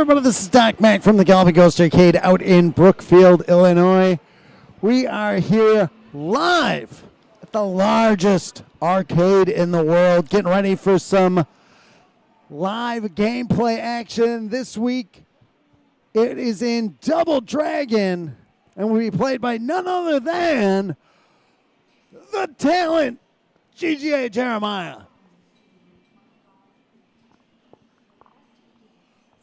everybody, this is Doc Mack from the Galloping Ghost Arcade out in Brookfield, Illinois. We are here live at the largest arcade in the world, getting ready for some live gameplay action. This week, it is in Double Dragon, and will be played by none other than the talent, GGA Jeremiah.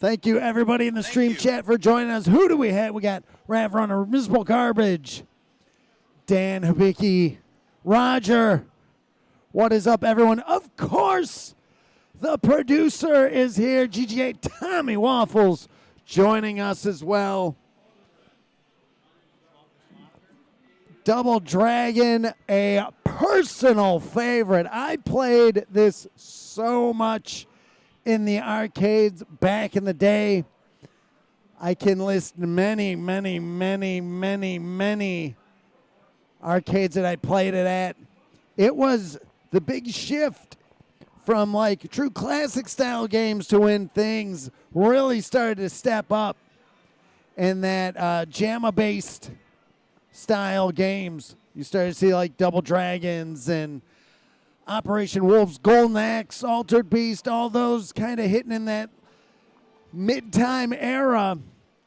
Thank you, everybody in the stream chat, for joining us. Who do we have? We got Rav Runner, Miserable Garbage, Dan Habicki, Roger. What is up, everyone? Of course, the producer is here, GGA Tommy Waffles, joining us as well. Double Dragon, a personal favorite. I played this so much in the arcades back in the day. I can list many arcades that I played it at. It was the big shift from like true classic style games to when things really started to step up in that JAMA-based style games. You started to see like Double Dragons and Operation Wolf's Golden Axe, Altered Beast, all those kind of hitting in that mid-time era.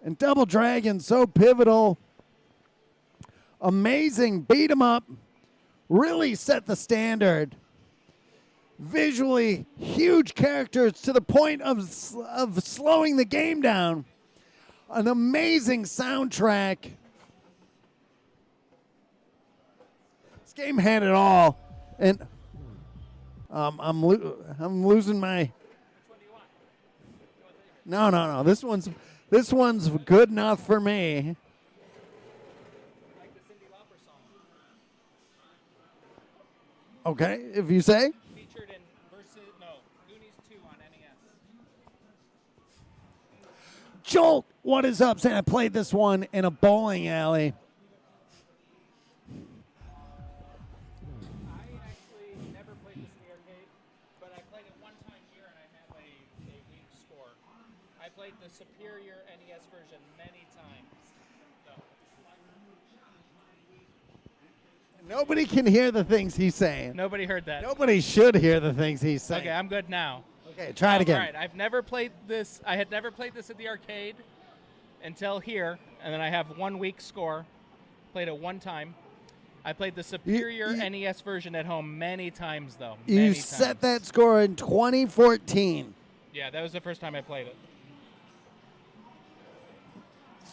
And Double Dragon, so pivotal. Amazing beat 'em up. Really set the standard. Visually, huge characters to the point of slowing the game down. An amazing soundtrack. This game had it all. And I'm losing my. No. This one's good enough for me. Like the Cyndi Lauper song. Okay, if you say. Featured in Goonies 2 on NES. Jolt, what is up? Saying I played this one in a bowling alley. The superior NES version many times. So. Nobody can hear the things he's saying. Nobody heard that. Nobody should hear the things he's saying. Okay, I'm good now. Okay, try it again. All right, I've never played this. I had never played this at the arcade until here, and then I have 1 week score. Played it one time. I played the superior NES version at home many times, though. You set that score in 2014. Yeah, that was the first time I played it.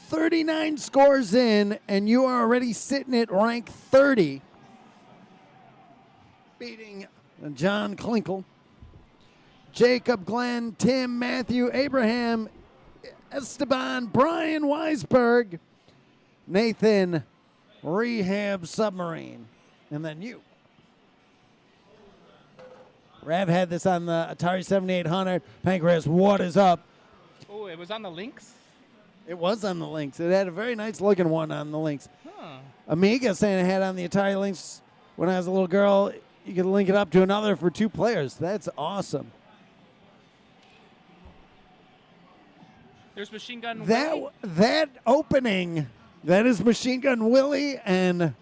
39 scores in, and you are already sitting at rank 30, beating John Klinkle, Jacob, Glenn, Tim, Matthew, Abraham, Esteban, Brian Weisberg, Nathan, Rehab Submarine, and then you. Rav had this on the Atari 7800. Pancreas, what is up? Oh, it was on the Lynx? It was on the Lynx. It had a very nice looking one on the Lynx. Huh. Amiga saying it had on the Atari Lynx when I was a little girl. You could link it up to another for 2 players. That's awesome. There's Machine Gun Willie. That opening, that is Machine Gun Willie, and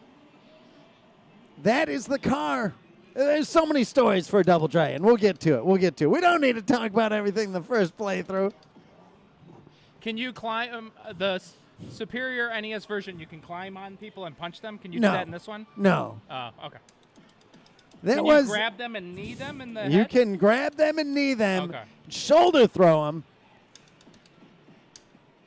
that is the car. There's so many stories for Double Dragon. We'll get to it. We don't need to talk about everything in the first playthrough. Can you climb the superior NES version? You can climb on people and punch them. Can you do that in this one? No. Oh, okay. Can you grab them and knee them in the head? You can grab them and knee them. Okay. Shoulder throw them.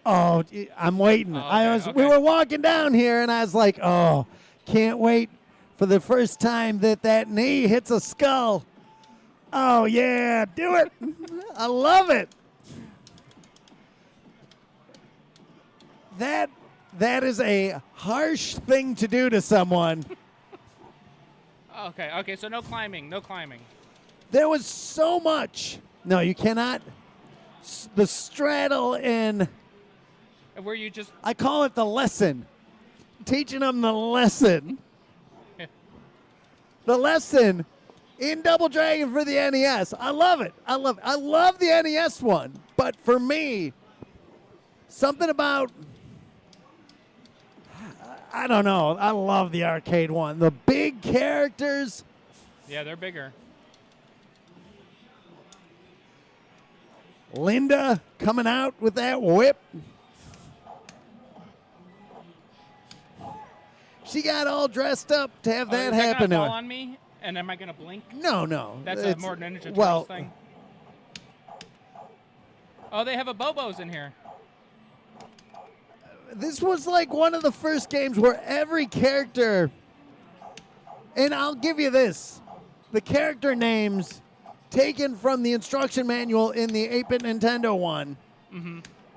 Oh, I'm waiting. Okay. We were walking down here, and I was like, oh, can't wait for the first time that knee hits a skull. Oh, yeah, do it. I love it. That is a harsh thing to do to someone. Okay, so no climbing. There was so much. No, you cannot. The straddle in. Where you just. I call it the lesson. Teaching them the lesson. The lesson in Double Dragon for the NES. I love it. I love the NES one. But for me, something about, I don't know. I love the arcade one. The big characters. Yeah, they're bigger. Linda coming out with that whip. She got all dressed up to have that is happen that to gonna her. fall on me? And am I gonna blink? No. That's a It's- more Ninja Turtles well, thing. Oh, they have a Bobos in here. This was like one of the first games where every character, and I'll give you this, the character names taken from the instruction manual in the 8-bit Nintendo one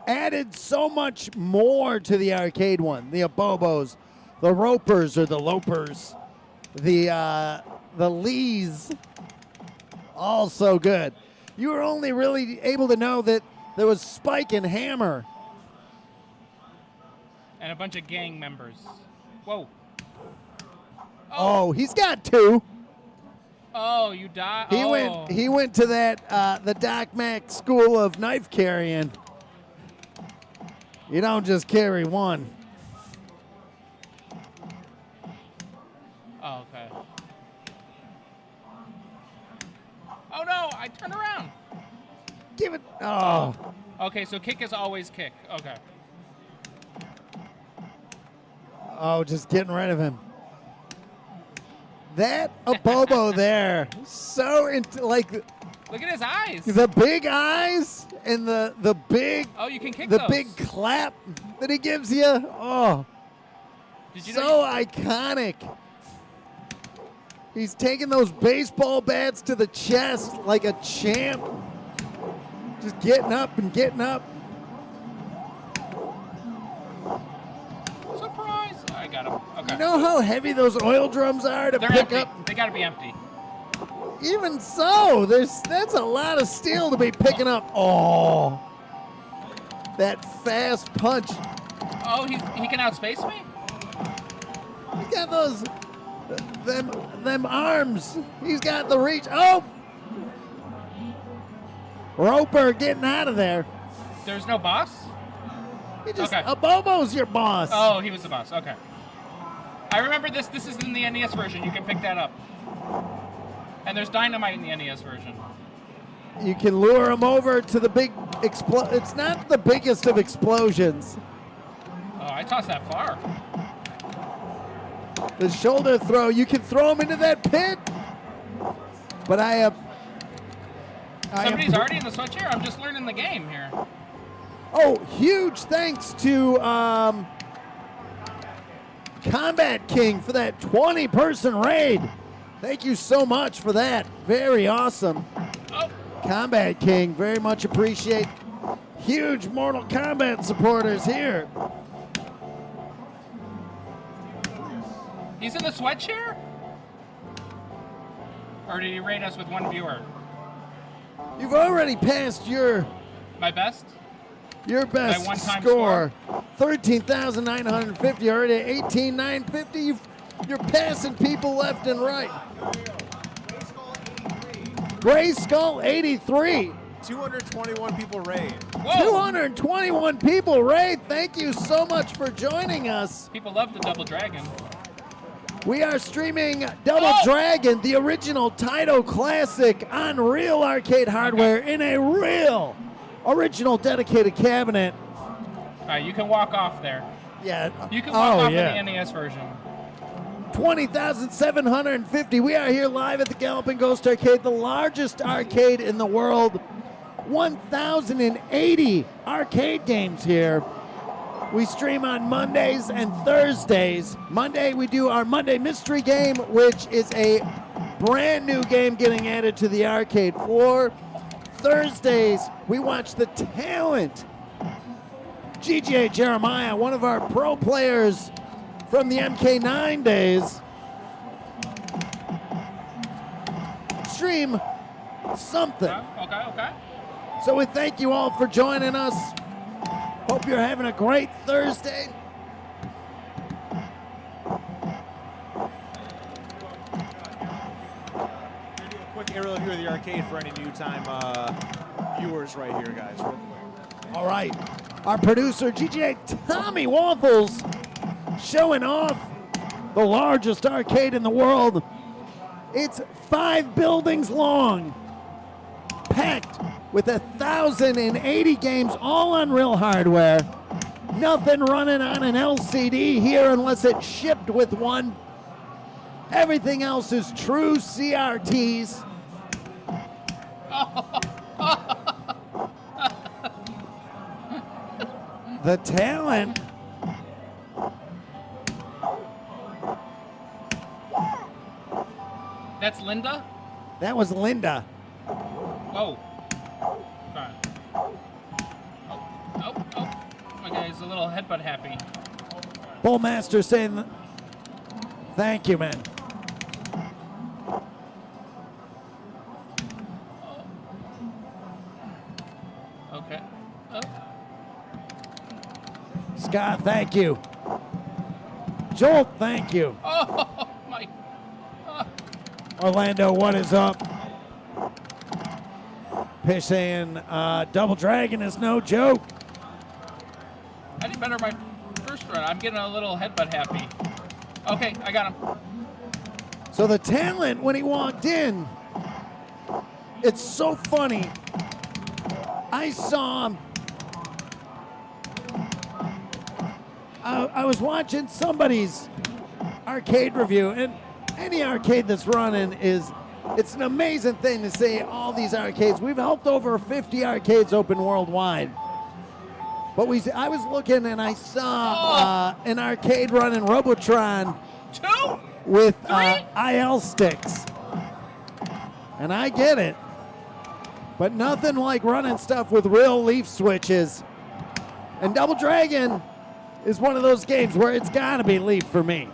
added so much more to the arcade one. The Abobos, the Ropers or the Lopers, the Lees, all so good. You were only really able to know that there was Spike and Hammer. And a bunch of gang members. Whoa. Oh, he's got two. Oh, you die. He went to that the Doc Mack school of knife carrying. You don't just carry one. Oh, okay. Oh no! I turned around. Give it. Oh, Okay, so kick is always kick. Okay. just getting rid of him. That Abobo there, so like Look at his eyes. the big eyes and the big Oh, you can kick the those. big clap that he gives you. Oh, Did you so know iconic. He's taking those baseball bats to the chest like a champ. Just getting up and getting up. Surprise! I got him. Okay. You know how heavy those oil drums are to They're pick empty. up? They gotta be empty. Even so, that's a lot of steel to be picking up. Oh, that fast punch. Oh, he can outspace me? He's got those, them arms. He's got the reach. Oh, Roper getting out of there. There's no boss? He just Okay. Abobo's your boss. Oh, he was the boss. Okay. I remember this. This is in the NES version. You can pick that up. And there's dynamite in the NES version. You can lure him over to the big It's not the biggest of explosions. Oh, I tossed that far. The shoulder throw. You can throw him into that pit. But Somebody's already in the sweatshirt? I'm just learning the game here. Oh, huge thanks to Combat King for that 20-person raid. Thank you so much for that. Very awesome. Oh, Combat King, very much appreciate. Huge Mortal Kombat supporters here. he's in the sweatshirt? Or did he raid us with one viewer? You've already passed your My best? best My one-time score. 13,950. Already at 18,950. You're passing people left and right. Gray Skull 83. 221 people raid. Whoa! 221 people raid. Thank you so much for joining us. People love the Double Dragon. We are streaming Double Oh! Dragon, the original Taito classic on real arcade hardware in a real original dedicated cabinet. All right, you can walk off there. Yeah. You can walk off yeah. in the NES version. 20,750. We are here live at the Galloping Ghost Arcade, the largest arcade in the world. 1,080 arcade games here. We stream on Mondays and Thursdays. Monday, we do our Monday Mystery Game, which is a brand new game getting added to the arcade floor. Thursdays, we watch the talent. GGA Jeremiah, one of our pro players from the MK9 days. Stream something. Okay. So we thank you all for joining us. Hope you're having a great Thursday. Do a quick aerial view of the arcade for any new time viewers right here, guys. Real quick. All right. Our producer, GGA Tommy Waffles, showing off the largest arcade in the world. It's 5 buildings long, packed with 1,080 games, all on real hardware. Nothing running on an LCD here unless it's shipped with one. Everything else is true CRTs. The talent. That's Linda? That was Linda. Oh. Fine. Oh. Okay, he's a little headbutt happy. Bullmaster saying, thank you, man. Okay. Oh. Scott, thank you. Joel, thank you. Oh, my. Orlando, what is up? Pish saying, Double Dragon is no joke. I did better my first run. I'm getting a little headbutt happy. Okay, I got him. So the talent, when he walked in, it's so funny. I saw him. I was watching somebody's arcade review, and any arcade that's running it's an amazing thing to see all these arcades. We've helped over 50 arcades open worldwide. But I was looking and I saw an arcade running Robotron 2? with 3? IL sticks. And I get it. But nothing like running stuff with real leaf switches. And Double Dragon is one of those games where it's got to be leaf for me.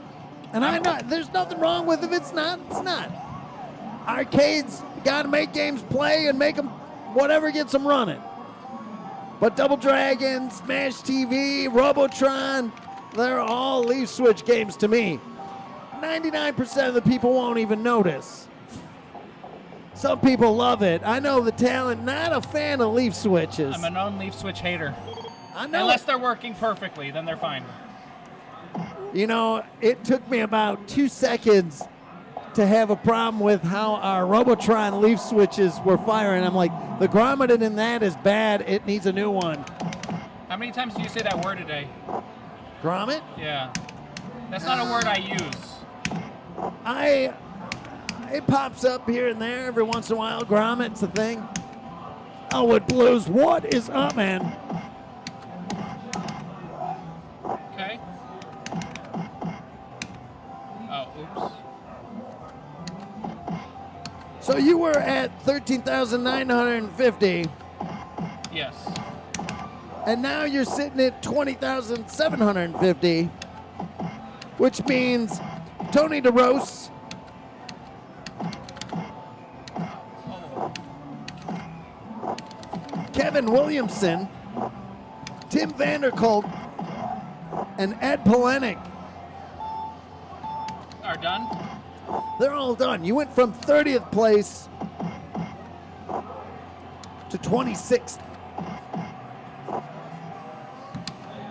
And there's nothing wrong with it. If it's not, it's not. Arcades got to make games play and make them whatever gets them running. But Double Dragon, Smash TV, Robotron, they're all leaf switch games to me. 99% of the people won't even notice. Some people love it. I know the talent, not a fan of leaf switches. I'm a known leaf switch hater. I know. Unless they're working perfectly, then they're fine. You know, it took me about 2 seconds to have a problem with how our Robotron leaf switches were firing. I'm like, the grommet in that is bad. It needs a new one. How many times do you say that word a day? Grommet? Yeah. That's not a word I use. It pops up here and there every once in a while. Grommet's a thing. Elwood Blues, what is up, man? Okay. Oh, oops. So you were at 13,950, Yes. and now you're sitting at 20,750, which means Tony DeRose, Kevin Williamson, Tim Vanderkolk, and Ed Polenic, Are done? they're all done. You went from 30th place to 26th.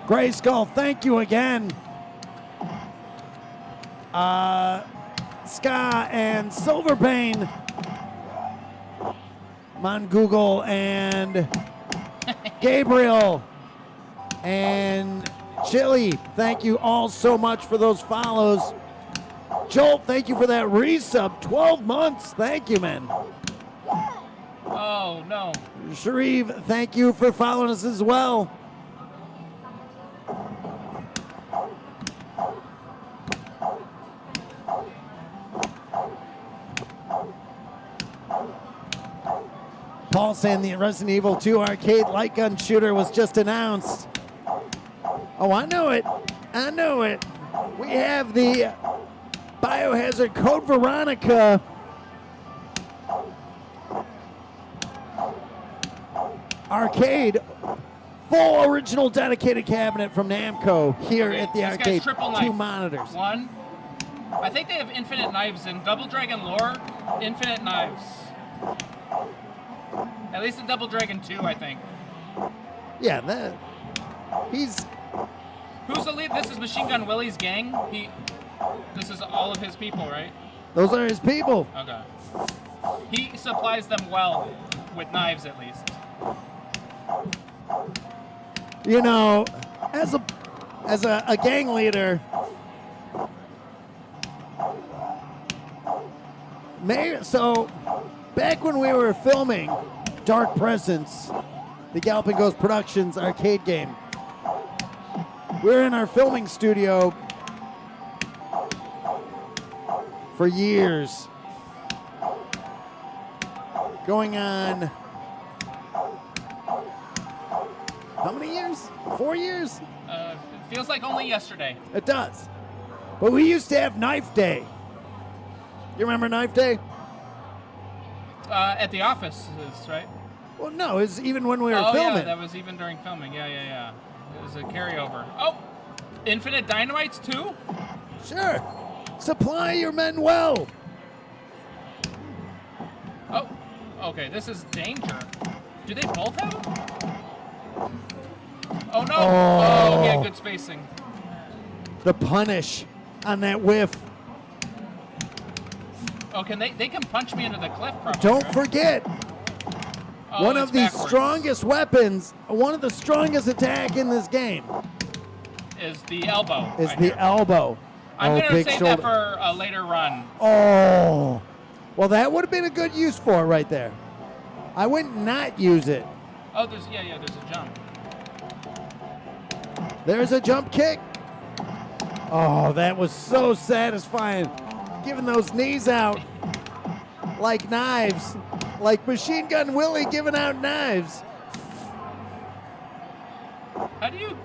Gray Skull, thank you again. Ska and Silverbane, Google and Gabriel and Chili, thank you all so much for those follows. Joel, thank you for that resub. 12 months. Thank you, man. Oh, no. Sharif, thank you for following us as well. Paul saying the Resident Evil 2 arcade light gun shooter was just announced. Oh, I know it. I know it. We have the Biohazard Code Veronica arcade, full original dedicated cabinet from Namco here Okay, at the this guy's arcade. triple 2 knife. monitors. One. I think they have infinite knives in Double Dragon lore. Infinite knives. At least in Double Dragon 2, I think. Yeah, that. He's Who's the lead? This is Machine Gun Willie's gang. This is all of his people, right? those are his people. Okay. He supplies them well with knives, at least. You know, as a gang leader, so back when we were filming Dark Presence, the Galloping Ghost Productions arcade game, we were in our filming studio for years, going on how many years? 4 years? It feels like only yesterday. It does. But we used to have Knife Day. You remember Knife Day? At the office, right? Well, no, it was even when we were Oh, filming. yeah, that was even during filming. Yeah. It was a carryover. Oh, Infinite Dynamites too? Sure. Supply your men well. Oh, okay, this is danger. Do they both have them? Oh, no. Oh, he had good spacing. The punish on that whiff. Oh, they can punch me into the cliff, probably. Don't right? forget, Oh, one it's of the backwards. strongest weapons, one of the strongest attack in this game Is the elbow. is I the hear. elbow. I'm going to big save shoulder. that for a later run. Oh, well, that would have been a good use for it right there. I wouldn't not use it. Oh, there's a jump. There's a jump kick. Oh, that was so satisfying. Giving those knees out like knives, like Machine Gun Willie giving out knives. How do you...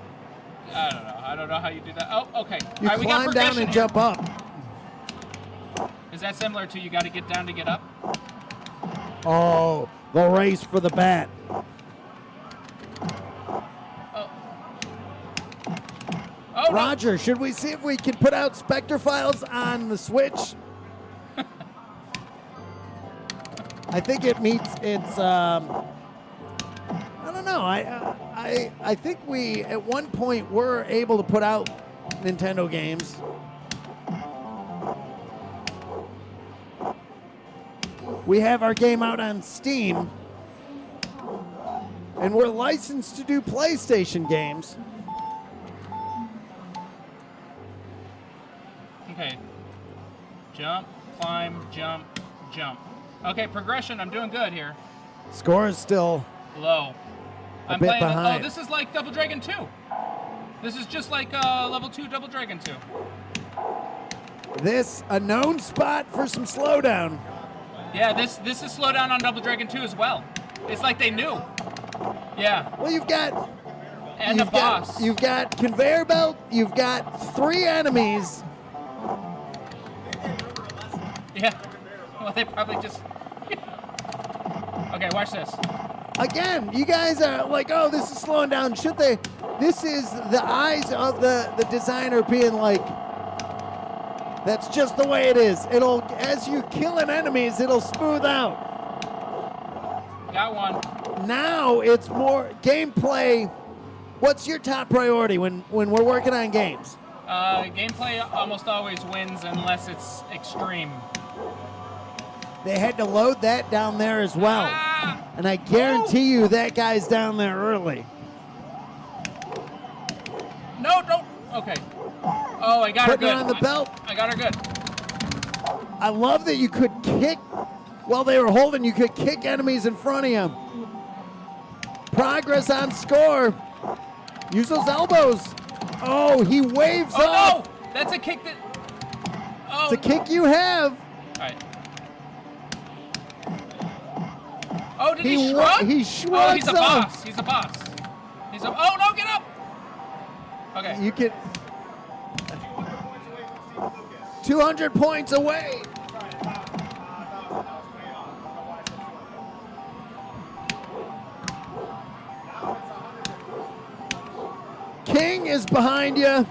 I don't know. I don't know how you do that. Oh, okay. You All right, we got climb down progression and here. jump up. Is that similar to you got to get down to get up? Oh, the race for the bat. Oh, no. Roger, should we see if we can put out Spectre files on the Switch? I think it meets its. I don't know. I think we at one point were able to put out Nintendo games. We have our game out on Steam, and we're licensed to do PlayStation games. Okay. Jump, climb, jump, jump. Okay, progression. I'm doing good here. Score is still Low. I'm bit playing. behind. Oh, this is like Double Dragon 2. This is just like level 2 Double Dragon 2. this a known spot for some slowdown. Yeah, this is slow down on Double Dragon 2 as well. It's like they knew. Yeah, Well, you've got and a boss. You've got conveyor belt. You've got 3 enemies. Yeah. Well, they probably just. Okay, watch this. Again, you guys are like, oh, this is slowing down. Should they? This is the eyes of the designer being like, that's just the way it is. It'll, as you killing enemies, it'll smooth out. Got one. Now it's more gameplay. What's your top priority when we're working on games? Gameplay almost always wins unless it's extreme. They had to load that down there as well. Ah! And I guarantee you that guy's down there early. No, don't. Okay. Oh, I got her Putting good. her on the belt. I got her good. I love that you could kick while they were holding. You could kick enemies in front of you. Progress on score. Use those elbows. Oh, he waves Oh off. no! That's a kick that. Oh. It's a kick you have. All right. Oh, did he shrug? He Oh, shrugs he's a off. boss. He's a boss. He's a. Oh no! Get up. Okay. You get 200 points away. King is behind you.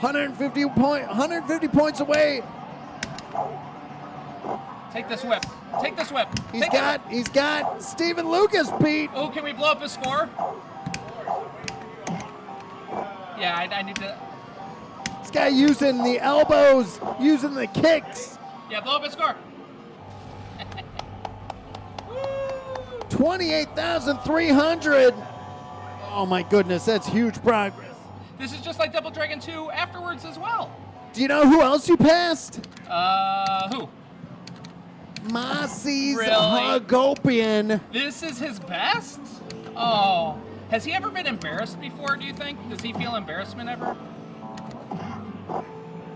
150 points away. Take this whip. Take this whip. He's Take that whip. got Stephen Lucas beat. Oh, can we blow up his score? Yeah, I need to. This guy using the elbows, using the kicks. Yeah, blow up and score. 28,300. Oh my goodness, that's huge progress. This is just like Double Dragon 2 afterwards as well. Do you know who else you passed? Who? Massey's Really? Hagopian. This is his best? Oh. Has he ever been embarrassed before, do you think? Does he feel embarrassment ever?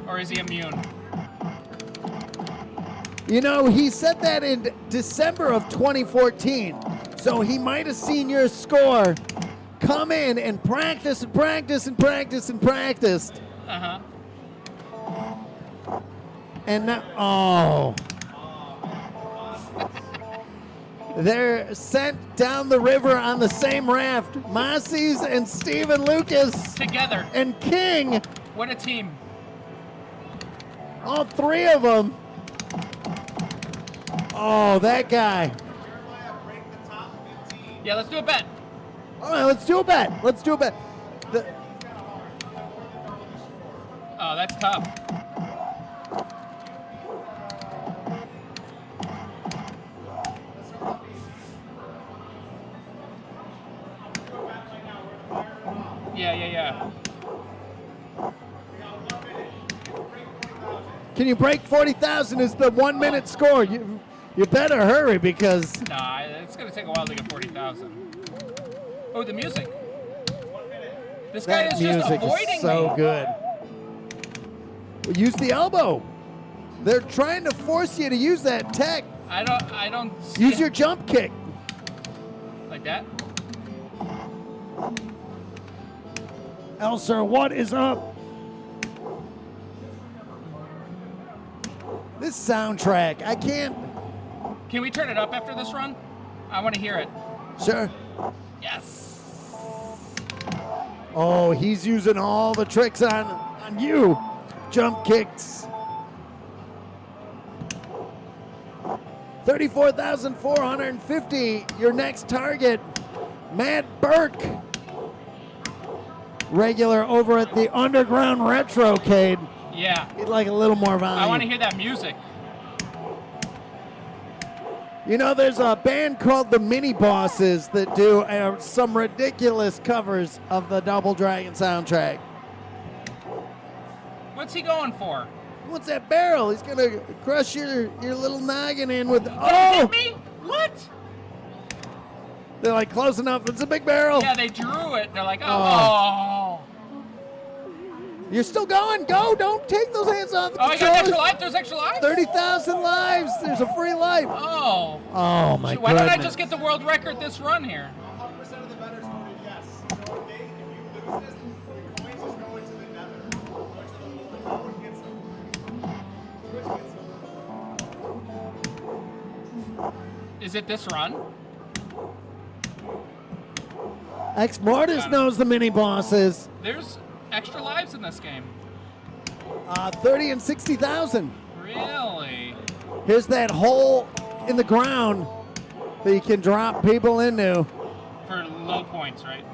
Or is he immune? You know, he said that in December of 2014. So he might have seen your score, come in and practice and practice and practice and practiced. Uh-huh. And now, oh. They're sent down the river on the same raft. Massey's and Stephen Lucas. Together. And King. What a team. All three of them. Oh, that guy. Yeah, let's do a bet. All right, let's do a bet. Let's do a bet. Oh, that's tough. Yeah. Can you break 40,000 is the 1 minute score. You better hurry because Nah, it's going to take a while to get 40,000. Oh, the music. This guy that is just music avoiding is so me. good. Use the elbow. They're trying to force you to use that tech. I don't see Use your jump kick. like that. Elser, what is up? This soundtrack, I can't. Can we turn it up after this run? I want to hear it. Sure. Yes. Oh, he's using all the tricks on you. Jump kicks. 34,450. Your next target, Matt Burke. Regular over at the Underground Retrocade. Yeah. He'd like a little more volume. I want to hear that music. You know, there's a band called the Mini Bosses that do some ridiculous covers of the Double Dragon soundtrack. What's he going for? What's that barrel? He's gonna crush your little noggin in with. Hit Oh! me? What? They're like close enough. It's a big barrel. Yeah, they drew it. They're like, oh. You're still going. Go! Don't take those hands off the Oh, I got extra controller. life? There's extra life? 30,000 lives. There's a free life. Oh. Oh my Why don't I goodness. just get the world record this run here? 100% of the bettors voted yes. So if you lose this, the coins just go into the nether. Go to the pool and get some. Is it this run? Ex Mortis knows the Mini Bosses. There's extra lives in this game. 30 and 60,000. Really? Here's that hole in the ground that you can drop people into. For low points, right?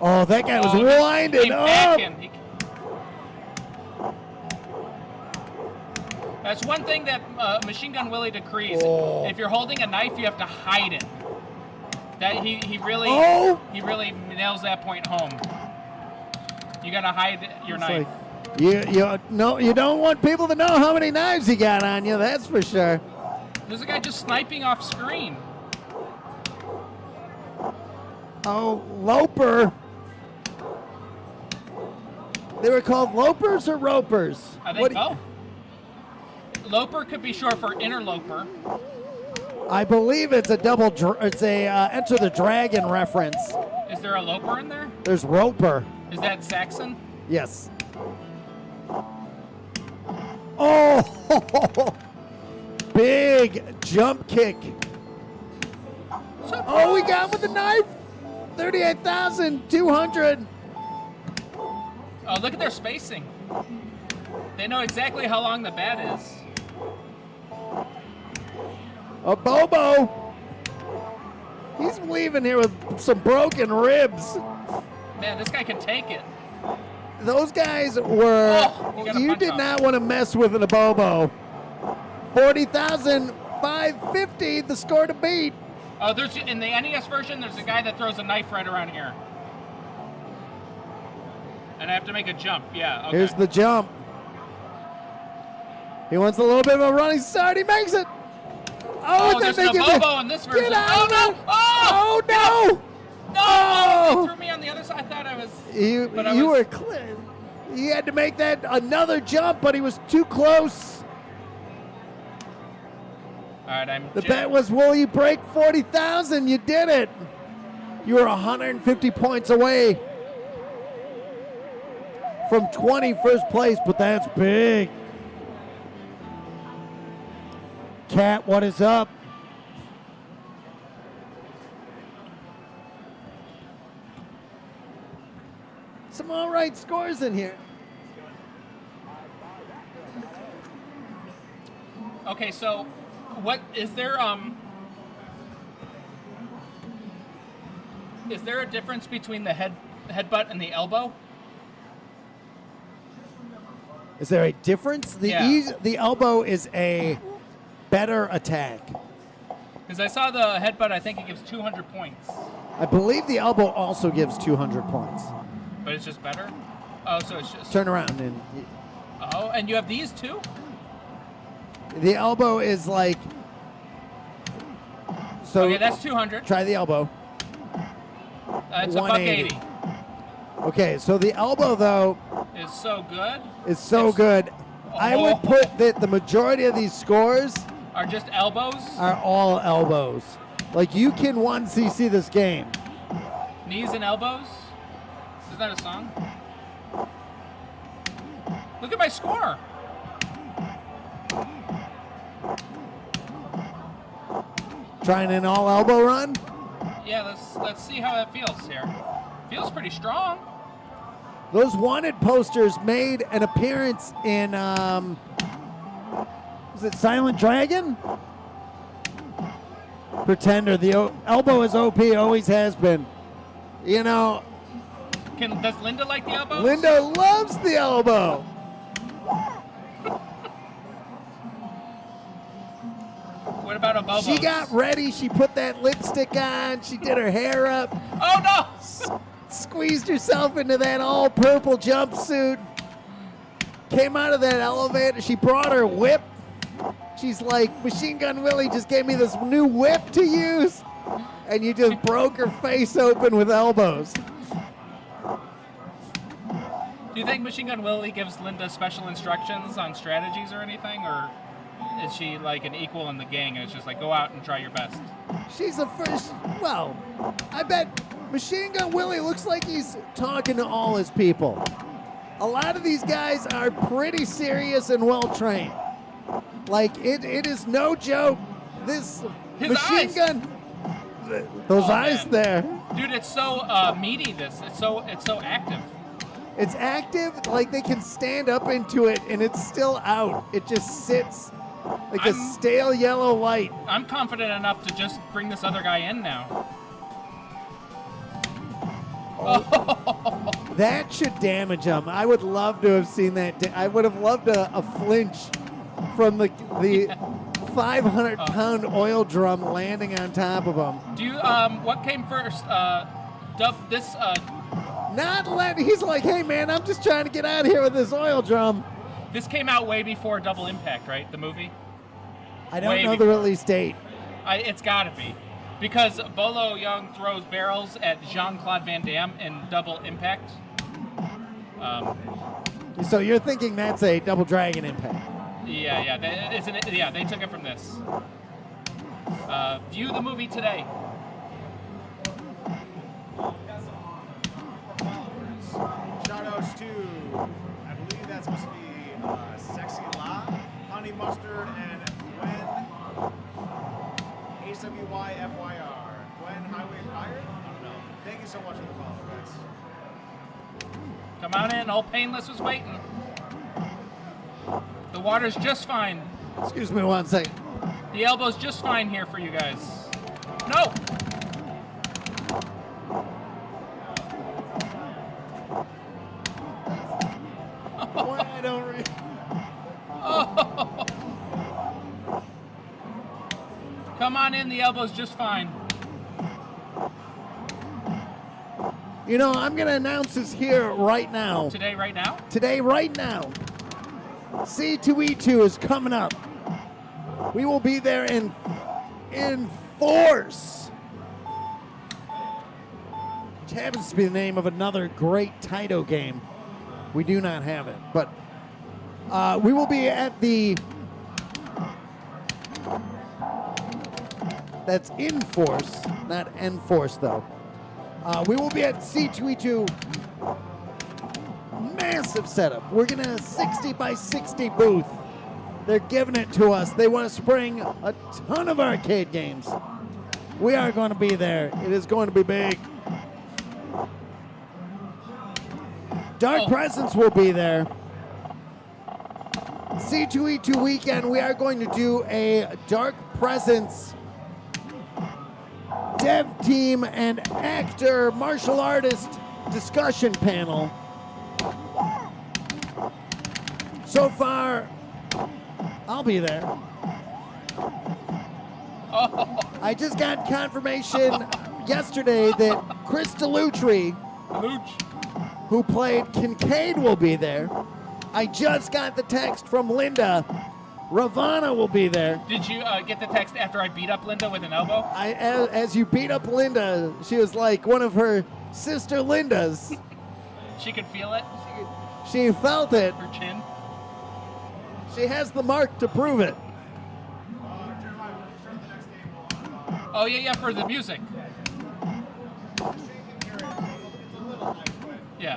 Oh, that guy was Oh, winding he up. backing. That's one thing that Machine Gun Willie decrees. Oh. If you're holding a knife, you have to hide it. That he really Oh. he really nails that point home. You gotta hide your It's knife. like, you don't want people to know how many knives you got on you, that's for sure. There's a guy just sniping off screen. Oh, Loper. They were called Lopers or Ropers? I think both. Loper could be short for interloper. I believe it's a it's a Enter the Dragon reference. Is there a loper in there? There's Roper. Is that Saxon? Yes. Oh, big jump kick. Oh, we got him with the knife. 38,200. Oh, look at their spacing. They know exactly how long the bat is. A Bobo. He's leaving here with some broken ribs. Man, this guy can take it. those guys were. Oh, you gotta You punch did off. not want to mess with an Abobo. 40,550, the score to beat. Oh, there's in the NES version. There's a guy that throws a knife right around here, and I have to make a jump. Yeah. Okay. Here's the jump. He wants a little bit of a running start. He makes it. Oh, they're there's an making Abobo in this version. Get out Oh of no! it. Oh! Oh, no! No! Oh! He threw me on the other side. I thought I was. You But I you was- were clear. He had to make that another jump, but he was too close. All right, I'm. The bet was, will you break 40,000? You did it. You were 150 points away from 21st place, but that's big. Cat, what is up? Some all right scores in here. Okay, so what is there? Is there a difference between the headbutt and the elbow? Is there a difference? Yeah. The elbow is a better attack. Because I saw the headbutt. I think it gives 200 points, I believe the elbow also gives 200 points. but it's just better. Oh, so it's just. Turn around and Oh, and you have these too? the elbow is like. So Okay, that's 200. try the elbow. It's a buck 80. Okay, so the elbow though It's so good. is so It's- good. I would Oh. put that the majority of these scores Are just elbows, are all elbows. Like you can 1cc this game. knees and elbows. Isn't that a song? Look at my score. Trying an all elbow run. Yeah, let's see how that feels here. Feels pretty strong. Those wanted posters made an appearance in was it Silent Dragon? Pretender. The elbow is OP, always has been. You know, Does Linda like the elbows? Linda loves the elbow. What about elbows? She got ready. She put that lipstick on. She did her hair up. Oh no! Squeezed herself into that all purple jumpsuit. Came out of that elevator. She brought her whip. She's like, Machine Gun Willie just gave me this new whip to use. And you just broke her face open with elbows. Do you think Machine Gun Willie gives Linda special instructions on strategies or anything, or is she like an equal in the gang and it's just like go out and try your best? She's the first. Well, I bet Machine Gun Willie looks like he's talking to all his people. A lot of these guys are pretty serious and well trained. Like it is no joke. This His Machine eyes. Gun. Those Oh, eyes man. there. Dude, it's so meaty. It's so active. It's active, like they can stand up into it and it's still out. It just sits like a I'm- stale yellow light. I'm confident enough to just bring this other guy in now. That should damage him. I would love to have seen that. I would have loved a flinch from the 500-pound oil drum landing on top of him. Do you what came first? This Not let. He's like, hey man, I'm just trying to get out of here with this oil drum. this came out way before Double Impact, right? The movie. I don't Way know the before. release date. It's got to be, because Bolo Young throws barrels at Jean-Claude Van Damme in Double Impact. So you're thinking that's a Double Dragon Impact? Yeah. They took it from this. View the movie today. Shoutouts to, I believe that's supposed to be Sexy La, Honey Mustard, and Gwen HWYFYR. Gwen Highway Fire? I don't know. Thank you so much for the follow, guys. Come on in. Old Painless was waiting. The water's just fine. Excuse me one second. The elbow's just fine here for you guys. No. on in. The elbow's just fine. You know, I'm going to announce this here right now. Today, right now? Today, right now. C2E2 is coming up. We will be there in force. Which happens to be the name of another great Taito game. We do not have it, but we will be at the... That's in force, not Enforce though. We will be at C2E2. Massive setup. We're gonna 60 by 60 booth. They're giving it to us. They want to spring a ton of arcade games. We are going to be there. It is going to be big. Dark Presence will be there. C2E2 weekend, we are going to do a Dark Presence dev team and actor martial artist discussion panel. So far, I'll be there. Oh. I just got confirmation yesterday that Chris DeLutri, who played Kincaid, will be there. I just got the text from Linda. Ravana will be there. Did you get the text after I beat up Linda with an elbow? As you beat up Linda, she was like one of her sister Lindas. She could feel it? She felt it. Her chin? She has the mark to prove it. Oh, yeah, for the music. Yeah.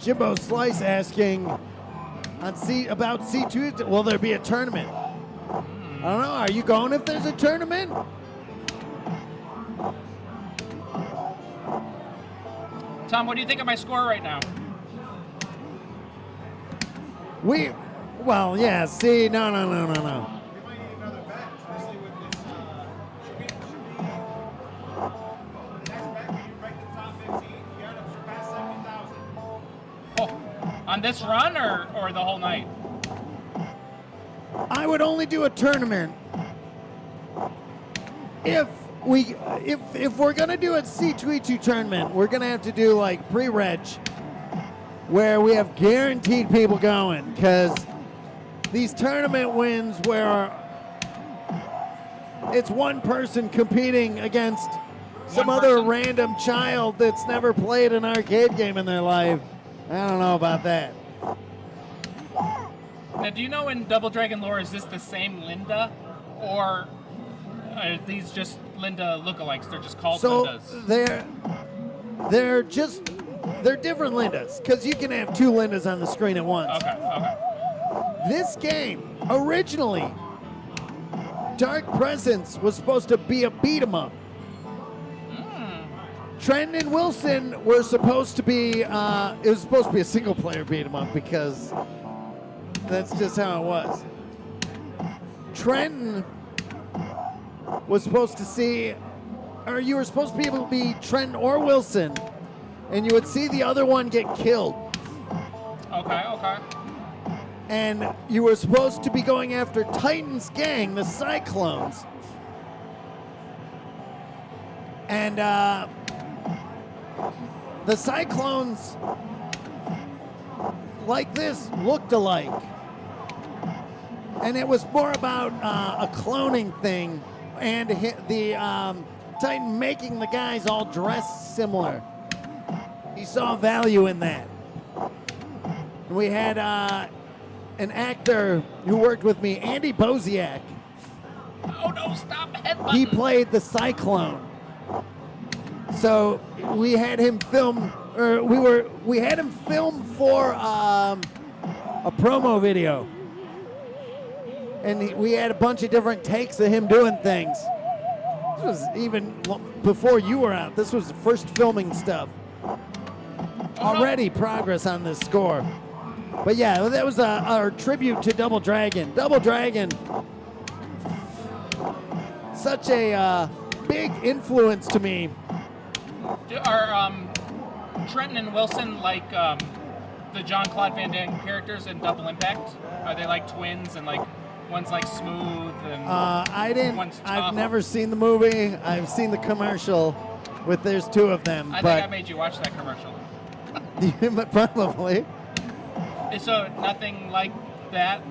Jimbo Slice asking on about C2, will there be a tournament? I don't know. Are you going if there's a tournament? Tom, what do you think of my score right now? Well, yeah, see, no. We might need another bet, especially with this. Should we the next bet, when you break the top 15, you gotta surpass 70,000. Oh, on this run or the whole night? I would only do a tournament if we're gonna do a C2E2 tournament, we're gonna have to do like pre-reg where we have guaranteed people going, because these tournament wins where it's one person competing against some other random child that's never played an arcade game in their life. I don't know about that. Now, do you know in Double Dragon lore, is this the same Linda, or are these just Linda lookalikes? They're just called Lindas. They're different Lindas, because you can have two Lindas on the screen at once. Okay. This game, originally, Dark Presence was supposed to be a beat 'em up. Trenton and Wilson were supposed to be, it was supposed to be a single player beat 'em up, because that's just how it was. Trenton was supposed to see, or you were supposed to be able to be Trenton or Wilson, and you would see the other one get killed. Okay. And you were supposed to be going after Titan's gang, the Cyclones. And the Cyclones, like this, looked alike. And it was more about a cloning thing and the Titan making the guys all dressed similar. He saw value in that. And we had an actor who worked with me, Andy Boziak. Oh no, stop headbutting. He played the Cyclone. So we had him film, or we had him film for a promo video. And we had a bunch of different takes of him doing things. This was even before you were out. This was the first filming stuff. Already progress on this score. But yeah, that was our tribute to Double Dragon. Double Dragon, such a big influence to me. Are Trenton and Wilson like the Jean-Claude Van Damme characters in Double Impact? Are they like twins and like One's like smooth and I didn't. one's I've tough. never seen the movie. I've seen the commercial. With there's two of them, I think but I made you watch that commercial. but probably So nothing like that.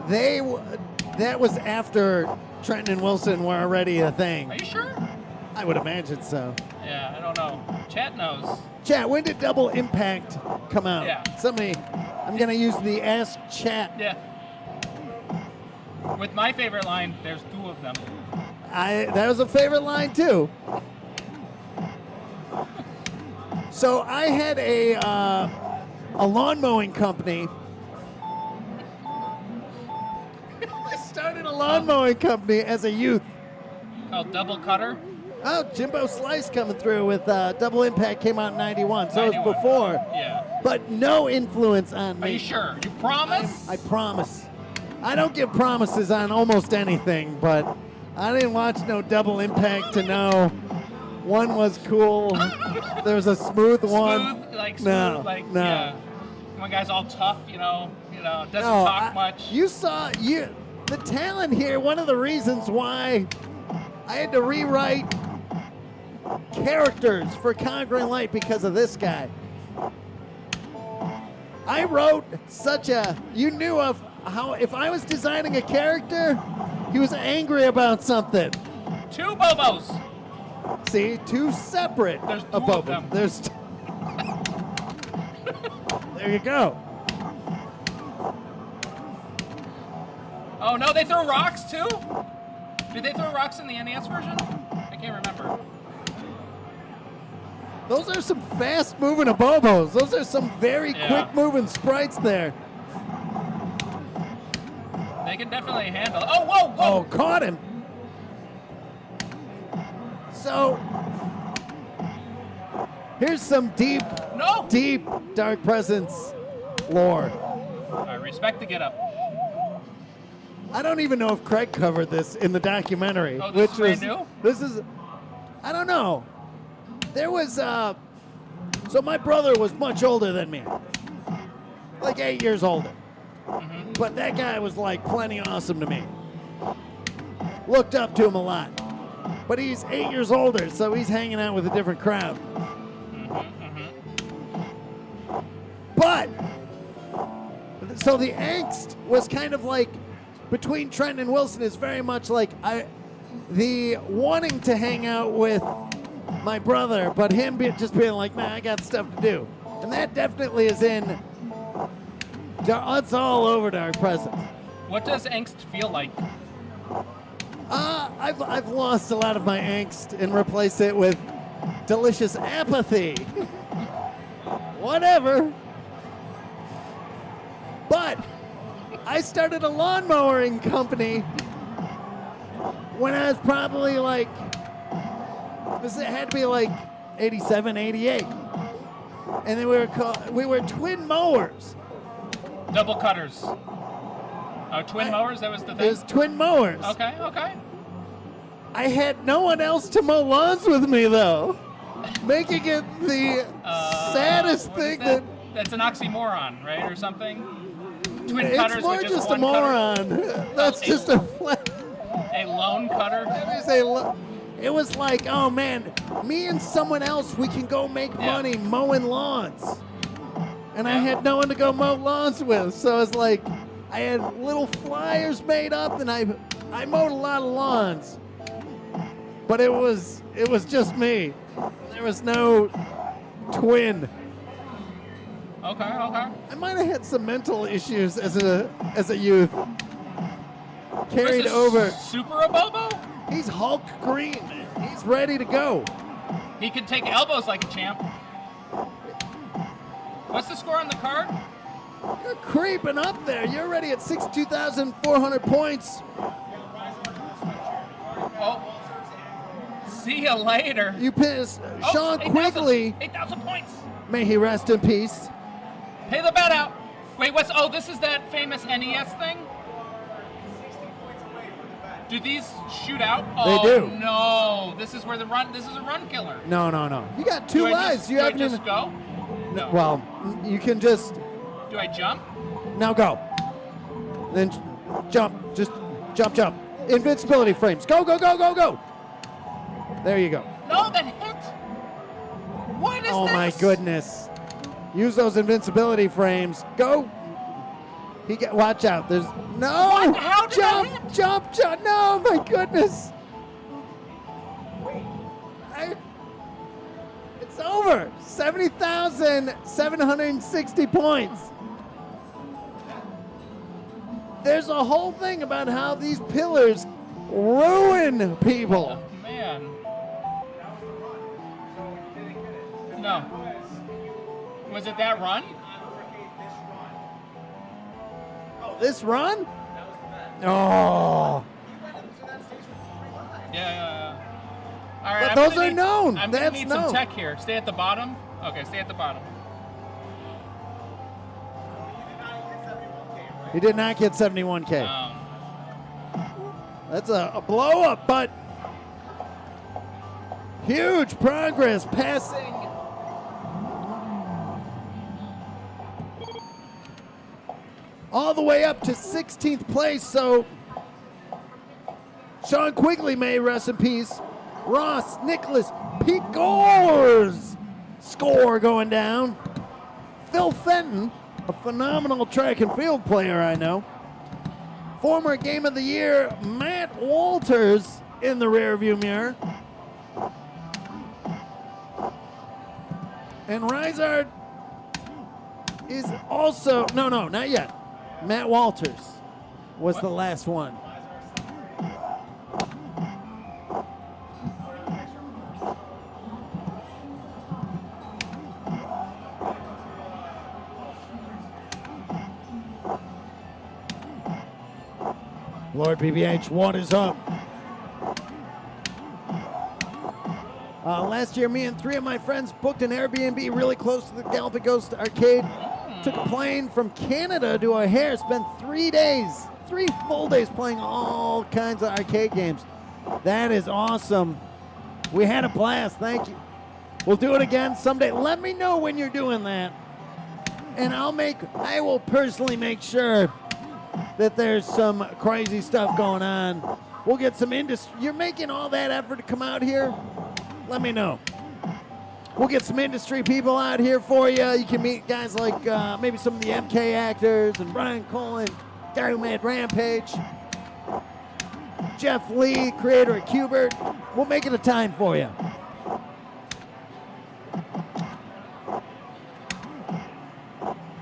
that was after Trenton and Wilson were already a thing. Are you sure? I would imagine so. Yeah, I don't know. Chat knows. Chat, when did Double Impact come out? Yeah. Somebody, I'm gonna use the Ask Chat. Yeah. With my favorite line, there's two of them. That was a favorite line too. So I had a lawn mowing company. I started a lawn mowing company as a youth. Called Double Cutter. Oh, Jimbo Slice coming through with Double Impact came out in 91, so it 91. was before. Yeah. But no influence on me. Are you sure? You promise? I promise. I don't give promises on almost anything, but I didn't watch no Double Impact to know one was cool. There was a smooth one. No. No. One guy's all tough, doesn't No, talk much. You saw the talent here. One of the reasons why I had to rewrite characters for Conquering Light because of this guy. I wrote you knew of how if I was designing a character, he was angry about something. Two Bobos. See, two separate. There's two of them. There you go. Oh no, they throw rocks too? Did they throw rocks in the NES version? I can't remember. Those are some fast-moving abobos. Those are some very quick-moving sprites there. They can definitely handle it. Oh, whoa! Oh, caught him. So, here's some deep Dark Presence lore. I respect the get-up. I don't even know if Craig covered this in the documentary. Oh, this is brand new? This is, I don't know. There was, so my brother was much older than me. Like 8 years older. Mm-hmm. But that guy was like plenty awesome to me. Looked up to him a lot. But he's 8 years older, so he's hanging out with a different crowd. But, so the angst was kind of like, between Trenton and Wilson is very much like the wanting to hang out with my brother, but him just being like, man, I got stuff to do. And that definitely is in, it's all over Dark Presence. What does angst feel like? I've lost a lot of my angst and replaced it with delicious apathy. Whatever. But I started a lawn mowing company when I was probably like, it had to be like 87, 88. And then we were twin mowers. Double cutters. Oh, twin mowers? That was the thing? It was twin mowers. Okay. I had no one else to mow lawns with me, though. Making it the saddest thing That's an oxymoron, right, or something? Twin it's cutters more with just one a moron. That's just a flat. A lone cutter? It was like, oh man, me and someone else, we can go make money mowing lawns. And I had no one to go mow lawns with, so it's like, I had little flyers made up, and I mowed a lot of lawns. But it was just me. There was no twin. Okay. I might have had some mental issues as a youth. Carried over. Super Abobo? He's Hulk green, man. He's ready to go. He can take elbows like a champ. What's the score on the card? You're creeping up there. You're already at 62,400 points. Oh. See you later. You pissed. Sean 8,000 Quigley. 8,000 points. May he rest in peace. Pay the bet out. Wait, this is that famous NES thing? 60 points away from the back. Do these shoot out? They do. No. This is where this is a run killer. No. You got two lives. Do I just go? No. Well, you can just. Do I jump? Now go. Then jump. Just Jump, jump. Invincibility frames. Go, go, go, go, go. There you go. No, that hit. What is this? Oh my goodness. Use those invincibility frames. Go. Watch out. There's no. What? How did jump, that hit? jump, jump. No, my goodness. It's over. 70,760 points. There's a whole thing about how these pillars ruin people. Oh, man. No. Was it that run? Oh, this run? Oh. Yeah. All right. But I'm those gonna are known. I'm gonna That's need known. some tech here. Stay at the bottom. Okay, stay at the bottom. He did not get 71K. That's a blow up, but huge progress, passing all the way up to 16th place. So Sean Quigley may rest in peace. Ross, Nicholas, Pete Gores score going down. Phil Fenton, a phenomenal track and field player I know. Former Game of the Year, Matt Walters in the rearview mirror. And Rizard is also, no, not yet. Matt Walters was the last one. Lord BBH, what is up? Last year, me and 3 of my friends booked an Airbnb really close to the Galloping Ghost arcade. Took a plane from Canada to O'Hare, spent 3 days, 3 full days playing all kinds of arcade games. That is awesome. We had a blast, thank you. We'll do it again someday. Let me know when you're doing that. And I will personally make sure that there's some crazy stuff going on. We'll get some industry. You're making all that effort to come out here? Let me know. We'll get some industry people out here for you. You can meet guys like maybe some of the MK actors and Brian Cullen, guy who made Rampage, Jeff Lee, creator of Qbert. We'll make it a time for you.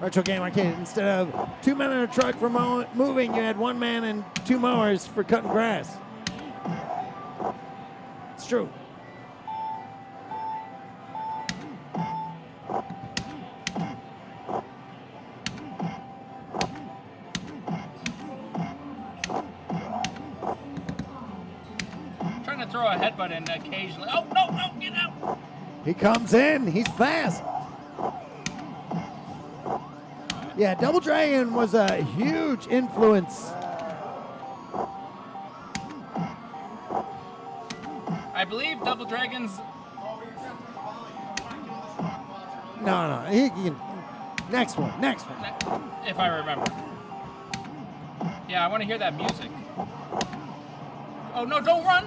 Retro Game Arcade, instead of 2 men in a truck for moving, you had 1 man and 2 mowers for cutting grass. It's true. Trying to throw a headbutt in occasionally. Oh, no, get out. He comes in. He's fast. Yeah, Double Dragon was a huge influence. I believe Double Dragons. No. He can, next one. If I remember. Yeah, I want to hear that music. Oh, no, don't run.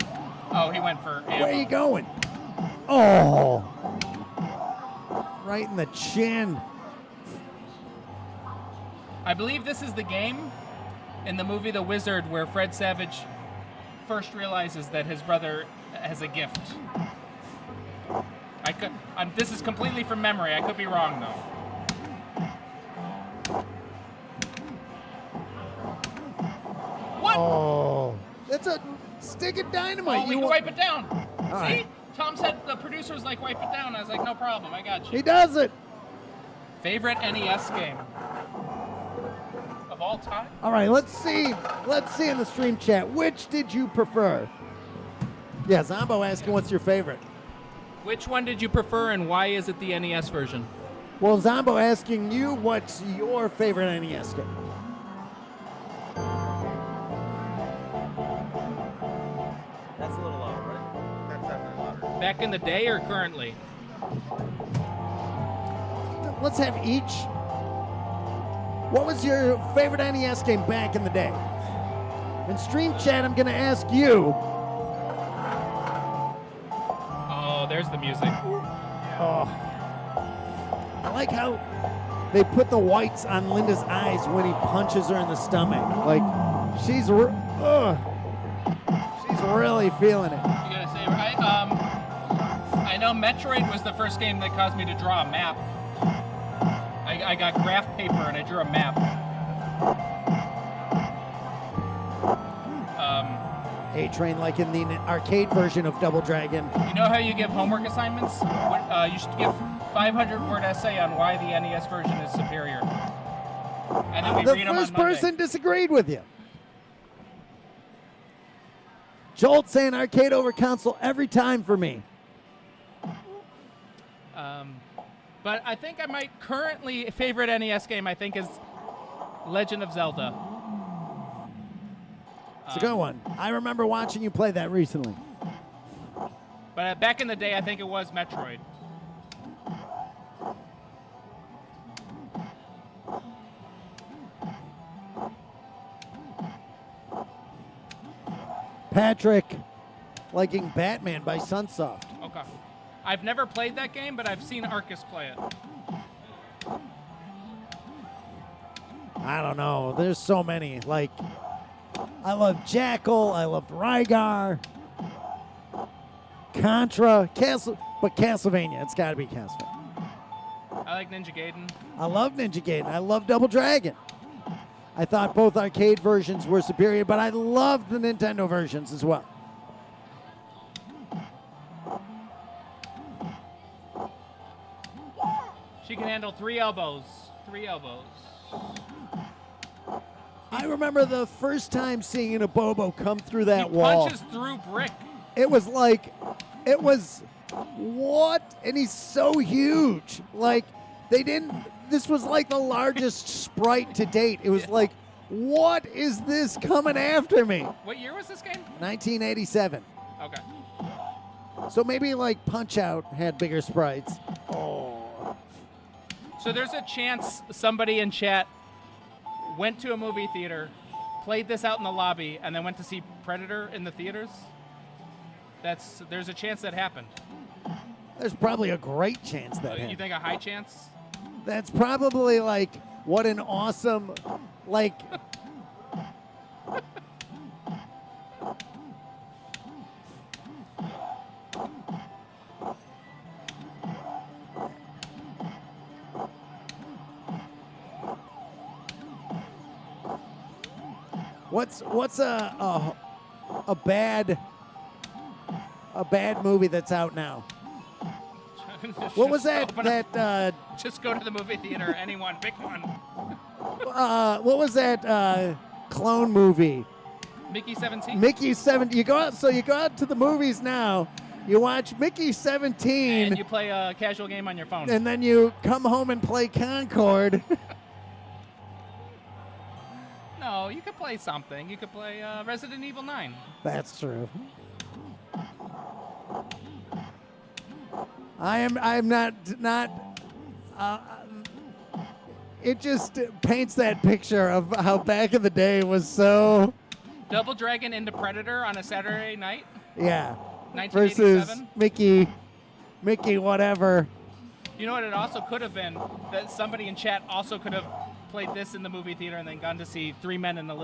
Oh, he went for ammo. Where are you going? Oh. Right in the chin. I believe this is the game in the movie The Wizard where Fred Savage first realizes that his brother has a gift. This is completely from memory. I could be wrong, though. What? Oh. That's a stick of dynamite. Oh, we can wipe it down. See? right. Tom said the producer was like, wipe it down. I was like, no problem. I got you. He does it. Favorite NES game of all time? All right, let's see in the stream chat. Which did you prefer? Yeah, Zombo asking what's your favorite. Which one did you prefer and why is it the NES version? Well, Zombo asking you what's your favorite NES game. That's a little low, right? That's definitely louder. Back in the day or currently? Let's have each. What was your favorite NES game back in the day? And Stream Chat, I'm going to ask you. Oh, there's the music. Oh, I like how they put the whites on Linda's eyes when he punches her in the stomach. Like, she's really feeling it. You gotta say, right? I know Metroid was the first game that caused me to draw a map. I got graph paper and I drew a map. A-Train, like in the arcade version of Double Dragon. You know how you give homework assignments? You should give 500-word essay on why the NES version is superior. And then we read them on The first Monday. person disagreed with you. Jolt saying arcade over console every time for me. But I think I might currently favorite NES game I think is Legend of Zelda. It's a good one. I remember watching you play that recently. But back in the day, I think it was Metroid. Patrick liking Batman by Sunsoft. Okay. I've never played that game, but I've seen Arcus play it. I don't know. There's so many. Like, I love Jackal. I love Rygar. Contra. But Castlevania. It's got to be Castlevania. I like Ninja Gaiden. I love Ninja Gaiden. I love Double Dragon. I thought both arcade versions were superior, but I love the Nintendo versions as well. She can handle 3 elbows. 3 elbows. I remember the first time seeing a Bobo come through that He wall. punches through brick. It was what? And he's so huge. Like, this was like the largest sprite to date. It was like, what is this coming after me? What year was this game? 1987. Okay. So maybe like Punch-Out had bigger sprites. Oh. So there's a chance somebody in chat went to a movie theater, played this out in the lobby, and then went to see Predator in the theaters? There's a chance that happened. There's probably a great chance that You happened. think a high chance? That's probably like, what an awesome, like... What's a bad movie that's out now? What was that? Just go to the movie theater. Anyone, pick one. What was that clone movie? Mickey 17. Mickey 17. You go out to the movies now. You watch Mickey 17, And you play a casual game on your phone. and then you come home and play Concord. No, you could play something. You could play Resident Evil 9. That's true. I'm not. It just paints that picture of how back in the day was so. Double Dragon into Predator on a Saturday night. Yeah. 1987. Versus Mickey whatever. You know what it also could have been? That somebody in chat also could have played this in the movie theater and then gone to see Three Men and a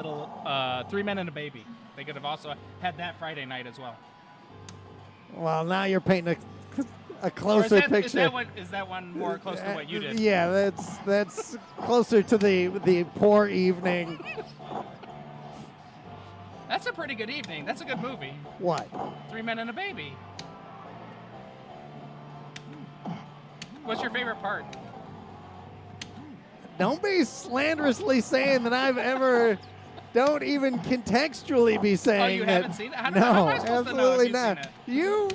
Baby. They could have also had that Friday night as well. Well, now you're painting a Or closer picture. Is that one more close to what you did? Yeah, that's closer to the poor evening. That's a pretty good evening. That's a good movie. What? Three Men and a Baby. What's your favorite part? Don't be slanderously saying that I've ever. Don't even contextually be saying Oh, you that. haven't seen it? How No, am I supposed to know if absolutely you've not. seen it? You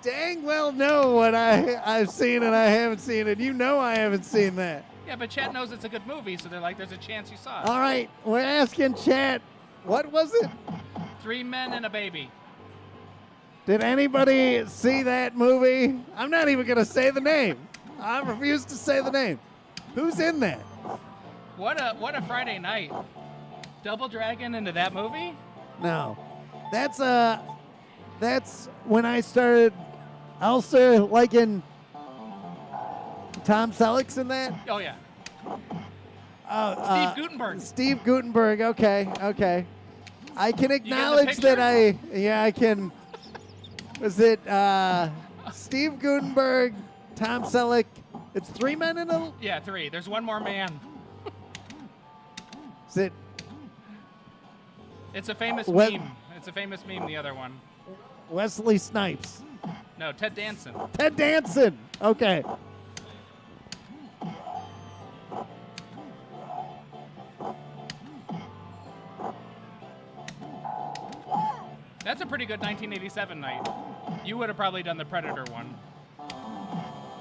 dang well know what I've seen and I haven't seen it. You know I haven't seen that. Yeah, but chat knows it's a good movie, so they're like, there's a chance you saw it. All right, we're asking chat. What was it? Three Men and a Baby. Did anybody see that movie? I'm not even going to say the name. I refuse to say the name. Who's in that? What a Friday night. Double Dragon into that movie? No. That's when I started also liking Tom Selleck's in that. Oh, yeah. Oh, Steve Guttenberg. Steve Guttenberg. Okay. I can the acknowledge that I can. Was it Steve Guttenberg, Tom Selleck? It's 3 men in a. Yeah, 3. There's one more man. Is it It's a famous What- meme. It's a famous meme, the other one. Wesley Snipes? No, Ted Danson. Ted Danson. Okay. That's a pretty good 1987 night. You would have probably done the Predator one.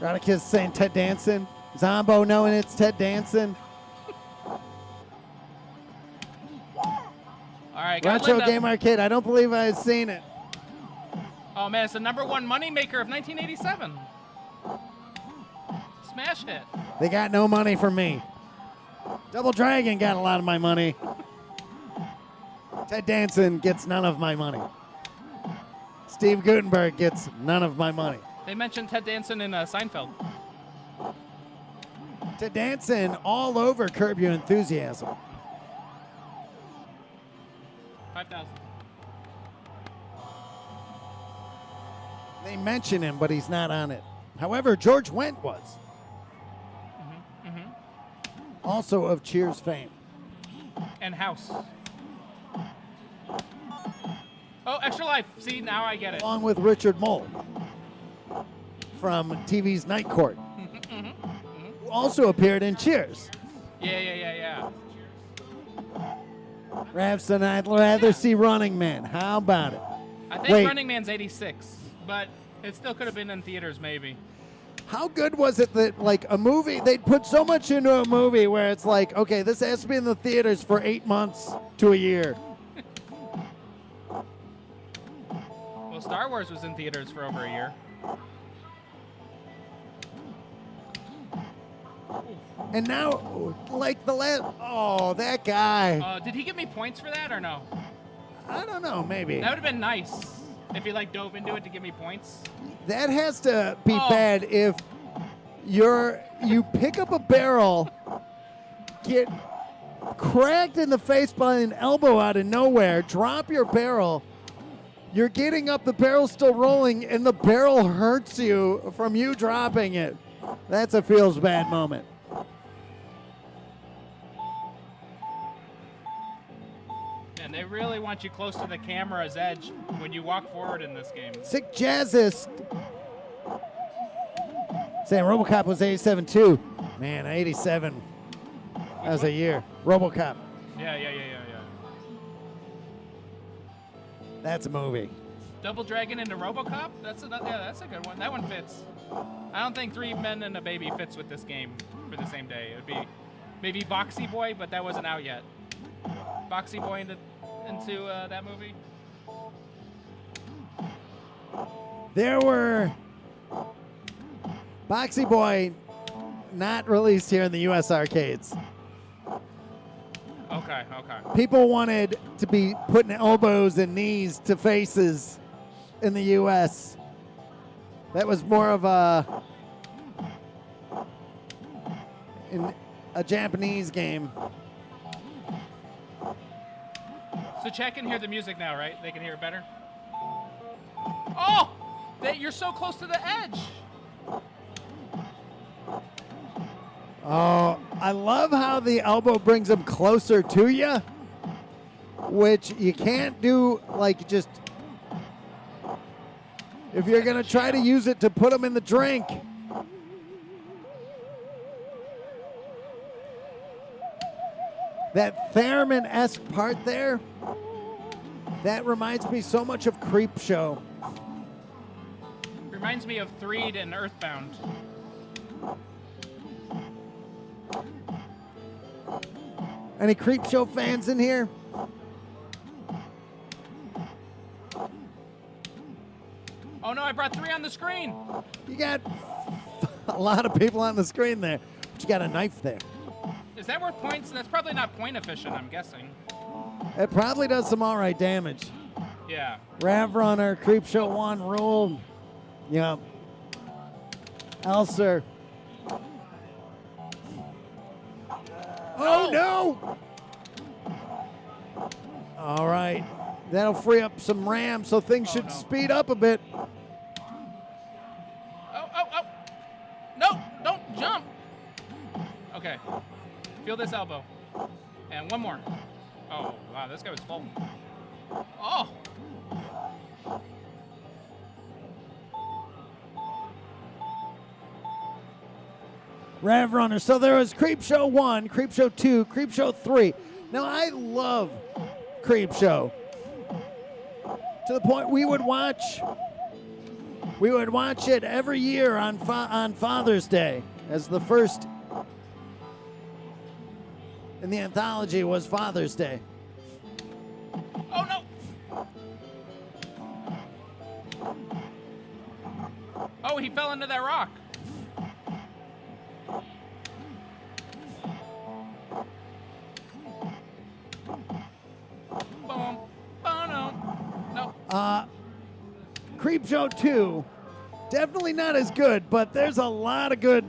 Rodica's saying Ted Danson. Zombo knowing it's Ted Danson. All right, got Retro Linda. Game Arcade. I don't believe I've seen it. Oh, man, it's the #1 moneymaker of 1987. Smash hit. They got no money from me. Double Dragon got a lot of my money. Ted Danson gets none of my money. Steve Guttenberg gets none of my money. They mentioned Ted Danson in Seinfeld. Ted Danson all over Curb Your Enthusiasm. 5,000. They mention him, but he's not on it. However, George Wendt was. Also of Cheers fame. And House. Oh, Extra Life. See, now I get it. Along with Richard Mole from TV's Night Court, who also appeared in Cheers. Yeah. Ravson, I'd rather see Running Man. How about it? I think Wait. Running Man's 86, but it still could have been in theaters, maybe. How good was it that, like, a movie, they'd put so much into a movie where it's like, okay, this has to be in the theaters for 8 months to a year. Well, Star Wars was in theaters for over a year. And now, like, the last, that guy. Did he give me points for that or no? I don't know, maybe. That would have been nice if he like dove into it to give me points. That has to be Oh. bad if you pick up a barrel, get cracked in the face by an elbow out of nowhere, drop your barrel, you're getting up, the barrel's still rolling, and the barrel hurts you from you dropping it. That's a feels bad moment. And they really want you close to the camera's edge when you walk forward in this game. Sick Jazzist saying RoboCop was 87 too. Man, 87. That was a year. RoboCop. Yeah. That's a movie. Double Dragon into RoboCop? That's a good one. That one fits. I don't think 3 Men and a Baby fits with this game for the same day. It would be maybe Boxy Boy, but that wasn't out yet. Boxy Boy into that movie. There were Boxy Boy not released here in the U.S. arcades. Okay. People wanted to be putting elbows and knees to faces in the U.S. That was more of a Japanese game. So chat can hear the music now, right? They can hear it better? Oh! You're so close to the edge. Oh, I love how the elbow brings them closer to you, which you can't do, like, just if you're going to try to use it to put them in the drink. That theremin-esque part there, that reminds me so much of Creepshow. Reminds me of Threed and Earthbound. Any Creepshow fans in here? Oh no, I brought 3 on the screen. You got a lot of people on the screen there, but you got a knife there. Is that worth points? That's probably not point efficient, I'm guessing. It probably does some all right damage. Yeah. Rav Runner, Creepshow 1 rule. Yep. Elser. Oh, no! All right. That'll free up some RAM, so things should speed up a bit. Oh. No, don't jump. Okay. Feel this elbow. And one more. Oh, wow, this guy was full. Oh. Rav Runner. So there was Creepshow 1, Creepshow 2, Creepshow 3. Now, I love Creepshow. To the point we would watch it every year on Father's Day, as the first in the anthology was Father's Day. Oh, no. Oh, he fell into that rock. Boom. No. Creepshow 2, definitely not as good, but there's a lot of good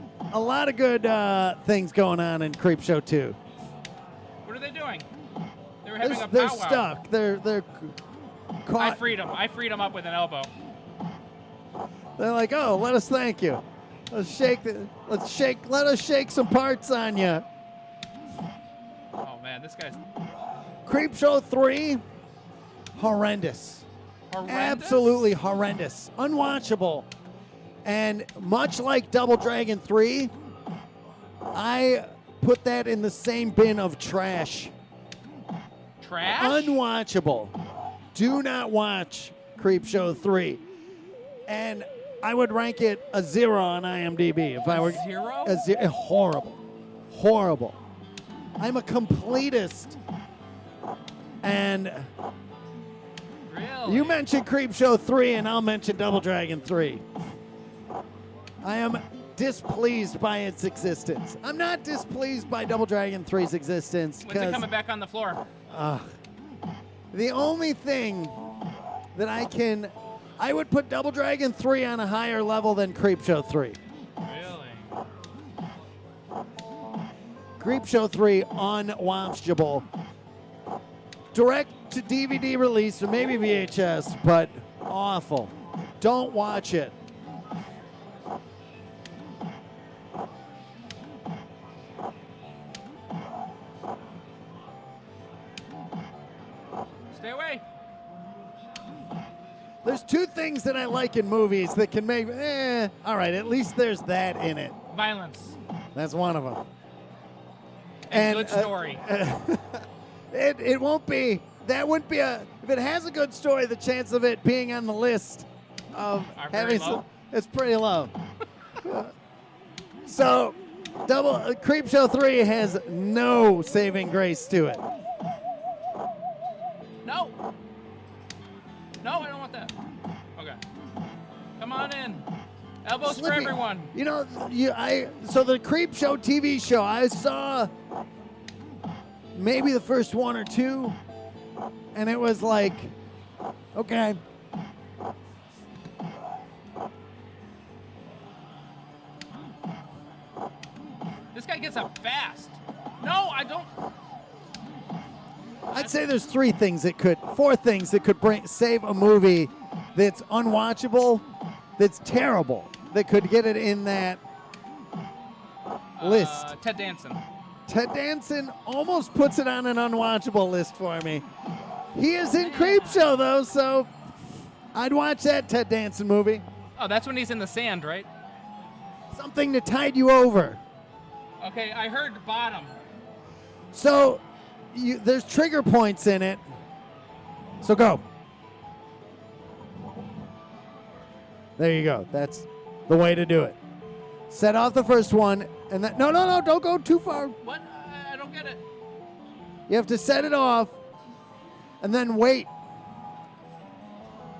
things going on in Creepshow 2. What are they doing? They were having a They're powwow. stuck. They're caught. I freed him up with an elbow. They're like, oh, let us thank you. Let us shake some parts on you. Oh man, this guy's Creepshow 3, horrendous. horrendous. Absolutely horrendous. Unwatchable. And much like Double Dragon 3, I put that in the same bin of trash. Trash? Unwatchable. Do not watch Creepshow 3. And I would rank it a 0 on IMDb if I were 0? Horrible. Horrible. I'm a completist. And Really? you mentioned Creepshow 3 and I'll mention Double Dragon 3. I am displeased by its existence. I'm not displeased by Double Dragon 3's existence. When's it coming back on the floor? The only thing that I would put Double Dragon 3 on a higher level than Creepshow 3. Really? Creepshow 3, unwatchable. Direct to DVD release, or maybe VHS, but awful. Don't watch it. Stay away. There's two things that I like in movies that can make, all right, at least there's that in it. Violence. That's one of them. And good story. It won't be, that wouldn't be if it has a good story, the chance of it being on the list of Are having very low. it's pretty low. So, Creepshow 3 has no saving grace to it. No. No, I don't want that. Okay. Come on in. Elbows for Slippy. everyone. You know, so the Creepshow TV show, I saw maybe the first one or two, and it was like, okay. This guy gets up fast. No, I don't. I'd say there's four things that could save a movie that's unwatchable, that's terrible, that could get it in that list. Ted Danson. Ted Danson almost puts it on an unwatchable list for me. He is in Creepshow, though, so I'd watch that Ted Danson movie. Oh, that's when he's in the sand, right? Something to tide you over. Okay, I heard bottom. So there's trigger points in it. So go. There you go. That's the way to do it. Set off the first one, and then no, don't go too far. What? I don't get it. You have to set it off, and then wait.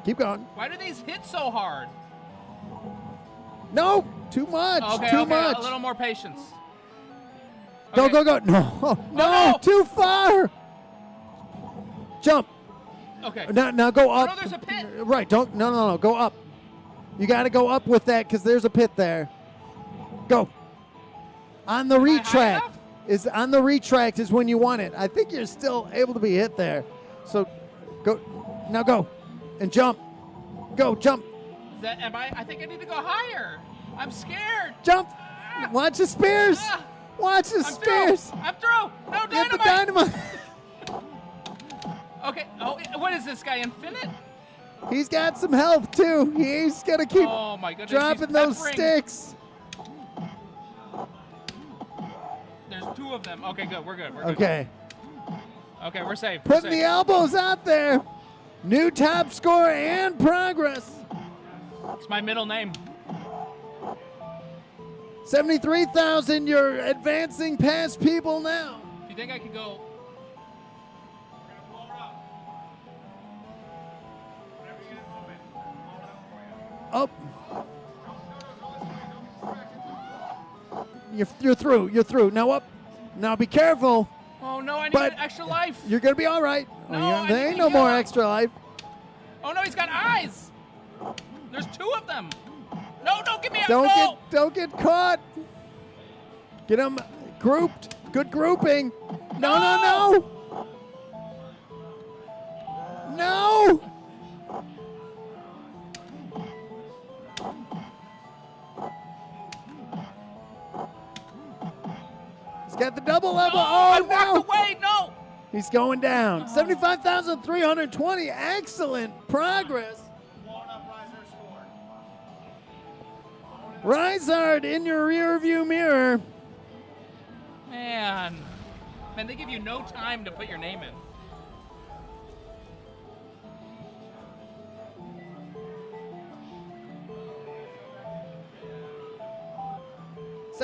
Keep going. Why do these hit so hard? No, too much. Okay, much. A little more patience. Go, Okay. go, go. No, no, no. too far. Jump. Okay. Now go up. no, there's a pit. Right. Don't. No. Go up. You got to go up with that because there's a pit there. Go. On the Am I high retract enough? is when you want it. I think you're still able to be hit there. So go. Now go and jump. Go jump. I think I need to go higher. I'm scared. Jump. Watch the spears. Ah. Watch the I'm spears. through. I'm through. No Get the dynamite. dynamite. Okay. Oh, what is this guy? Infinite? He's got some health too. He's gonna keep Oh my goodness. dropping he's those peppering. sticks. There's 2 of them. Okay, good. We're good. Okay. Okay, we're safe. Putting the elbows out there. New top score and progress. It's my middle name. 73,000. You're advancing past people now. Do you think I could go? We're gonna blow it up. Whenever you get a moment, we'll blow it up for you. Oh, Don't get distracted. you're through. You're through. Now up. Now be careful. Oh no, I need But- an extra life. You're gonna be all right. No, I there need ain't to no more go. extra life. Oh no, he's got eyes. There's 2 of them. No, don't get me out. Don't get caught. Get them grouped. Good grouping. No. No. He's got the double level. I Oh, walked no. away. No. He's going down. 75,320. Excellent progress. Blowing up Riser's score. Rizard in your rear view mirror. Man, they give you no time to put your name in.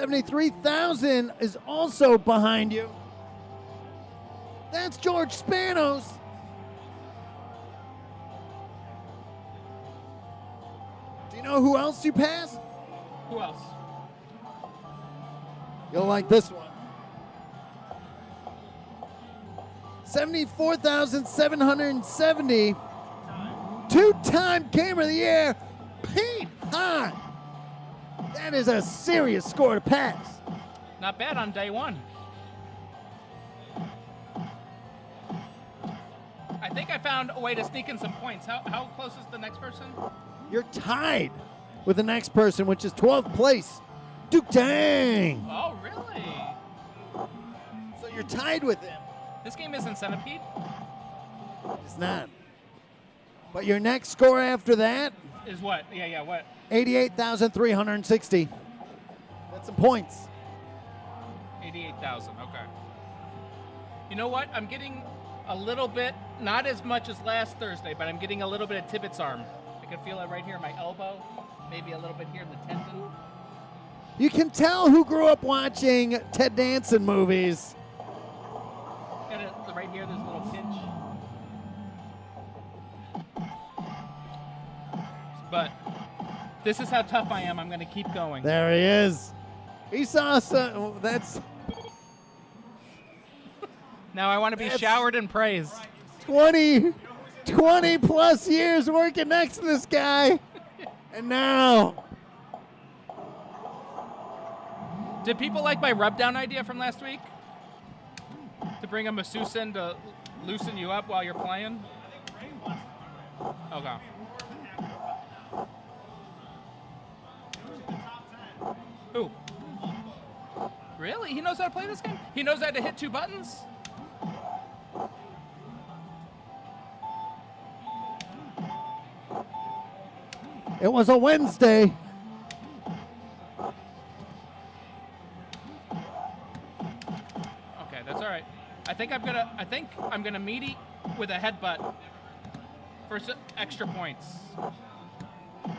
$73,000 is also behind you. That's George Spanos. Do you know who else you passed? Who else? You'll like this one. 74,770. Two-time Gamer of the Year, Pete Hahn. That is a serious score to pass. Not bad on day 1. I think I found a way to sneak in some points. How close is the next person? You're tied with the next person, which is 12th place, Duke Tang. Oh, really? So you're tied with him. This game isn't Centipede? It's not. But your next score after that, Is what? Yeah, what? 88,360. That's some points. 88,000, okay. You know what? I'm getting a little bit, not as much as last Thursday, but I'm getting a little bit of Tippett's arm. I can feel it right here in my elbow, maybe a little bit here in the tendon. You can tell who grew up watching Ted Danson movies. Got it right here, there's a little pinch. But this is how tough I am. I'm going to keep going. There he is. He saw some. That's Now I want to be That's- showered in praise. 20 plus years working next to this guy. And now, Did people like my rub down idea from last week? To bring a masseuse in to loosen you up while you're playing? Okay. Who? Really? He knows how to play this game? He knows how to hit 2 buttons? it was a Wednesday. Okay, that's all right. I think I'm gonna meet with a headbutt for extra points.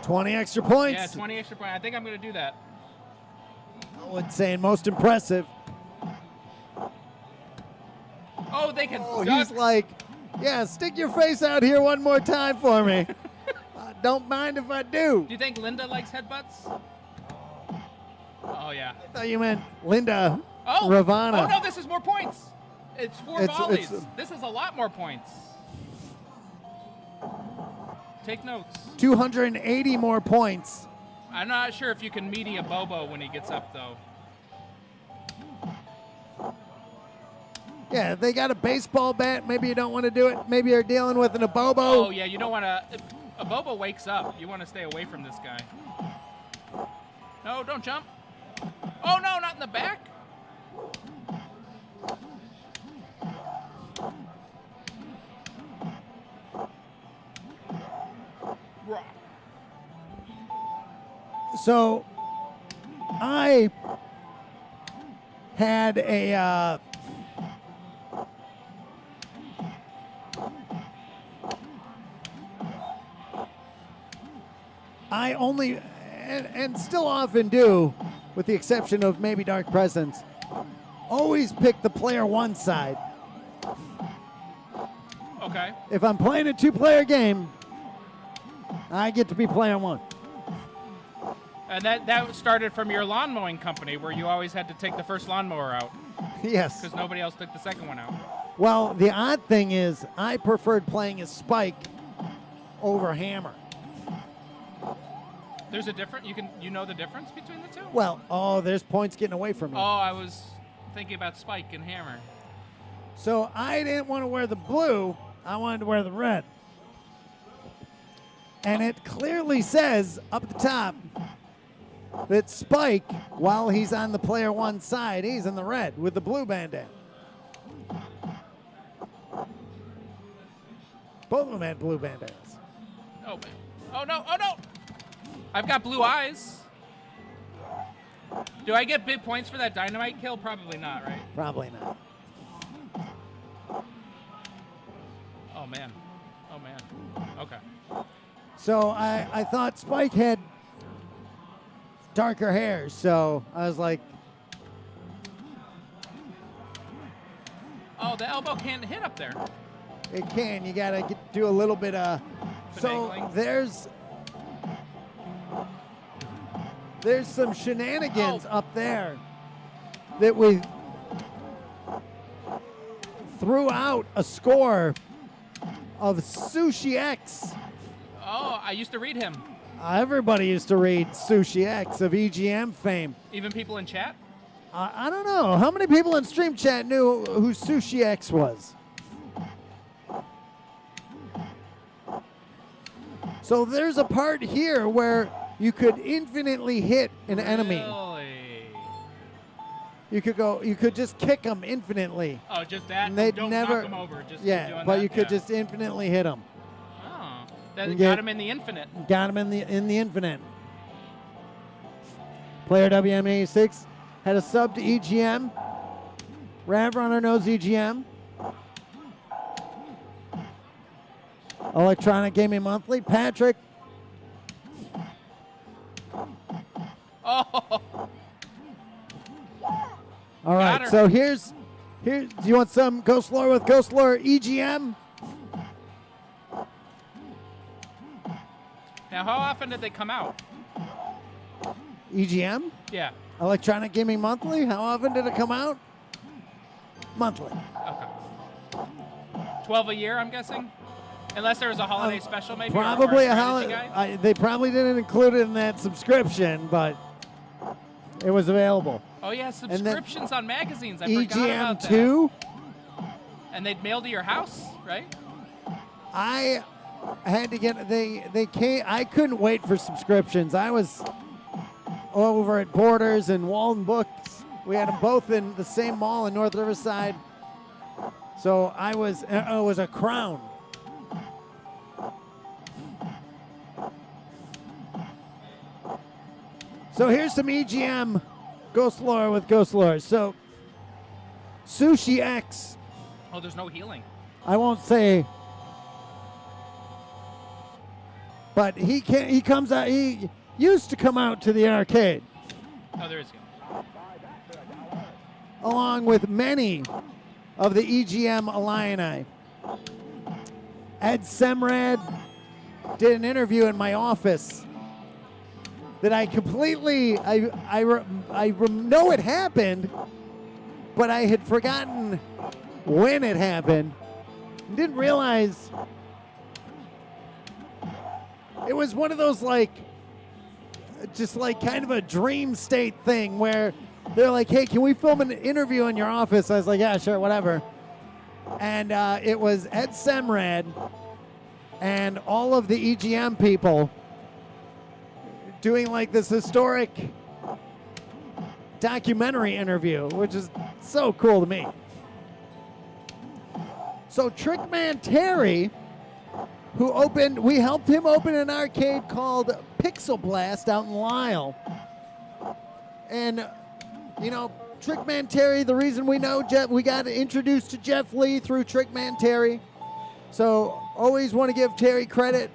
20 extra points. Yeah, 20 extra points. I think I'm gonna do that. I would say most impressive. Oh, they can. Oh, duck. he's like, yeah, stick your face out here one more time for me. Don't mind if I do. Do you think Linda likes headbutts? Oh yeah. I thought you meant Linda Oh, Ravana. Oh no, this is more points. It's 4 It's- volleys. it's- This is a lot more points. Take notes. 280 more points. I'm not sure if you can meaty a Bobo when he gets up, though. Yeah, they got a baseball bat. Maybe you don't want to do it. Maybe you're dealing with an Abobo. Oh, yeah, you don't want to. If a Bobo wakes up, you want to stay away from this guy. No, don't jump. Oh, no, not in the back. So I had a I only and still often do, with the exception of maybe Dark Presence, always pick the player one side. Okay. If I'm playing a 2-player game, I get to be player one. And that started from your lawn mowing company, where you always had to take the first lawnmower out Yes. because nobody else took the second one out. Well, the odd thing is I preferred playing as Spike over Hammer. There's a difference. You know the difference between the two? Well, there's points getting away from me. Oh, I was thinking about Spike and Hammer. So I didn't want to wear the blue. I wanted to wear the red. And it clearly says up the top that Spike, while he's on the player one side, he's in the red with the blue bandana. Both of them had blue bandanas. Oh, man. Oh, no. Oh, no. I've got blue eyes. Do I get big points for that dynamite kill? Probably not, right? Probably not. Oh, man. Oh, man. Okay. So I thought Spike had darker hair, so I was like, Oh, the elbow can't hit up there. it can. You got to do a little bit of. So Finagling. there's some shenanigans up there that we threw out a score of Sushi X. Oh, I used to read him. Everybody used to read Sushi X of EGM fame. Even people in chat? I don't know. How many people in Stream Chat knew who Sushi X was? So there's a part here where you could infinitely hit an enemy. Really? You could just kick them infinitely. Oh, just that? And they'd Don't never, knock them over. Just keep yeah, doing but that? you could Yeah. just infinitely hit them. Oh, that And got get- him in the infinite. Got him in the infinite. Player WM86 had a sub to EGM. Rav Runner knows EGM. Electronic Gaming Monthly. Patrick. Oh, All right, her. so here's. Do you want some Ghost Lore with Ghost Lore EGM? now how often did they come out? EGM? Yeah. Electronic Gaming Monthly? How often did it come out? Monthly. Okay. 12 a year, I'm guessing? Unless there was a holiday special, maybe? Probably or a strategy holiday. guide? They probably didn't include it in that subscription, but it was available. Oh, yeah, then subscriptions on magazines. I forgot about that. EGM2, And they'd mail to your house, right? I had to get. They came. I couldn't wait for subscriptions. I was over at Borders and Walden Books. We had them both in the same mall in North Riverside. So I was. It was a crown. So here's some EGM Ghost Lore with Ghost Lore. So Sushi X, Oh, there's no healing. I won't say, but he comes out. He used to come out to the arcade Oh, there is healing. along with many of the EGM Illini. Ed Semrad did an interview in my office that I completely, I know it happened, but I had forgotten when it happened. Didn't realize it was one of those like, just like kind of a dream state thing where they're like, hey, can we film an interview in your office? I was like, yeah, sure, whatever. And it was Ed Semrad and all of the EGM people doing like this historic documentary interview, which is so cool to me. So Trickman Terry, we helped him open an arcade called Pixel Blast out in Lisle. And, you know, Trickman Terry, the reason we know Jeff, we got introduced to Jeff Lee through Trickman Terry. So always want to give Terry credit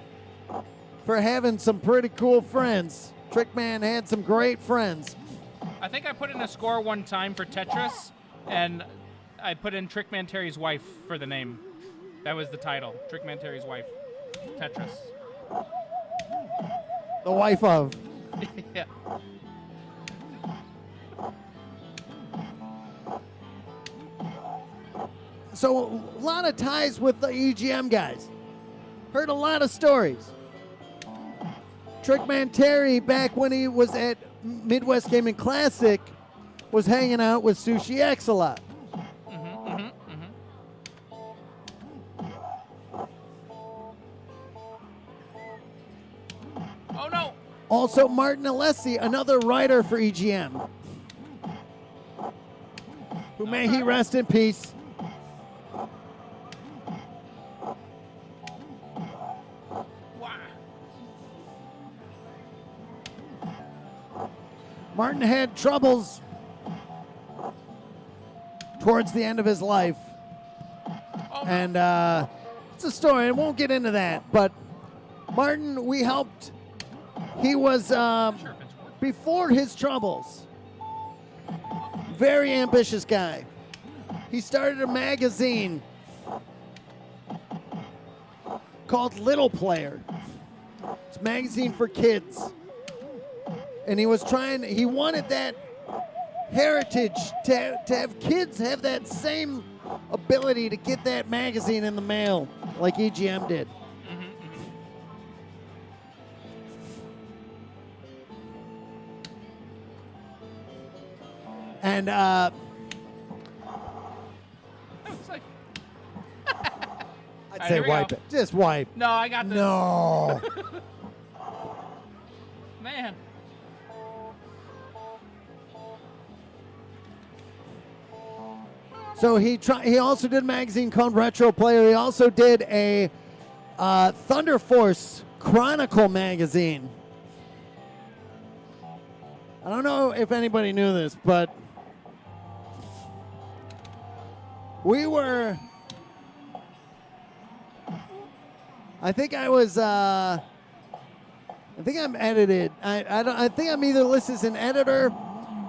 for having some pretty cool friends. Trickman had some great friends. I think I put in a score one time for Tetris, and I put in Trickman Terry's wife for the name. That was the title, Trickman Terry's wife, Tetris. The wife of. Yeah. So a lot of ties with the EGM guys. Heard a lot of stories. Trickman Terry, back when he was at Midwest Gaming Classic, was hanging out with Sushi X a lot. Oh no! Also, Martin Alessi, another writer for EGM, who may he rest in peace. Martin had troubles towards the end of his life. Oh, no. And it's a story. I won't get into that. But Martin, we helped. He was, before his troubles, very ambitious guy. He started a magazine called Little Player. It's a magazine for kids. And he wanted that heritage to have kids have that same ability to get that magazine in the mail like EGM did. And It's like, I'd right, say here we wipe go. it. Just wipe. no, I got this. No. Man. So he also did a magazine called Retro Player. He also did a Thunder Force Chronicle magazine. I don't know if anybody knew this, but we were. I think I was. I think I'm edited. I think I'm either listed as an editor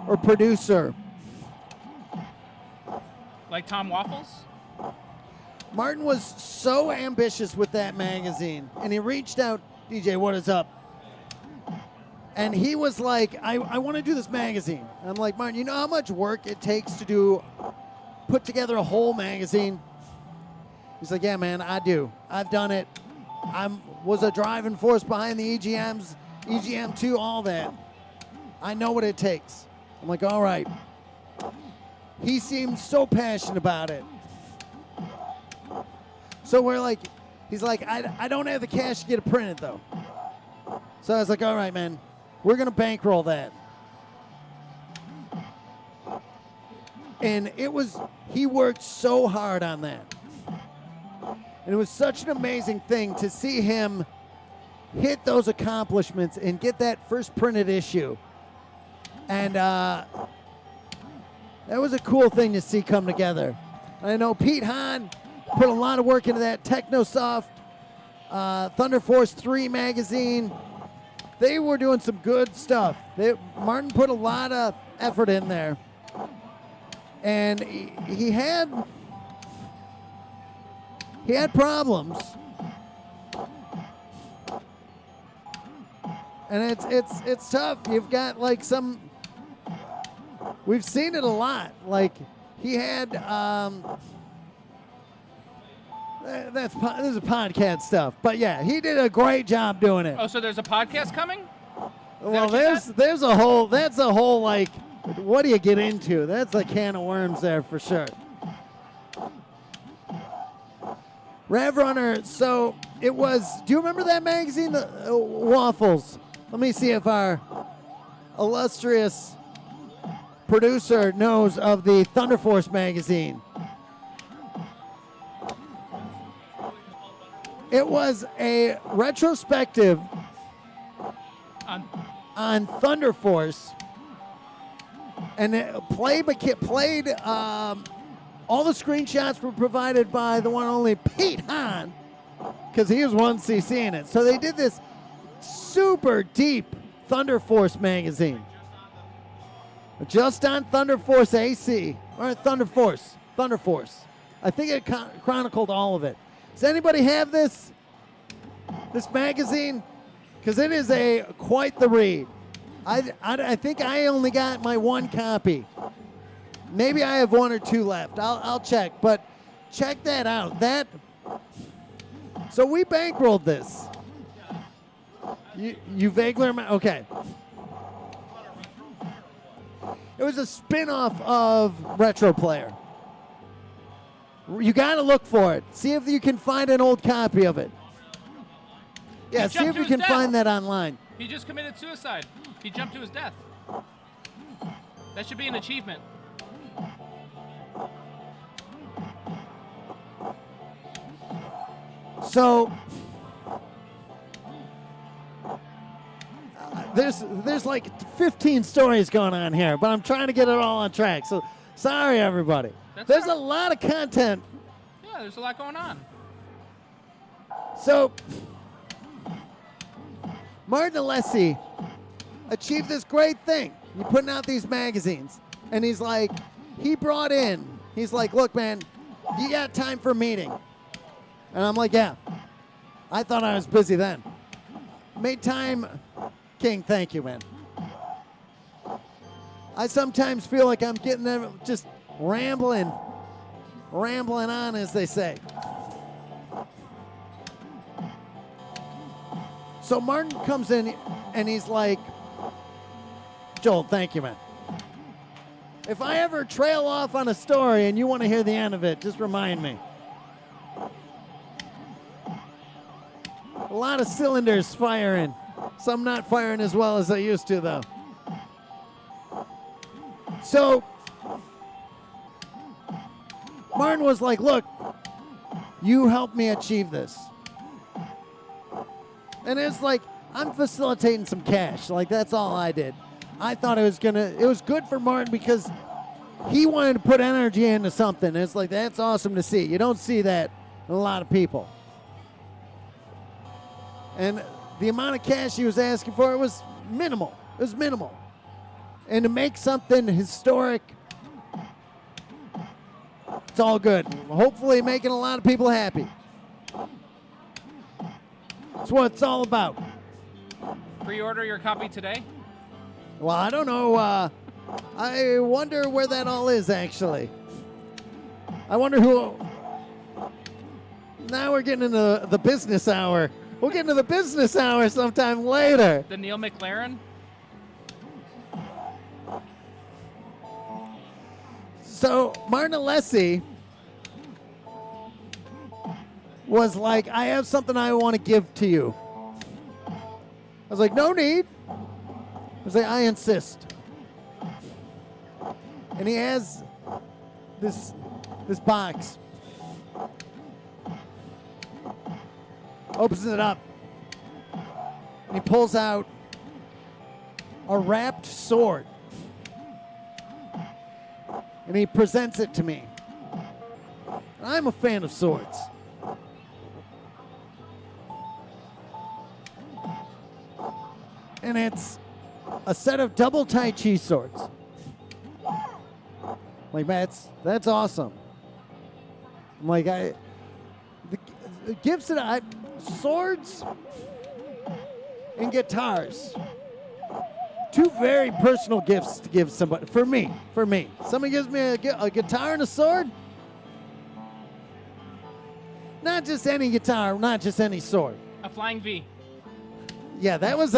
or producer. Like Tom Waffles? Martin was so ambitious with that magazine, and he reached out, DJ, what is up? And he was like, I want to do this magazine. And I'm like, Martin, you know how much work it takes to put together a whole magazine? He's like, yeah, man, I do. I've done it. Was a driving force behind the EGMs, EGM2, all that. I know what it takes. I'm like, all right. He seemed so passionate about it. So he's like, I don't have the cash to get it printed though. So I was like, all right, man, we're gonna bankroll that. And he worked so hard on that. And it was such an amazing thing to see him hit those accomplishments and get that first printed issue. And that was a cool thing to see come together. I know Pete Hahn put a lot of work into that Technosoft Thunder Force 3 magazine. They were doing some good stuff. Martin put a lot of effort in there. And he had problems. And it's tough. You've got like we've seen it a lot. Like he had This is podcast stuff. But yeah, he did a great job doing it. Oh, so there's a podcast coming? Well, what you said? there's a whole, that's a whole, like, what do you get into? That's a can of worms there for sure. Rev Runner, so it was, do you remember that magazine, the Waffles? Let me see if our illustrious producer knows of the Thunder Force magazine. It was a retrospective on Thunder Force, and it played all the screenshots were provided by the one and only Pete Hahn, because he was 1cc in it. So they did this super deep Thunder Force magazine. Just on Thunder Force AC, or Thunder Force. I think it chronicled all of it. Does anybody have this magazine? Because it is quite the read. I think I only got my one copy. Maybe I have one or two left. I'll check, but check that out. So we bankrolled this. You vaguely remember? Okay. It was a spin-off of Retro Player. You got to look for it. See if you can find an old copy of it. Yeah, see if you can find that online. He just committed suicide. He jumped to his death. That should be an achievement. So there's like 15 stories going on here, but I'm trying to get it all on track. So sorry, everybody. There's a lot of content. Yeah, there's a lot going on. So Martin Alessi achieved this great thing. He's putting out these magazines, and he's like, look, man, you got time for a meeting? And I'm like, yeah. I thought I was busy then. Made time. King, thank you, man. I sometimes feel like I'm getting them just rambling on, as they say. So Martin comes in and he's like, Joel, thank you, man. If I ever trail off on a story and you want to hear the end of it, just remind me. A lot of cylinders firing. Some not firing as well as they used to, though. So Martin was like, look, you helped me achieve this. And it's like, I'm facilitating some cash. Like, that's all I did. I thought it was good for Martin because he wanted to put energy into something. It's like, that's awesome to see. You don't see that in a lot of people. And the amount of cash he was asking for, it was minimal. It was minimal. And to make something historic, it's all good. Hopefully making a lot of people happy. That's what it's all about. Pre-order your copy today? Well, I don't know. I wonder where that all is, actually. I wonder who... Now we're getting into the business hour. We'll get into the business hour sometime later. The Neil McLaren? So Martin Alessi was like, I have something I want to give to you. I was like, no need. I was like, I insist. And he has this box. Opens it up. And he pulls out a wrapped sword. And he presents it to me. I'm a fan of swords. And it's a set of double Tai Chi swords. Like, that's awesome. I'm like, the gifts that swords and guitars. Two very personal gifts to give somebody. For me. Somebody gives me a guitar and a sword. Not just any guitar, not just any sword. A flying V. Yeah, that was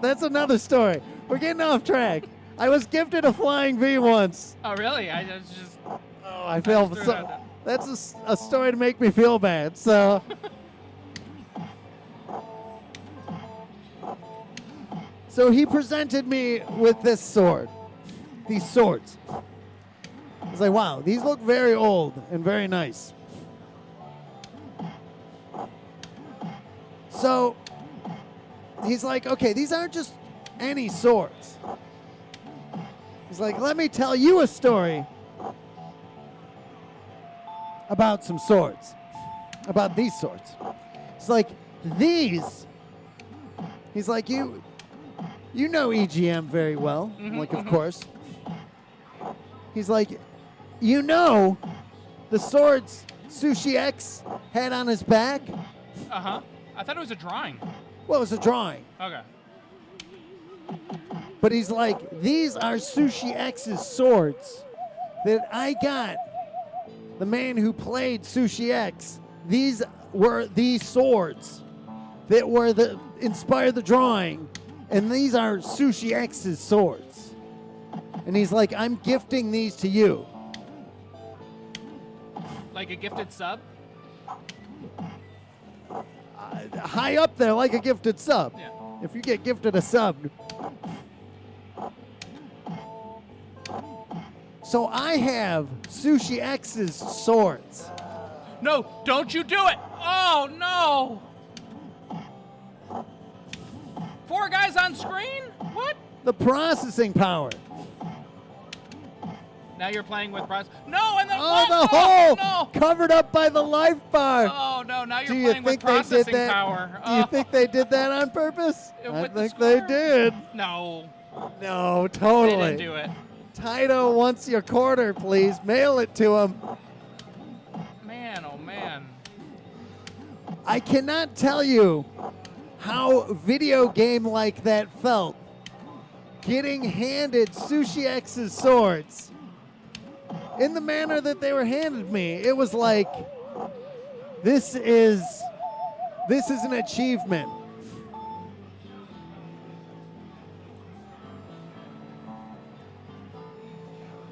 that's another story. We're getting off track. I was gifted a flying V once. Oh, really? I was just. Oh, I feel just threw so. it out there. That's a story to make me feel bad. So. So he presented me with this sword, these swords. I was like, wow, these look very old and very nice. So he's like, okay, these aren't just any swords. He's like, let me tell you a story about some swords, about these swords. It's like, these, he's like, you know EGM very well. I'm like, of course. He's like, you know the swords Sushi X had on his back? Uh-huh. I thought it was a drawing. Well, it was a drawing. Okay. But he's like, these are Sushi X's swords that I got. The man who played Sushi X, these were the swords that were inspired the drawing. And these are Sushi X's swords. And he's like, I'm gifting these to you. Like a gifted sub? High up there, like a gifted sub. Yeah. If you get gifted a sub. So I have Sushi X's swords. No, don't you do it! Oh, no! 4 guys on screen? What? The processing power. Now you're playing with process. No, and then Oh, what? the hole! No! Covered up by the life bar. Oh, no, now Do you're you playing with think they did processing that? power. Do you think they did that on purpose? I With the think they score? did. No, No, they totally. didn't do it. Taito wants your quarter, please. Mail it to him. Man, oh man. I cannot tell you how video game like that felt. Getting handed Sushi X's swords in the manner that they were handed me. It was like, this is an achievement.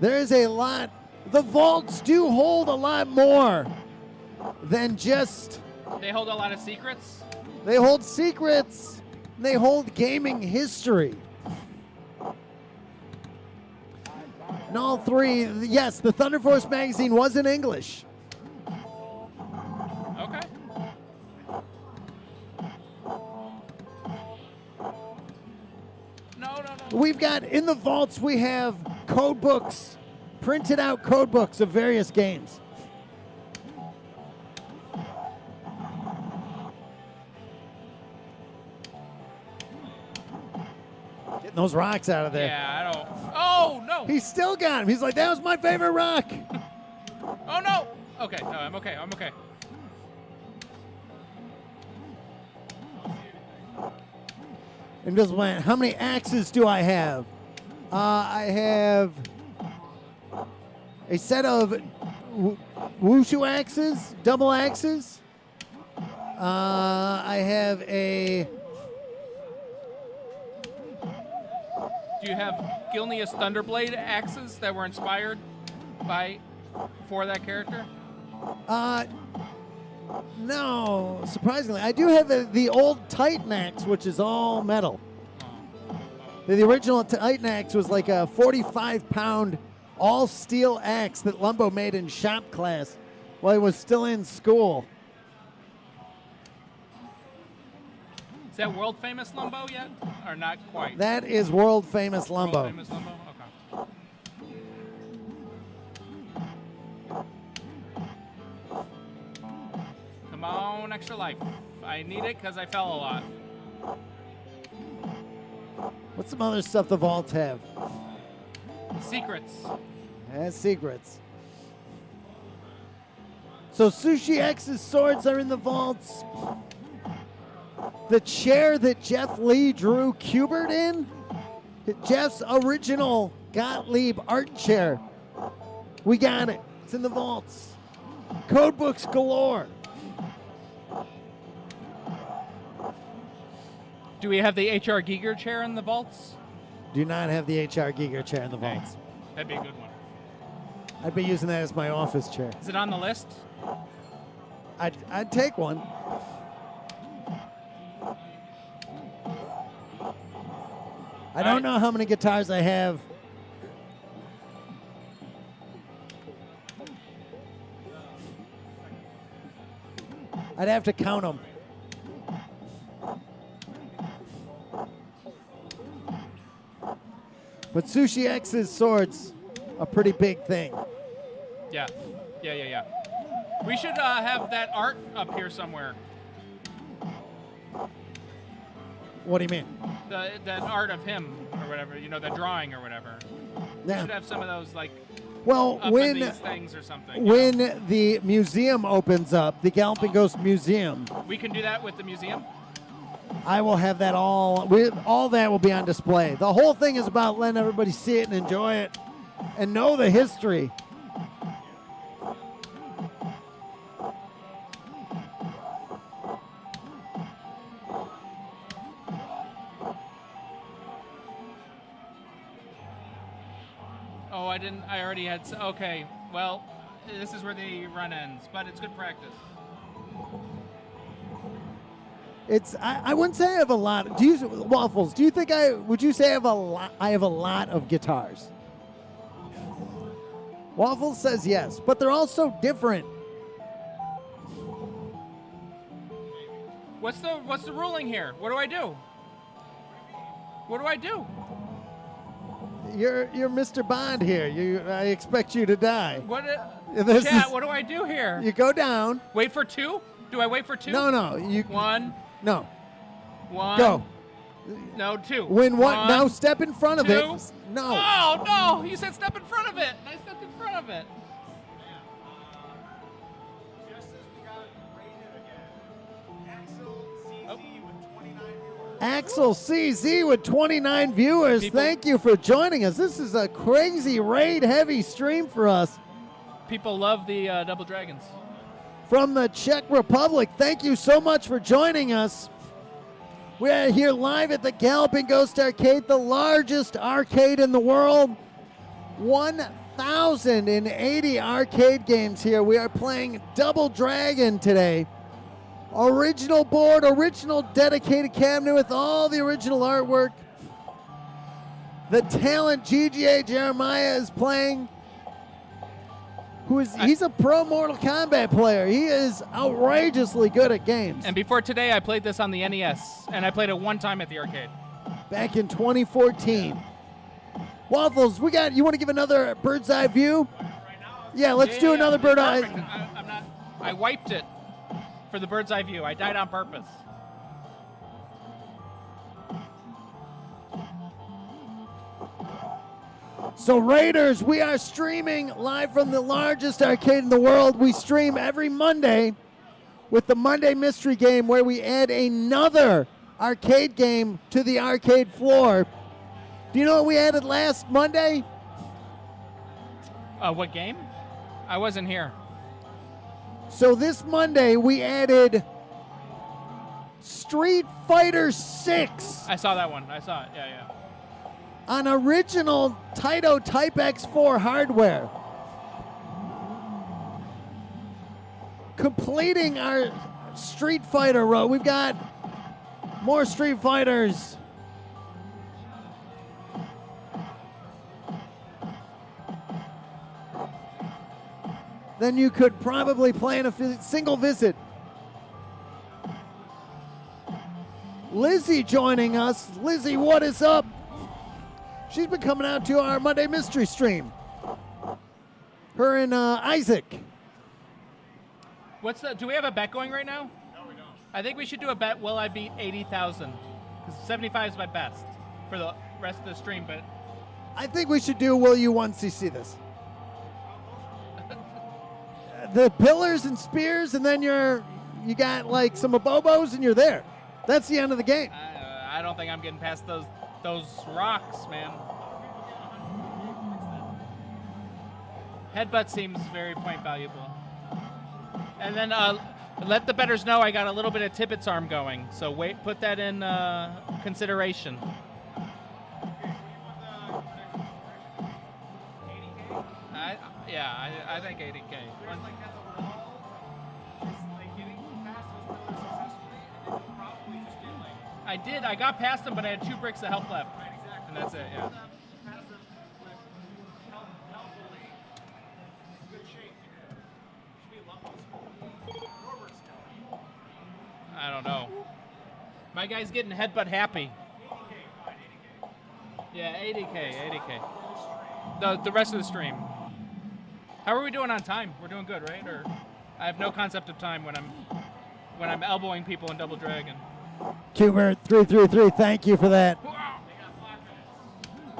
There is a lot. The vaults do hold a lot more than just. They hold a lot of secrets. They hold secrets. They hold gaming history. And all three, yes, the Thunder Force magazine was in English. Okay. No. We've got, in the vaults, we have code books, printed out code books of various games. Getting those rocks out of there. Yeah, I don't. Oh, no. He still got him. He's like, that was my favorite rock. Oh, no. Okay, no, I'm okay. And just went, how many axes do I have? I have a set of wushu axes, double axes. I have a. Do you have Gilneas Thunderblade axes that were inspired for that character? No, surprisingly. I do have the old Titan axe, which is all metal. The original Titan axe was like a 45-pound all-steel axe that Lumbo made in shop class while he was still in school. Is that world famous Lumbo yet, or not quite? That is world-famous Lumbo. World famous Lumbo. Okay. Come on, extra life. I need it because I fell a lot. What's some other stuff the vaults have? Secrets. Has secrets. So Sushi X's swords are in the vaults. The chair that Jeff Lee drew Kubert in, Jeff's original Gottlieb art chair. We got it. It's in the vaults. Code books galore. Do we have the H.R. Giger chair in the vaults? Do not have the H.R. Giger chair in the vaults. That'd be a good one. I'd be using that as my office chair. Is it on the list? I'd take one. I don't know how many guitars I have. I'd have to count them. But Sushi X's sword's a pretty big thing. Yeah. We should have that art up here somewhere. What do you mean? That art of him or whatever, the drawing or whatever. We Yeah. should have some of those Well, up in when these things or something. when the museum opens up, the Galloping Ghost Museum, We can do that with the museum. I will have that all. All that will be on display. The whole thing is about letting everybody see it and enjoy it, and know the history. Oh, I didn't. I already had. Okay. Well, this is where the run ends, but it's good practice. It's. I wouldn't say I have a lot. Do you, Waffles? Do you think would you say I have a lot? I have a lot of guitars. Waffles says yes, but they're all so different. What's the ruling here? What do I do? What do I do? You're Mr. Bond here. I expect you to die. What? This Chat. is- What do I do here? You go down. Wait for two? Do I wait for two? No. You One. no. One. Go. No, two. Win one. One, Now step in front of two. it. No. Oh no! You said step in front of it. I stepped in front of it. Just as we got rated again, Axel Axel CZ with 29 viewers. CZ with 29 viewers. People- Thank you for joining us. This is a crazy raid heavy stream for us People love the Double Dragons. from the Czech Republic. Thank you so much for joining us. We are here live at the Galloping Ghost Arcade, the largest arcade in the world. 1,080 arcade games here. We are playing Double Dragon today. Original board, original dedicated cabinet with all the original artwork. The talent GGA Jeremiah is playing. He's a pro Mortal Kombat player. He is outrageously good at games. And before today, I played this on the NES, and I played it one time at the arcade. Back in 2014. Waffles, you want to give another bird's eye view? Yeah, let's do another bird's eye. Perfect. I wiped it for the bird's eye view. I died on purpose. So Raiders, we are streaming live from the largest arcade in the world. We stream every Monday with the Monday Mystery Game, where we add another arcade game to the arcade floor. Do you know what we added last Monday? What game? I wasn't here. So this Monday we added Street Fighter 6 I saw that one. I saw it. Yeah. on original Taito Type X4 hardware. Completing our Street Fighter row. We've got more Street Fighters. Then you could probably play in a single visit. Lizzie joining us. Lizzie, what is up? She's been coming out to our Monday Mystery stream. Her and Isaac. Do we have a bet going right now? No, we don't. I think we should do a bet. Will I beat 80,000? Because 75 is my best for the rest of the stream. But I think we should do Will You Once You See This? The pillars and spears, and then you got like some abobos, and you're there. That's the end of the game. I don't think I'm getting past those rocks, man. Headbutt seems very point valuable. And then let the bettors know I got a little bit of Tippett's arm going. So put that in consideration. I think 80K. I did. I got past him, but I had 2 bricks of health left. Right, exactly. And that's it, yeah. Pass them with healthfully. Good shape. Should be a lot more. Norbert's still. I don't know. My guy's getting headbutt happy. 80K, fine, 80K. Yeah, 80K. The rest of the stream. How are we doing on time? We're doing good, right? Or I have no concept of time when I'm elbowing people in Double Dragon. Cuber 333, thank you for that.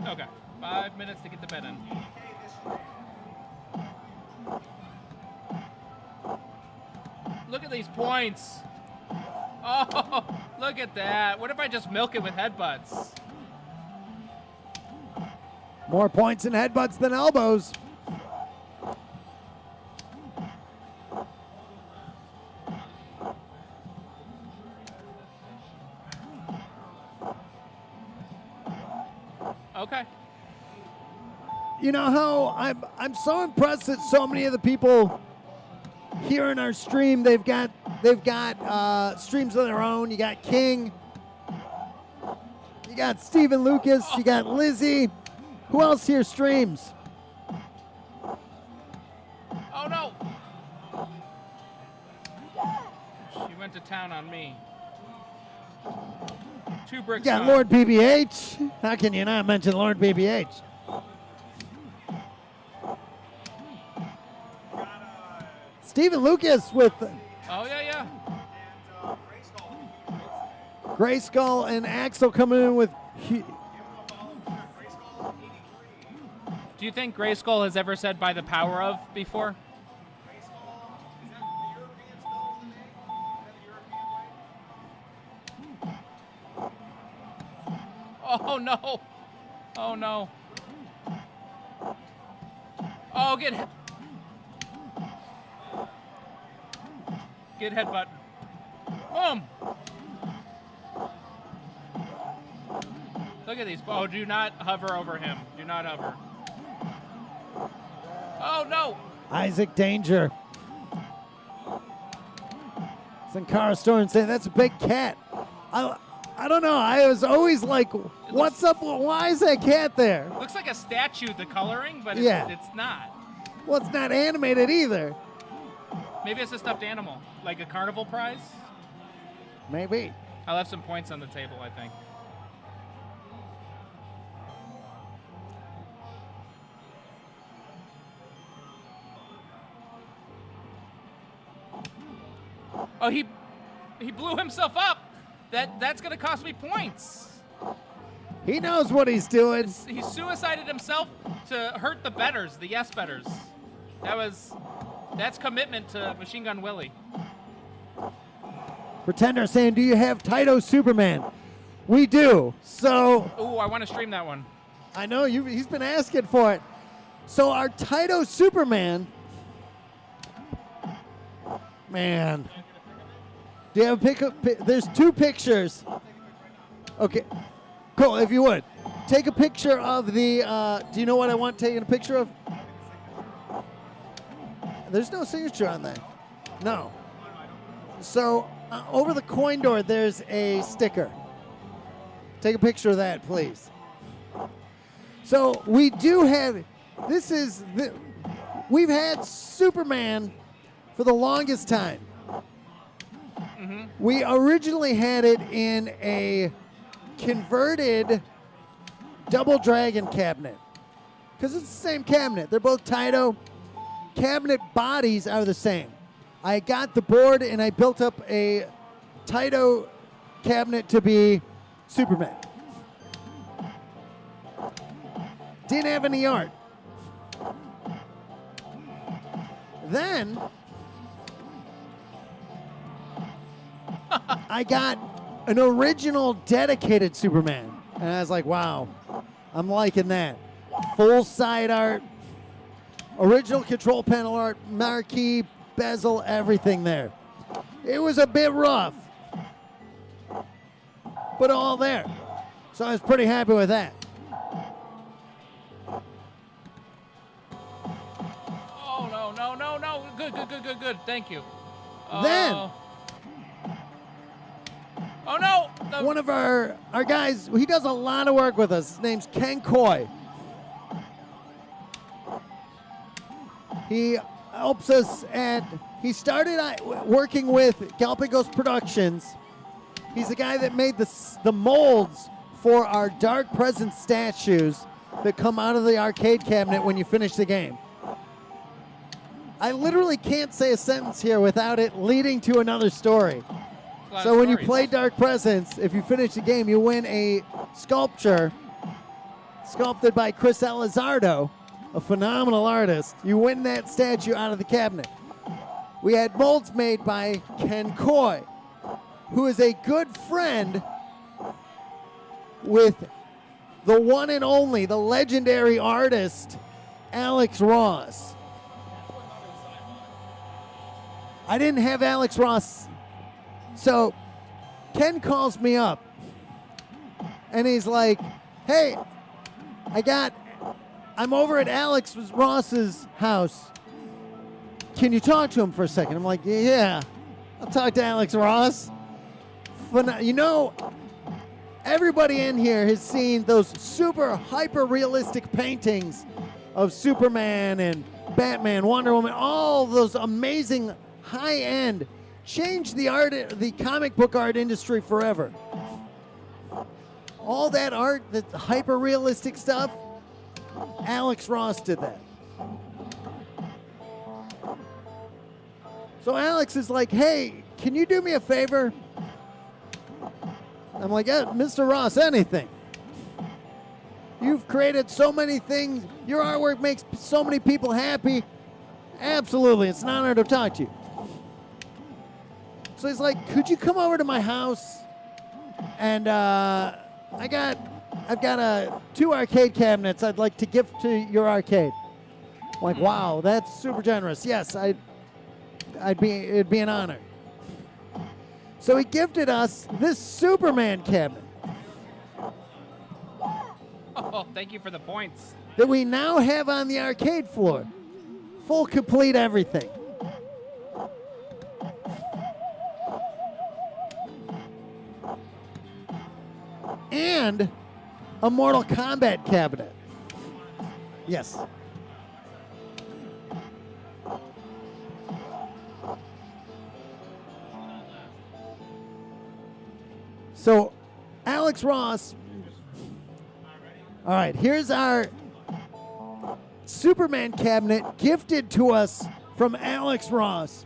Okay, 5 minutes to get the bet in. Look at these points. Oh, look at that. What if I just milk it with headbutts? More points and headbutts than elbows. Okay. You know how I'm so impressed that so many of the people here in our stream, they've got streams of their own. You got King, you got Stephen Lucas, you got Lizzie. Who else here streams? Oh no! She went to town on me. 2 bricks. You got on. Lord BBH. How can you not mention Lord BBH? Stephen Lucas with Oh yeah. Grayskull and Axel coming in with. Do you think Grayskull has ever said "by the power of" before? Oh no! Oh no! Oh, get headbutt. Boom! Look at these. Oh, do not hover over him. Do not hover. Oh no! Isaac Danger. Sankara Storm saying that's a big cat. I don't know. I was always like, what's up? Why is that cat there? Looks like a statue, the coloring, but it's not. Well, it's not animated either. Maybe it's a stuffed animal, like a carnival prize. Maybe. I'll have some points on the table, I think. Oh, he blew himself up. That's going to cost me points. He knows what he's doing. He suicided himself to hurt the betters, the yes betters. That's commitment to Machine Gun Willie. Pretender saying, do you have Taito Superman? We do. So. Ooh, I want to stream that one. I know he's been asking for it. So our Taito Superman. Man. Do you have a pick? There's 2 pictures. Okay. Cool, if you would. Take a picture of the, do you know what I want taken a picture of? There's no signature on that. No. So, over the coin door, there's a sticker. Take a picture of that, please. So, we do have, we've had Superman for the longest time. Mm-hmm. We originally had it in a converted Double Dragon cabinet because it's the same cabinet. They're both Taito. Cabinet bodies are the same. I got the board and I built up a Taito cabinet to be Superman. Didn't have any art. Then I got an original dedicated Superman. And I was like, wow, I'm liking that. Full side art, original control panel art, marquee, bezel, everything there. It was a bit rough, but all there. So I was pretty happy with that. Oh, no. Good. Thank you. Then, oh, no. one of our guys, he does a lot of work with us. His name's Ken Coy. He helps us he started working with Galloping Productions. He's the guy that made the molds for our Dark Presence statues that come out of the arcade cabinet when you finish the game. I literally can't say a sentence here without it leading to another story. So when you play Dark Presence, if you finish the game, you win a sculpture sculpted by Chris Elizardo, a phenomenal artist. You win that statue out of the cabinet. We had molds made by Ken Coy, who is a good friend with the one and only, the legendary artist, Alex Ross. I didn't have Alex Ross. So Ken calls me up and he's like, hey, I'm over at Alex Ross's house. Can you talk to him for a second? I'm like, yeah, I'll talk to Alex Ross. You know, everybody in here has seen those super hyper-realistic paintings of Superman and Batman, Wonder Woman, all those amazing high-end, changed the comic book art industry forever. All that art, that hyper-realistic stuff, Alex Ross did that. So Alex is like, hey, can you do me a favor? I'm like, yeah, Mr. Ross, anything. You've created so many things. Your artwork makes so many people happy. Absolutely, it's an honor to talk to you. So he's like, could you come over to my house? And I've got 2 arcade cabinets I'd like to gift to your arcade. I'm like, wow, that's super generous. Yes, it'd be an honor. So he gifted us this Superman cabinet Oh, thank you for the points. that we now have on the arcade floor. Full, complete everything. And a Mortal Kombat cabinet. Yes. So, Alex Ross. All right, here's our Superman cabinet gifted to us from Alex Ross.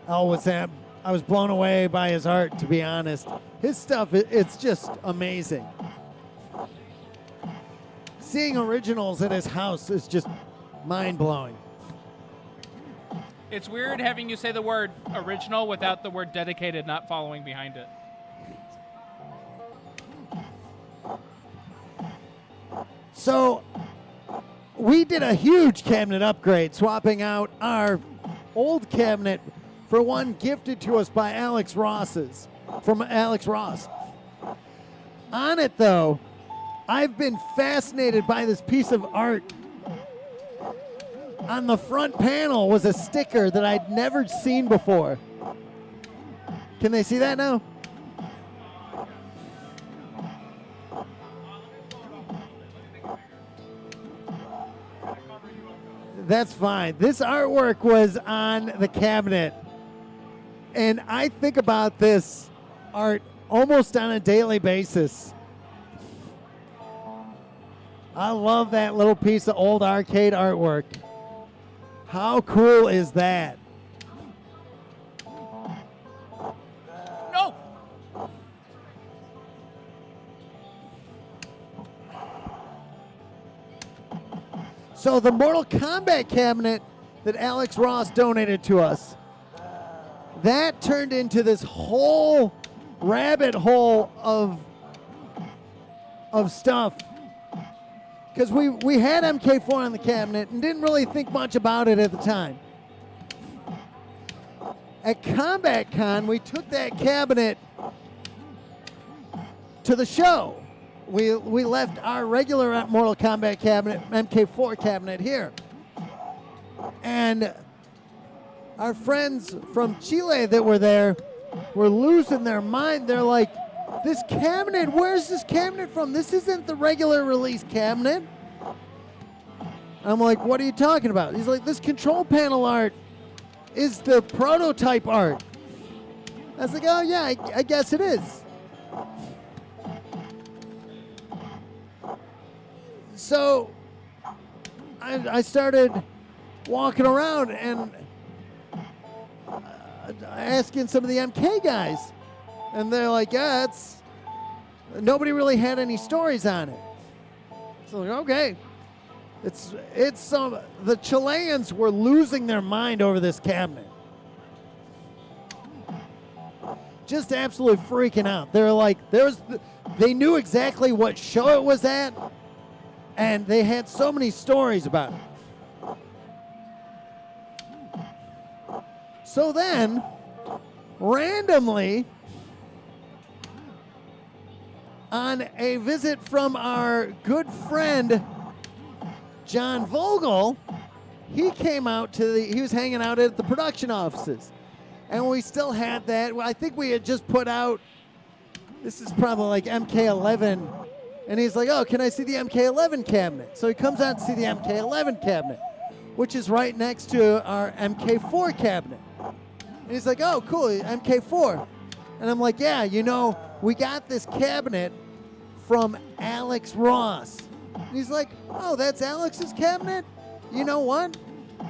Oh, what's that? I was blown away by his art, to be honest. His stuff, it's just amazing. Seeing originals at his house is just mind-blowing. It's weird having you say the word original without the word dedicated not following behind it. So, we did a huge cabinet upgrade, swapping out our old cabinet for one gifted to us by from Alex Ross. On it, though, I've been fascinated by this piece of art. On the front panel was a sticker that I'd never seen before. Can they see that now? That's fine. This artwork was on the cabinet. And I think about this art almost on a daily basis. I love that little piece of old arcade artwork. How cool is that? No! So the Mortal Kombat cabinet that Alex Ross donated to us, that turned into this whole rabbit hole of of stuff. Because we had MK4 on the cabinet and didn't really think much about it at the time. At Combat Con, we took that cabinet to the show. We left our regular Mortal Kombat cabinet, MK4 cabinet here. And our friends from Chile that were there were losing their mind. They're like, this cabinet, where's this cabinet from? This isn't the regular release cabinet. I'm like, what are you talking about? He's like, this control panel art is the prototype art. I was like, oh yeah, I guess it is. So I started walking around and asking some of the MK guys, and they're like, yeah, nobody really had any stories on it. So like, okay, it's some the Chileans were losing their mind over this cabinet, just absolutely freaking out. They're like, they knew exactly what show it was at, and they had so many stories about it. So then, randomly, on a visit from our good friend John Vogel, he came out he was hanging out at the production offices. And we still had that. I think we had just put out, this is probably like MK11. And he's like, oh, can I see the MK11 cabinet? So he comes out to see the MK11 cabinet, which is right next to our MK4 cabinet. And he's like, oh, cool, MK4. And I'm like, yeah, we got this cabinet from Alex Ross. And he's like, oh, that's Alex's cabinet? You know what?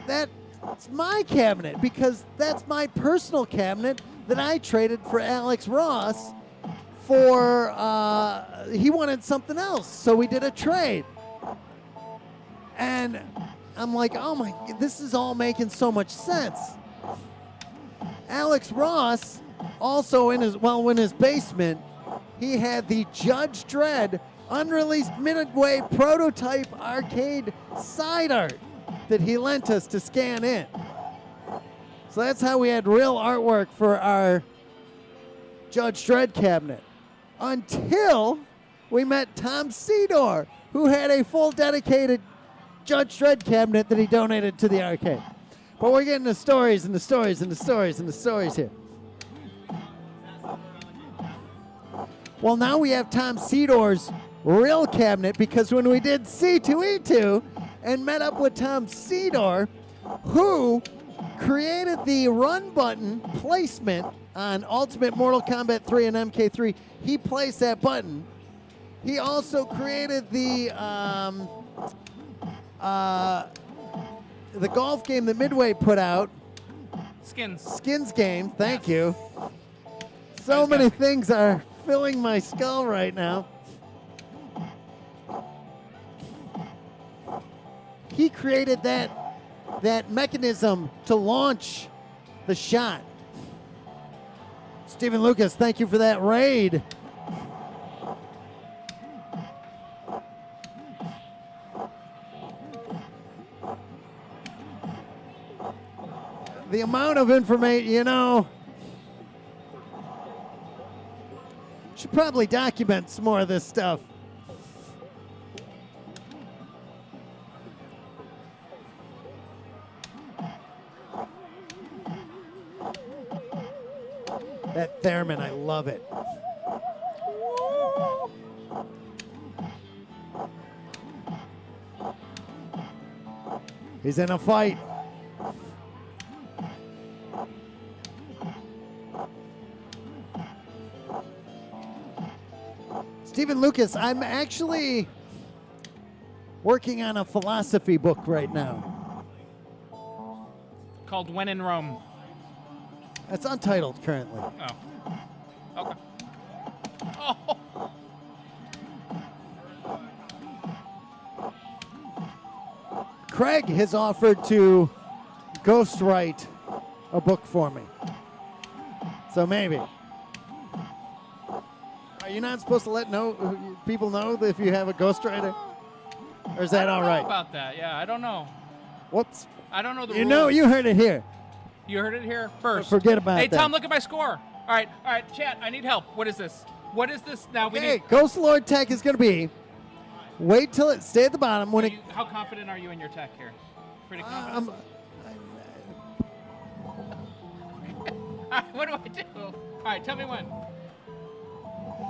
That's my cabinet, because that's my personal cabinet that I traded for Alex Ross for, he wanted something else, so we did a trade. And I'm like, oh my, this is all making so much sense. Alex Ross also in his basement, he had the Judge Dredd unreleased Midway prototype arcade side art that he lent us to scan in. So that's how we had real artwork for our Judge Dredd cabinet. Until we met Tom Sedor, who had a full dedicated Judge Dredd cabinet that he donated to the arcade. But we're getting the stories and the stories and the stories and the stories here. Well, now we have Tom Sedor's real cabinet, because when we did C2E2 and met up with Tom Sedor, who created the run button placement on Ultimate Mortal Kombat 3 and MK3, he placed that button. He also created the golf game that Midway put out. Skins game, thank you. So many things are filling my skull right now. He created that mechanism to launch the shot. Stephen Lucas, thank you for that raid. The amount of information, should probably document some more of this stuff. That theremin, I love it. He's in a fight. Stephen Lucas, I'm actually working on a philosophy book right now. Called When in Rome. It's untitled currently. Oh. Okay. Oh. Craig has offered to ghostwrite a book for me. So maybe. I Are you not supposed to let people know that if you have a Ghost Rider? Or is that all I don't know right? about that. Yeah, I don't know. Whoops. I don't know the You rules. know, you heard it here. You heard it here first. Forget about Hey, that. Tom, look at my score. All right, chat. I need help. What is this? What is this? Now we Okay, need. Ghost Lord tech is going to be, wait till it, stay at the bottom. When How confident are you in your tech here? Pretty confident. What do I do? All right, tell me when.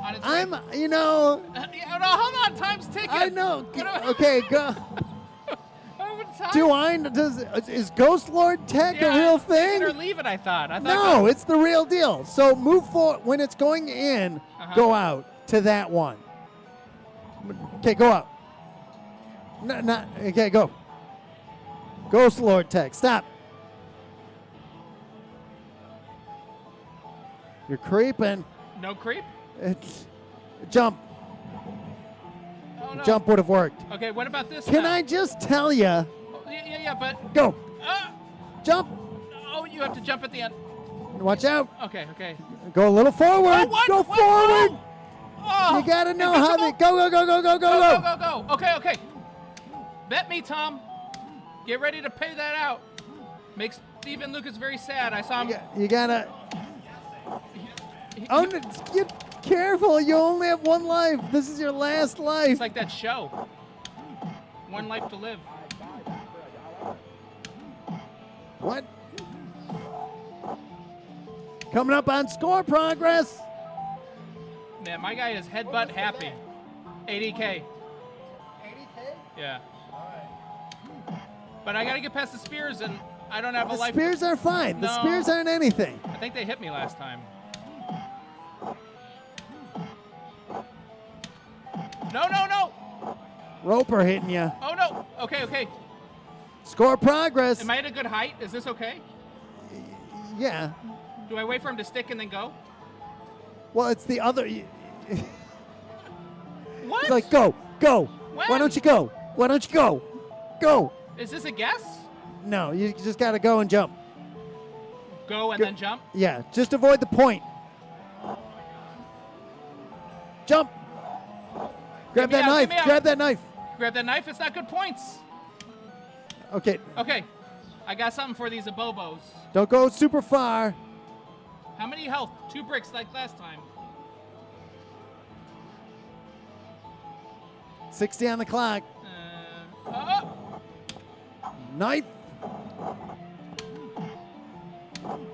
On its way. you know, Yeah, no, hold on. Time's ticking. I know. What do I- Okay, go. What time? Is Ghost Lord tech Yeah, a real take it or thing? leave it, I thought. No, it's the real deal. So move forward. When it's going in, Uh-huh. go out to that one. Okay, go out. Okay, go. Ghost Lord tech. Stop. You're creeping. No creep? Jump. Oh, no. Jump would have worked. Okay, what about this Can now? I just tell you? Oh, yeah, but... Go. Uh, Jump. oh, you have to jump at the end. Watch out. Okay. Go a little forward. Oh, what? Go What? forward. Oh, You got to know how to invincible? go. Go. Okay. Bet me, Tom. Get ready to pay that out. Makes Stephen Lucas very sad. I saw him. You got to. Oh, get careful. You only have one life. This is your last life. It's like that show. One life to live. What? Coming up on score progress. Man, my guy is headbutt happy. 80K. 80K? Yeah. But I got to get past the spears, and I don't have a The life. spears are fine. The No. spears aren't anything. I think they hit me last time. No. Roper hitting you. Oh, no. Okay. Score progress. Am I at a good height? Is this okay? Yeah. Do I wait for him to stick and then go? Well, it's the other. What? It's like, go. When? Why don't you go? Go. Is this a guess? No, you just got to go and jump. Go and Go. then jump? Yeah, just avoid the point. Jump. Grab Get me that out, knife. get me out. Grab that knife. Grab that knife. It's not good points. Okay, Okay. I got something for these abobos. don't go super far. How many health? 2 bricks like last time. 60 on the clock. Knife.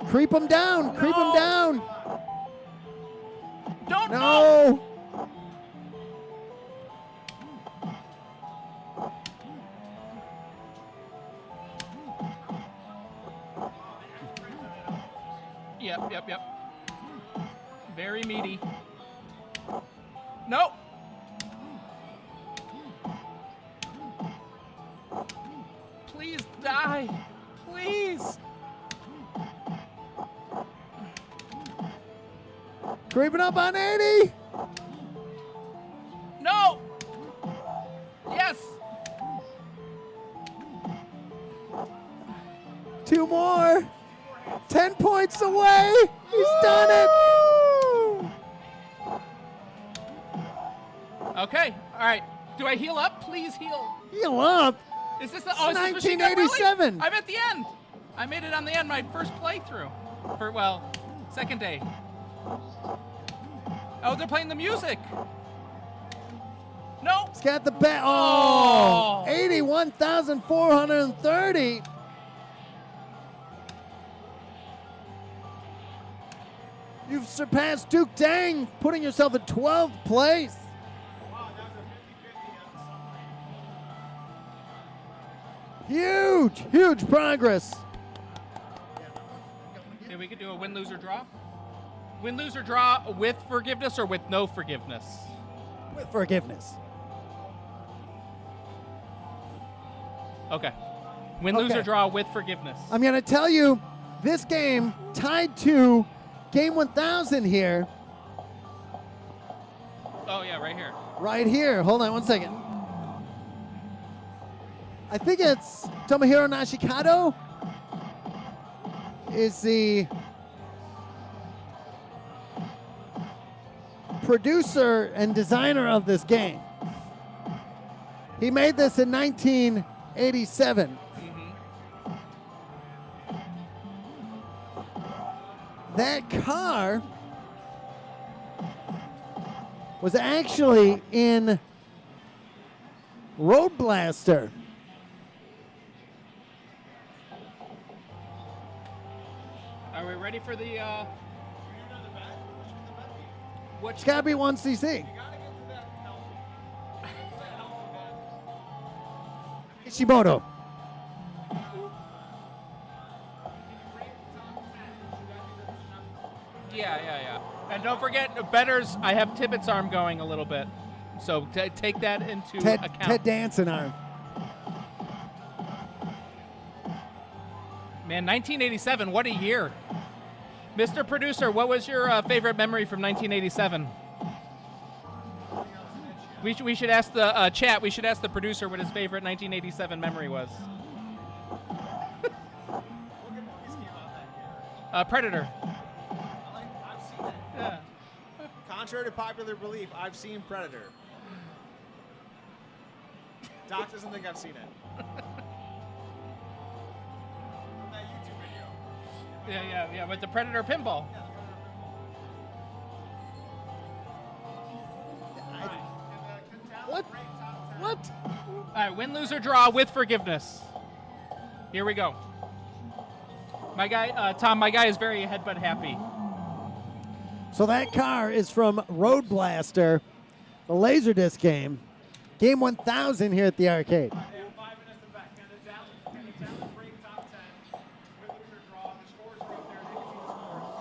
Creep him down. Creep him down. Don't know. No. Yep. Very meaty. No. Please die. Please. Creeping up on 80. No. Yes. 2 more. 10 points away. He's done it. Okay. All right. Do I heal up? Please heal. Heal up. Is this the? Oh, is this machine gun really? 1987. I'm at the end. I made it on the end. My first playthrough. Second day. Oh, they're playing the music. No. He's got the bat. Oh. 81,430. You've surpassed Duke Dang, putting yourself in 12th place. Wow, that was a 50-50 on the side. Huge progress. Okay, we could do a win, lose, or draw. Win, lose, or draw with forgiveness or with no forgiveness. With forgiveness. Okay. Win, lose, Okay. or draw with forgiveness. I'm going to tell you, this game tied to Game 1000 here, Oh yeah, right here. right here. Hold on one second. I think it's Tomohiro Nashikado is the producer and designer of this game. He made this in 1987. That car was actually in Road Blaster. Are we ready for the? It's got to be 1cc. Ishimoto. Yeah. And don't forget, betters, I have Tippett's arm going a little bit. So take that into account. Ted Danson arm. Man, 1987, what a year. Mr. Producer, what was your favorite memory from 1987? We should ask the chat, we should ask the producer what his favorite 1987 memory was. Predator. I've seen it. Yeah. Contrary to popular belief, I've seen Predator. Doc doesn't think I've seen it. From that YouTube video. Yeah, with the Predator pinball. What? What? All right, win, lose, or draw with forgiveness. Here we go. My guy, Tom, my guy is very headbutt happy. So that car is from Road Blaster, the Laserdisc game. Game 1000 here at the arcade. They have 5 minutes to back. Can the Talon break top 10? Win, lose, or draw? The scores are up there. They can see the scores.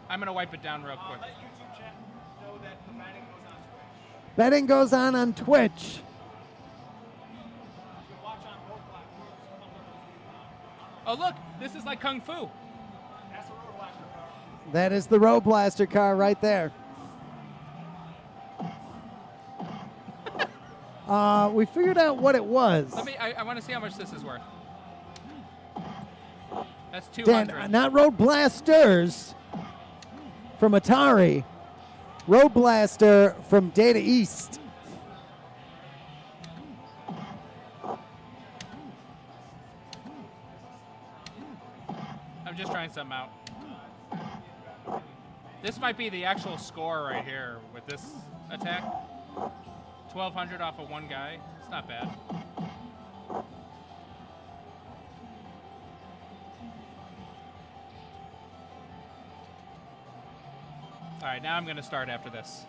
I'm going to wipe it down real quick. Let YouTube chat know that the betting goes on Twitch. Betting goes on Twitch. You can watch on both platforms. Oh, look, this is like Kung Fu. That's the Road Blaster car. That is the Road Blaster car right there. We figured out what it was. I want to see how much this is worth. That's Dan, 200. not Road Blasters from Atari. Road Blaster from Data East. I'm just trying something out. This might be the actual score right here with this attack. 1,200 off of one guy. It's not bad. All right, now I'm going to start after this.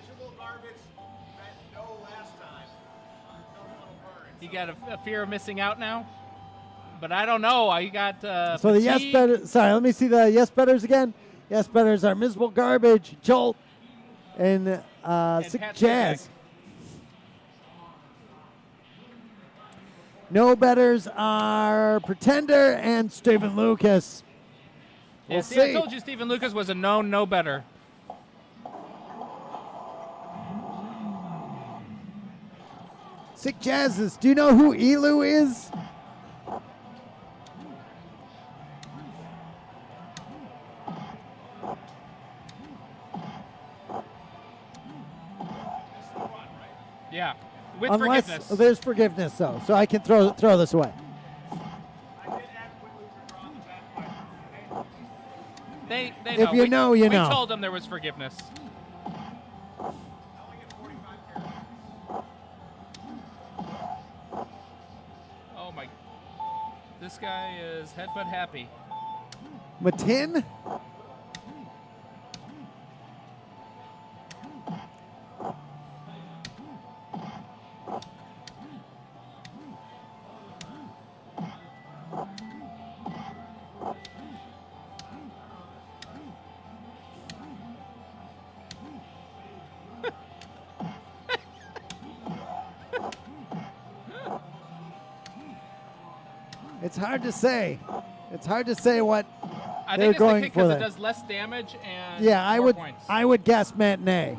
Visual garbage meant no last time. No little burns. You got a fear of missing out now? But I don't know. I got So the yes fatigue. betters, sorry, let me see the yes betters again. Yes betters are Miserable Garbage, Jolt, and Sick Pat Jazz. Sajak. No betters are Pretender and Stephen Lucas. Yeah, We'll see, I see. told you Stephen Lucas was a known no better. Sick Jazzes. Do you know who Elu is? Yeah, with Unless forgiveness. there's forgiveness, though, so I can throw this away. I did add win, lose, or draw on the bet, but They If know. you know, you we know. told them there was forgiveness. I only get 45 carats. Oh my! This guy is headbutt happy. Matin? It's hard to say. It's hard to say what I they're think it's the going kick for. because it There. does less damage and Yeah, more points. I would guess matinee.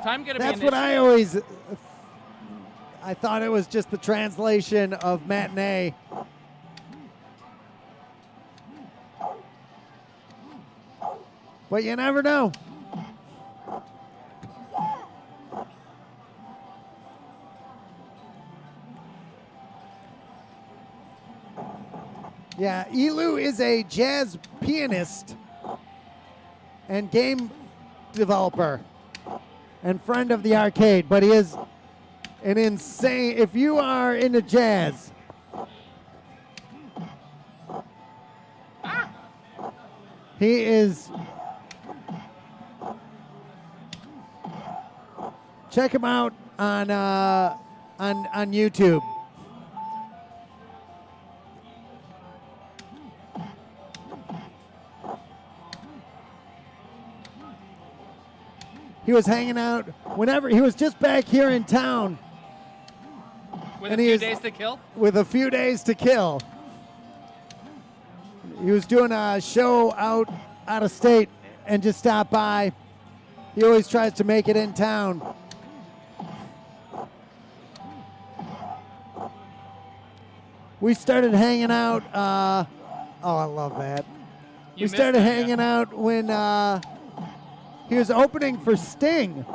time going to be That's an what issue? I always. I thought it was just the translation of matinee. But you never know. Yeah, Elu is a jazz pianist and game developer and friend of the arcade, but he is an insane, if you are into jazz, he is, check him out on YouTube. He was hanging out whenever he was just back here in town. With and a he few is- days to kill? With a few days to kill. He was doing a show out of state and just stopped by. He always tries to make it in town. We started hanging out. Oh, I love that. You We missed started that, hanging out when he was opening for Sting.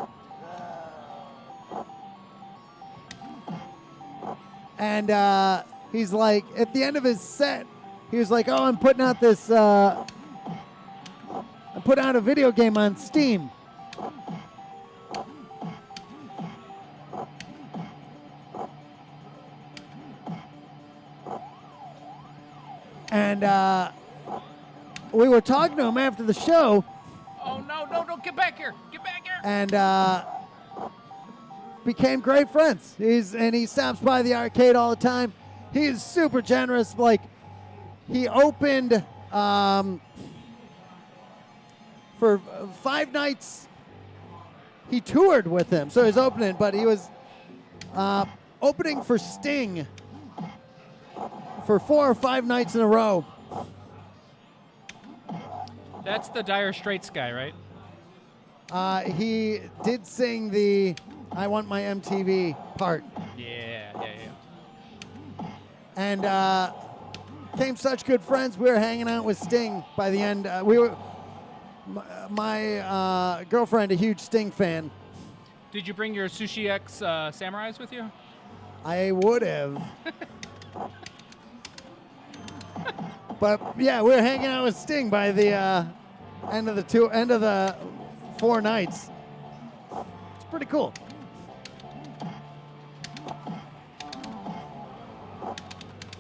And he's like, at the end of his set, he was like, "Oh, I'm putting out this. I'm putting out a video game on Steam." And we were talking to him after the show, Oh, no, get back here. Get back here. and became great friends. He stops by the arcade all the time. He's super generous. Like, he opened for 5 nights. He toured with him, so he's opening, but he was opening for Sting for 4 or 5 nights in a row. That's the Dire Straits guy, right? He did sing the "I Want My MTV" part. Yeah. And became such good friends. We were hanging out with Sting by the end. My girlfriend, a huge Sting fan. Did you bring your Sushi X Samurais with you? I would have. But yeah, we were hanging out with Sting by the end of the 4 nights. It's pretty cool.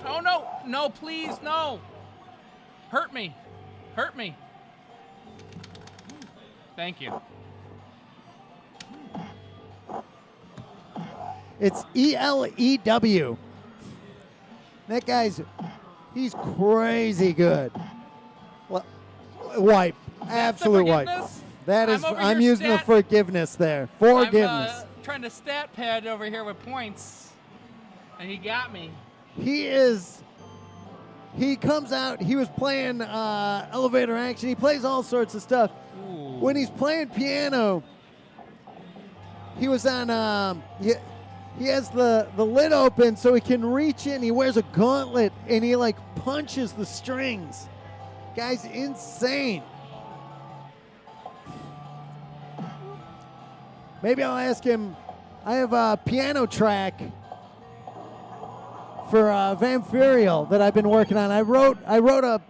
Oh, no, please, no. Hurt me. Thank you. It's ELEW. That he's crazy good. Wipe. Absolute wipe. forgiveness? That is, I'm over I'm here using the stat- forgiveness there. Forgiveness. I'm trying to stat pad over here with points, and he got me. He comes out, he was playing elevator action. He plays all sorts of stuff. Ooh. When he's playing piano, he was on, he has the lid open so he can reach in. He wears a gauntlet and he like punches the strings. Guy's insane. Maybe I'll ask him. I have a piano track for Vampirial that I've been working on. I wrote a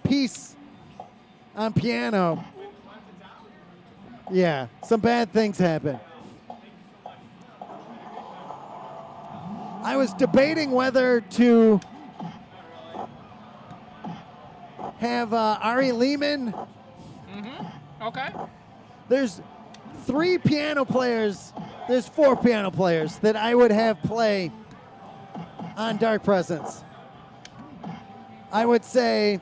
piece on piano. Yeah, some bad things happen. I was debating whether to have Ari Lehman. Okay. There's 3 piano players. There's 4 piano players that I would have play on Dark Presence. I would say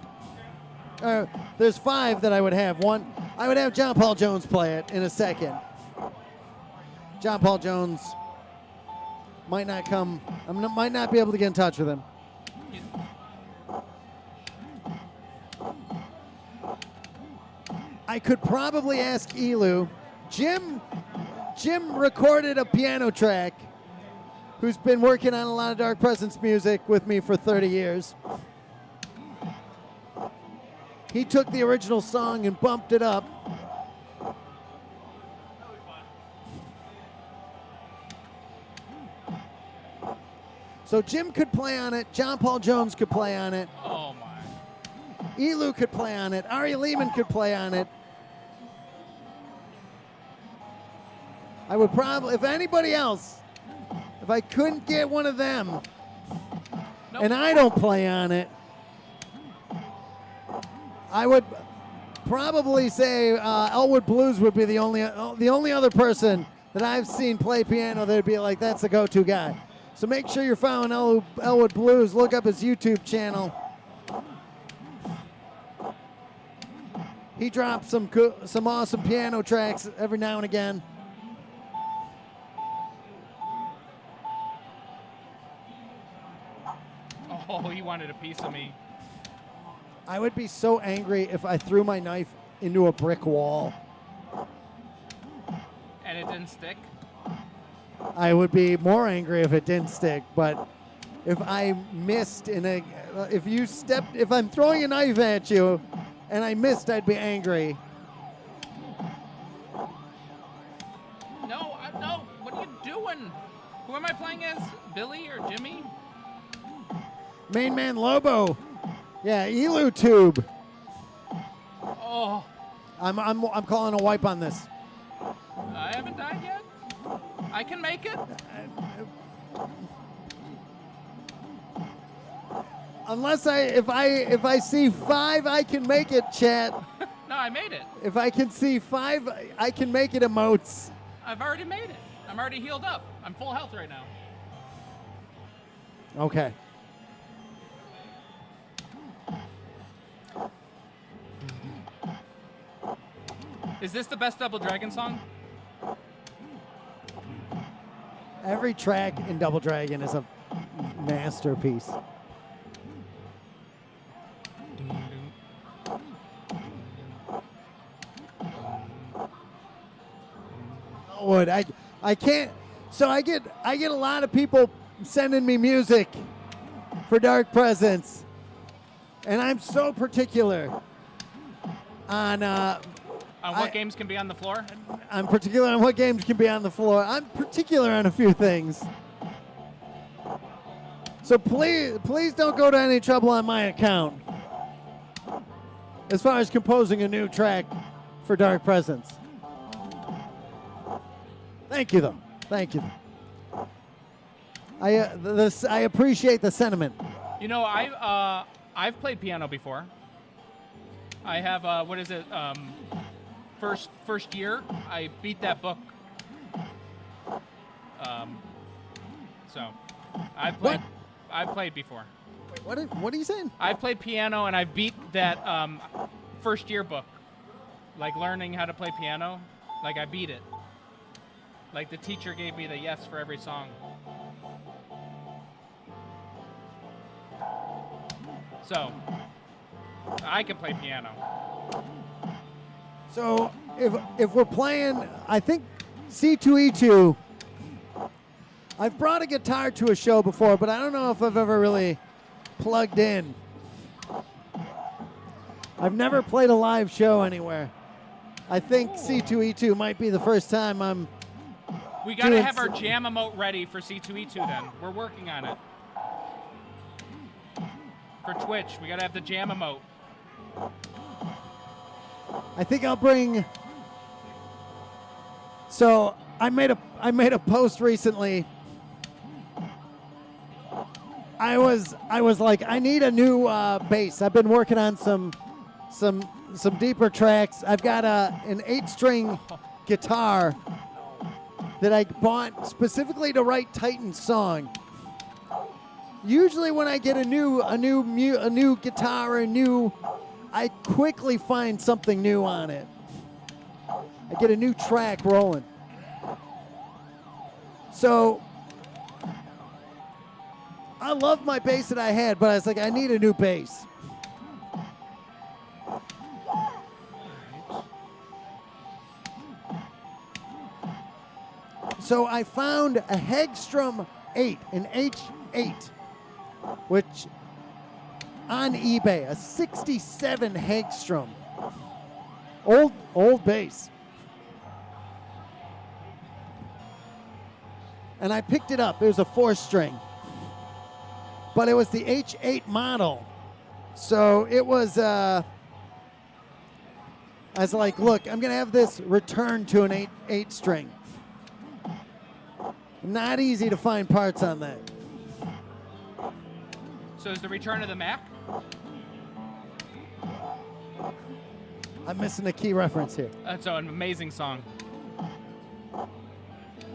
there's 5 that I would have. One, I would have John Paul Jones play it in a second. John Paul Jones might not be able to get in touch with him. I could probably ask Elu. Jim Jim recorded a piano track, who's been working on a lot of Dark Presence music with me for 30 years. He took the original song and bumped it up. So Jim could play on it, John Paul Jones could play on it, Oh my. Elu could play on it, Ari Lehman could play on it. I would probably, if anybody else, if I couldn't get one of them, Nope. and I don't play on it, I would probably say Elwood Blues would be the only other person that I've seen play piano that'd be like, that's the go-to guy. So make sure you're following Elwood Blues. Look up his YouTube channel. He drops some awesome piano tracks every now and again. Oh, he wanted a piece of me. I would be so angry if I threw my knife into a brick wall. And it didn't stick. I would be more angry if it didn't stick, but if I missed if I'm throwing a knife at you and I missed, I'd be angry. No, no. What are you doing? Who am I playing as? Billy or Jimmy? Main man Lobo. Yeah, Elu Tube. Oh, I'm calling a wipe on this. I haven't died yet. I can make it. Unless if I see 5, I can make it, chat. No, I made it. If I can see 5, I can make it emotes. I've already made it. I'm already healed up. I'm full health right now. Okay. Is this the best Double Dragon song? Every track in Double Dragon is a masterpiece. Would I can't. So I get a lot of people sending me music for Dark Presence, and I'm so particular on What games can be on the floor? I'm particular on what games can be on the floor. I'm particular on a few things. So please don't go to any trouble on my account as far as composing a new track for Dark Presence. Thank you, though. Thank you. I appreciate the sentiment. You know, I've played piano before. I have what is it? First year, I beat that book. So I've played. What? I've played before. Wait, what are you saying? I've played piano and I've beat that first year book. Like learning how to play piano. Like I beat it. Like the teacher gave me the yes for every song. So I can play piano. So if we're playing, I think C2E2. I've brought a guitar to a show before, but I don't know if I've ever really plugged in. I've never played a live show anywhere. I think C2E2 might be the first time I'm. We gotta have our jam emote ready for C2E2 then. We're working on it. For Twitch, we gotta have the jam emote. I think I'll bring. So I made a post recently. I was like, I need a new bass. I've been working on some deeper tracks. I've got an 8-string guitar that I bought specifically to write Titan's song. Usually when I get a new guitar, I quickly find something new on it. I get a new track rolling. So I love my bass that I had, but I was like, I need a new bass. So I found a Hagstrom 8, an H8, which on eBay, a 67 Hagstrom. Old bass. And I picked it up. It was a 4-string. But it was the H8 model. So it was, I was like, look, I'm going to have this returned to an 8-string. Not easy to find parts on that. So is the return of the Mack? I'm missing a key reference here. That's an amazing song.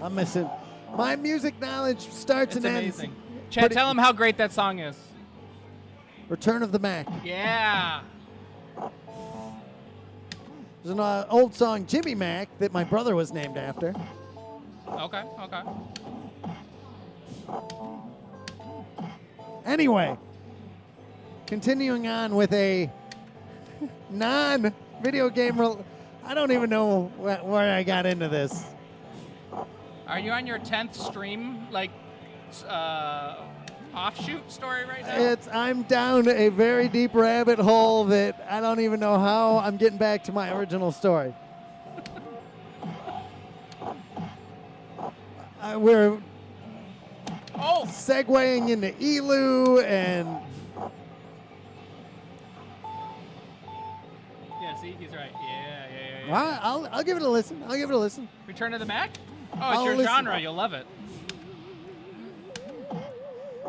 I'm missing. My music knowledge starts It's and ends. amazing. Chad, tell him how great that song is. Return of the Mack. Yeah. There's an old song, Jimmy Mack, that my brother was named after. Okay. Anyway, continuing on with a non-video game. I don't even know where I got into this. Are you on your 10th stream, offshoot story right now? I'm down a very deep rabbit hole that I don't even know how I'm getting back to my original story. We're segueing into ELU and yeah, see, he's right. Yeah. I'll give it a listen. Return of the Mack? Oh, it's I'll your listen. genre. You'll love it.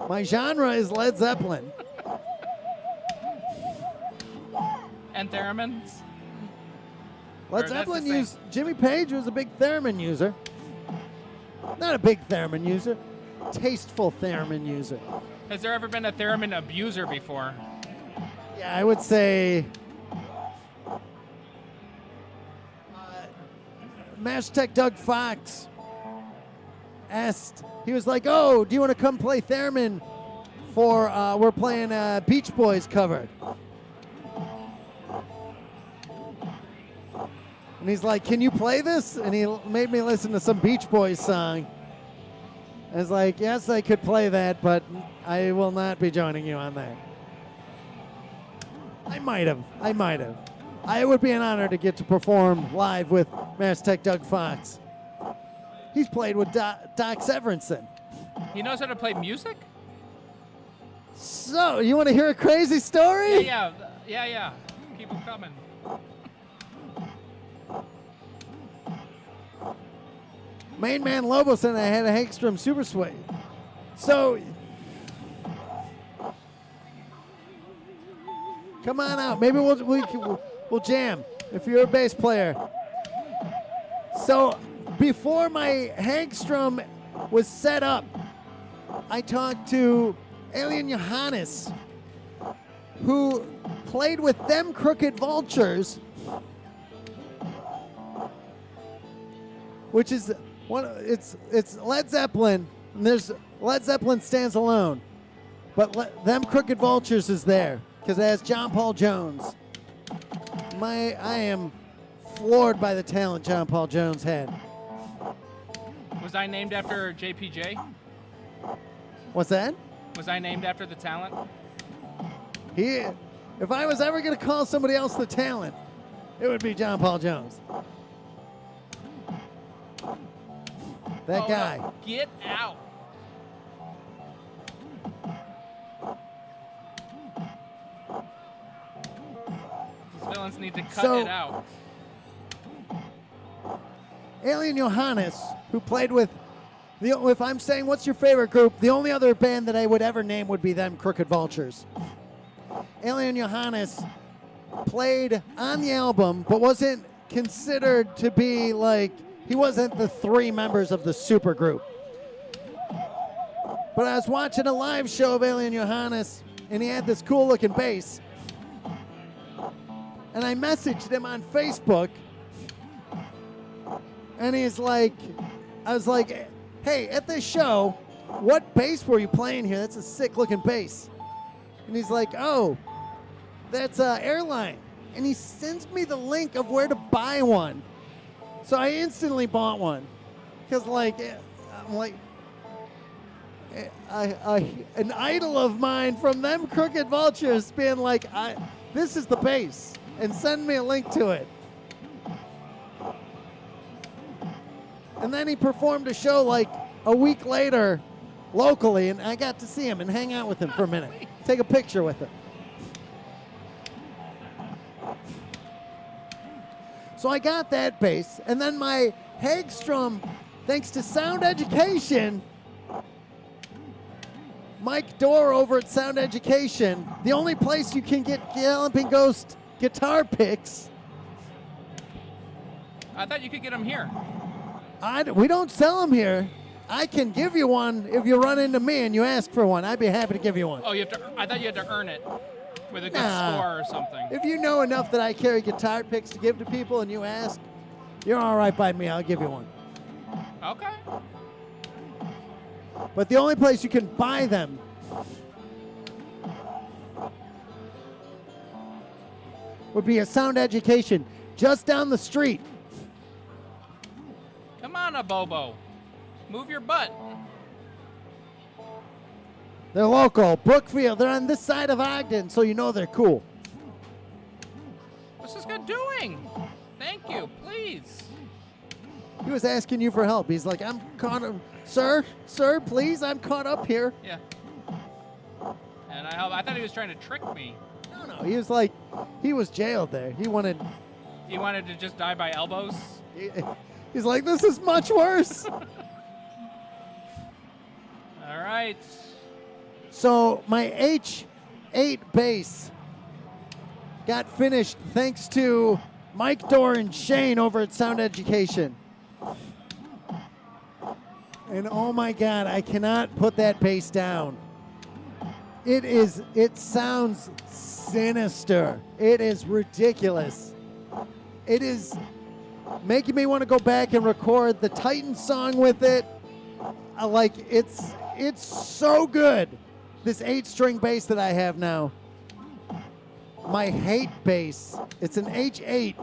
My genre is Led Zeppelin. And theremins? Led Or that's Zeppelin the same. used. Jimmy Page was a big theremin user. Not a big theremin user, tasteful theremin user. Has there ever been a theremin abuser before? Yeah, I would say Master Tech Doug Fox asked, he was like, oh, do you want to come play theremin for, we're playing a Beach Boys cover. And he's like, can you play this? And he made me listen to some Beach Boys song. I was like, yes, I could play that, but I will not be joining you on that. I might have. It would be an honor to get to perform live with Master Tech Doug Fox. He's played with Doc Severinsen. He knows how to play music? So, you want to hear a crazy story? Yeah. Keep them coming. Main man Lobos and I had a Hagstrom Super Suede. So, come on out. Maybe we'll jam if you're a bass player. So, before my Hagstrom was set up, I talked to Alien Johannes, who played with them Crooked Vultures, which is it's Led Zeppelin, and there's Led Zeppelin Stands Alone, but them Crooked Vultures is there because it has John Paul Jones. I am floored by the talent John Paul Jones had. Was I named after JPJ? What's that? Was I named after the talent? If I was ever going to call somebody else the talent, it would be John Paul Jones. That guy. No. Get out. These villains need to cut it out. Alien Johannes, who played with, if I'm saying what's your favorite group, the only other band that I would ever name would be them Crooked Vultures. Alien Johannes played on the album, but wasn't considered to be he wasn't the three members of the supergroup. But I was watching a live show of Alien Johannes, and he had this cool looking bass. And I messaged him on Facebook, and he's like, I was like, hey, at this show, what bass were you playing here? That's a sick looking bass. And he's like, oh, that's Airline. And he sends me the link of where to buy one. So I instantly bought one because like I'm like an idol of mine from them crooked vultures being like, this is the bass, and send me a link to it. And then he performed a show like a week later locally, and I got to see him and hang out with him for a minute, take a picture with him. So I got that bass, and then my Hagstrom, thanks to Sound Education, Mike Dorr over at Sound Education, the only place you can get Galloping Ghost guitar picks. I thought you could get them here. We don't sell them here. I can give you one if you run into me and you ask for one. I'd be happy to give you one. Oh, I thought you had to earn it with a good score or something. If you know enough that I carry guitar picks to give to people and you ask, you're all right by me. I'll give you one. Okay. But the only place you can buy them would be a Sound Education just down the street. Come on, Bobo. Move your butt. They're local. Brookfield. They're on this side of Ogden, so you know they're cool. What's this guy doing? Thank you, please. He was asking you for help. He's like, I'm caught up. Sir, please, I'm caught up here. Yeah. And I thought he was trying to trick me. No. He was like, he was jailed there. He wanted to just die by elbows? He's like, this is much worse. All right. So my H8 bass got finished thanks to Mike Dorr and Shane over at Sound Education. And oh my God, I cannot put that bass down. It sounds sinister. It is ridiculous. It is making me want to go back and record the Titan song with it. It's so good. This 8-string bass that I have now. My hate bass. It's an H8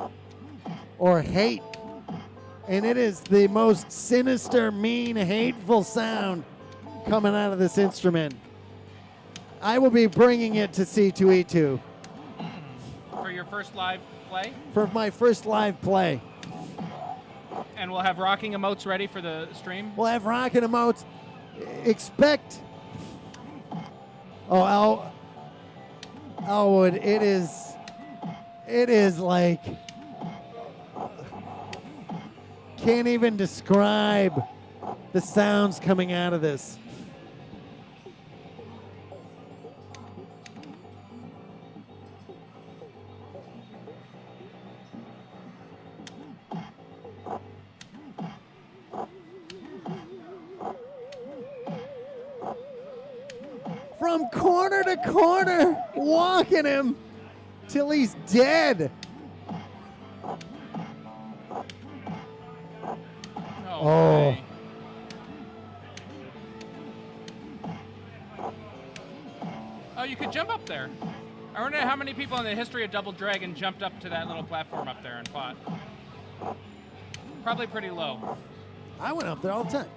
or hate. And it is the most sinister, mean, hateful sound coming out of this instrument. I will be bringing it to C2E2. For your first live play? For my first live play. And we'll have rocking emotes ready for the stream? We'll have rocking emotes. Expect... Oh, Elwood, it is like... Can't even describe the sounds coming out of this. From corner to corner, walking him till he's dead. Oh. Oh, you could jump up there. I wonder how many people in the history of Double Dragon jumped up to that little platform up there and fought. Probably pretty low. I went up there all the time.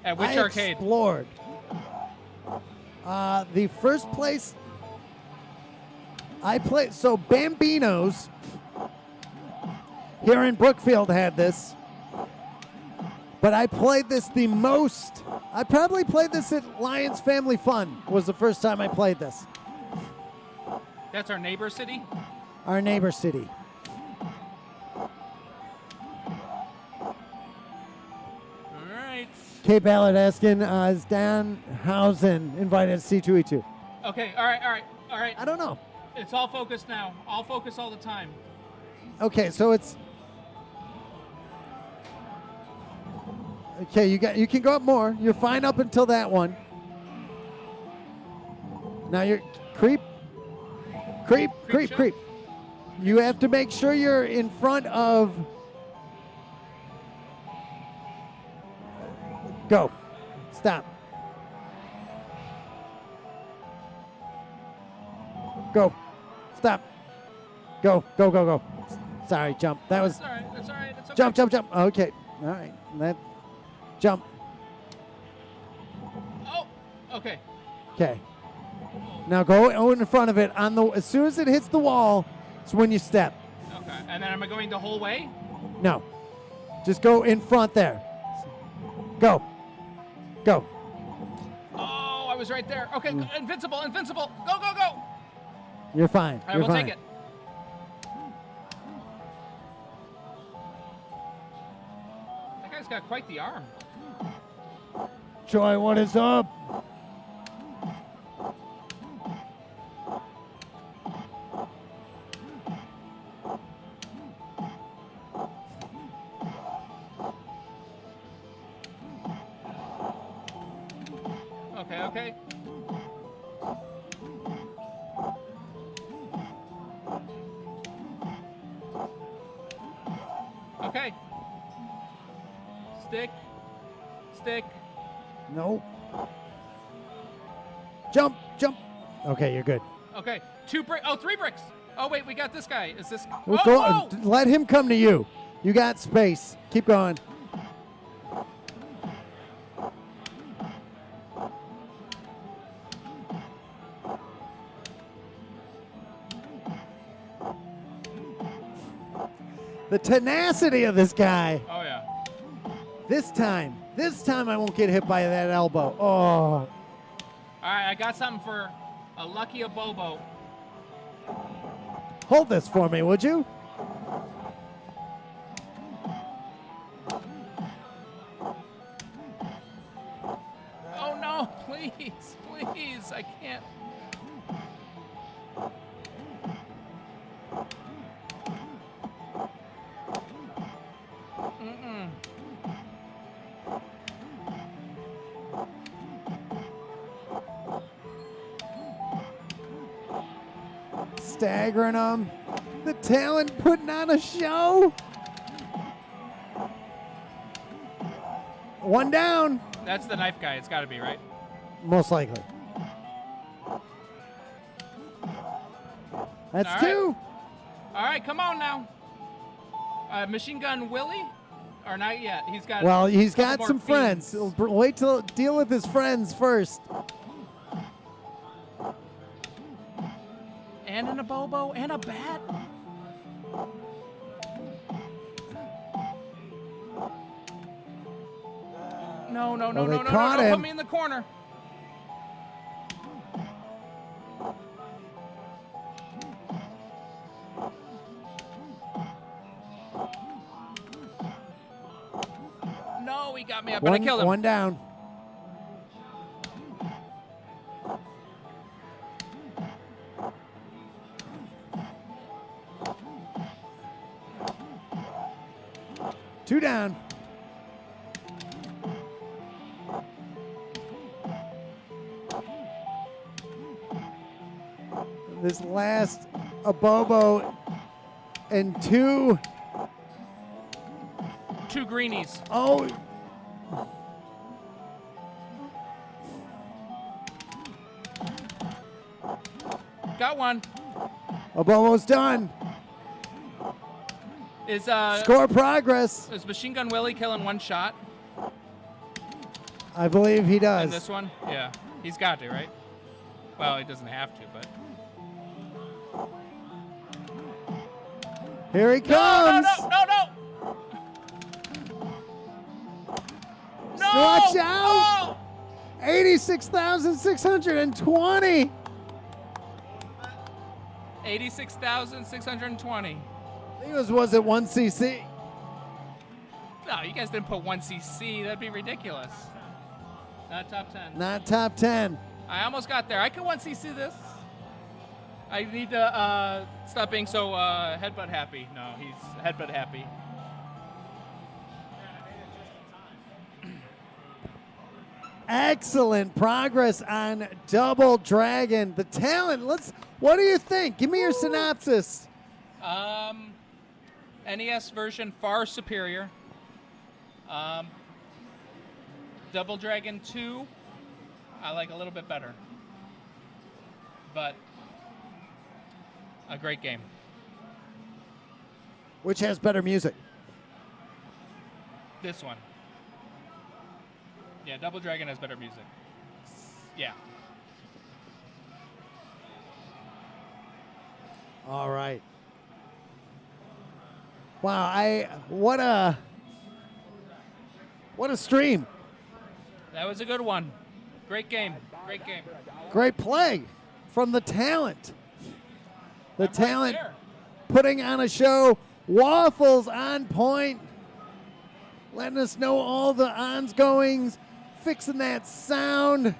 At which I arcade? Explored. The first place I played, so Bambino's here in Brookfield had this, but I played this the most. I probably played this at Lions Family Fun was the first time I played this. That's our neighbor city? Our neighbor city. All right. Kay Ballard asking, is Danhausen invited to C2E2? Okay, all right. I don't know. It's all focused now. All focus all the time. Okay, so it's... Okay, you can go up more. You're fine up until that one. Now you're creep. You have to make sure you're in front of. Go. Stop. Go. Stop. Go. Sorry, jump. That was. That's all right. That's okay. Jump, jump, jump. Okay. All right. That jump. Oh, okay. Okay. Now go in front of it. As soon as it hits the wall, it's when you step. Okay. And then am I going the whole way? No. Just go in front there. Go. Go. Oh, I was right there. Okay, invincible, invincible. Go, go, go. You're fine. All right, You're we'll fine. take it. That guy's got quite the arm. Troy, what is up? Okay, okay. Okay. Stick. Stick. No. Jump, jump. Okay, you're good. Okay. 2 bricks. Oh, 3 bricks. Oh, wait, we got this guy. Is this? Well, Oh, go, whoa! let him come to you. You got space. Keep going. The tenacity of this guy. Oh, yeah. This time I won't get hit by that elbow. Oh, All right, I got something for a Lucky Abobo. hold this for me, would you? Oh, no, please, please. I can't. Mm-mm. Staggering him. The talent putting on a show. One down. That's the knife guy. It's got to be, right? Most likely. That's All right. 2. All right, come on now. Machine Gun Willie? Or not yet. He's got. Well, he's a couple got more some friends. fiends. Wait till deal with his friends first. And an Abobo and a bat. No, no, no, Well, they no, no, caught no, no. him. Put me in the corner. No, he got me up, but I killed him. One down. Two down. This last Abobo and 2. 2 greenies. Oh, Got one. Abobo's done. Is Score progress. is Machine Gun Willie killing 1 shot I believe he in does. this one? Yeah, he's got to, right? Well, he doesn't have to, but. Here he No, comes. no, no, no, no! No! Watch out! Oh! 86,620. 86,620. I think was it 1cc? No, you guys didn't put 1cc. That'd be ridiculous. Not top 10. Not top 10. I almost got there. I could 1cc this. I need to stop being so headbutt happy. No, he's headbutt happy. Excellent progress on Double Dragon. The talent. What do you think? Give me your synopsis. NES version far superior. Double Dragon 2, I like a little bit better. But a great game. Which has better music? This one. Yeah, Double Dragon has better music. Yeah. All right. Wow, what a stream. That was a good one. Great game. Great game. Great play from the talent. The I'm right talent there. putting on a show. Waffles on point. Letting us know all the ons goings. Fixing that sound.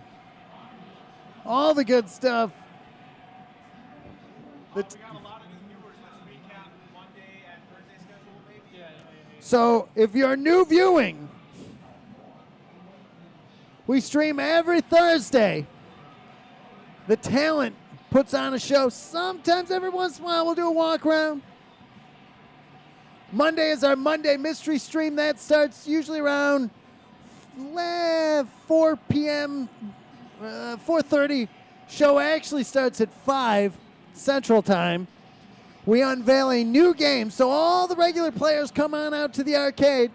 All the good stuff. We got a lot of new viewers. Let's recap Monday and Thursday schedule, maybe. So if you're new viewing, we stream every Thursday. The talent puts on a show. Sometimes every once in a while we'll do a walk around. Monday is our Monday mystery stream. That starts usually around 4 p.m., 4:30. Show actually starts at 5 Central Time. We unveil a new game, so all the regular players come on out to the arcade.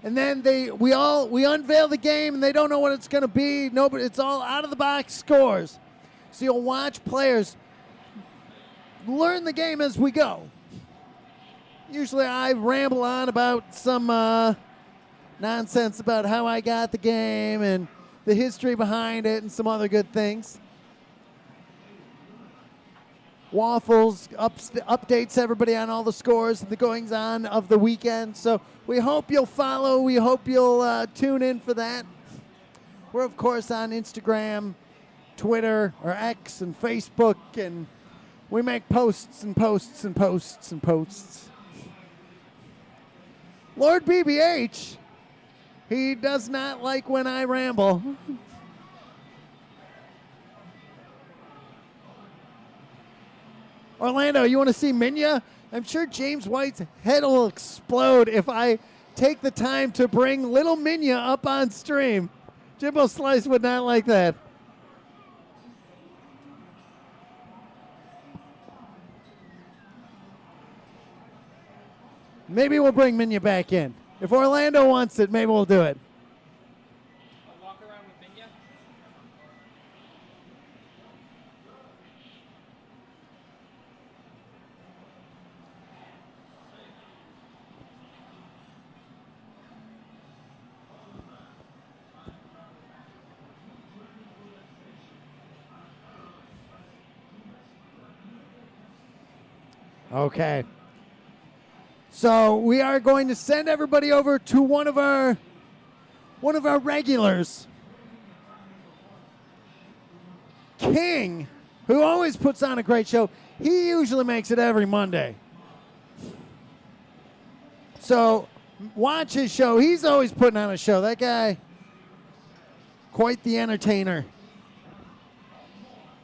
And then we unveil the game, and they don't know what it's going to be. Nobody, it's all out of the box scores. So you'll watch players learn the game as we go. Usually I ramble on about some nonsense about how I got the game and the history behind it and some other good things. Waffles updates everybody on all the scores and the goings on of the weekend. So we hope you'll follow. We hope you'll tune in for that. We're, of course, on Instagram, Twitter, or X, and Facebook, and we make posts and posts and posts and posts. Lord BBH, he does not like when I ramble. Orlando, you want to see Minya? I'm sure James White's head will explode if I take the time to bring little Minya up on stream. Jimbo Slice would not like that. Maybe we'll bring Minya back in. If Orlando wants it, maybe we'll do it. A walk around with Minya? Okay. So we are going to send everybody over to one of our regulars, King, who always puts on a great show. He usually makes it every Monday. So watch his show. He's always putting on a show. That guy, quite the entertainer.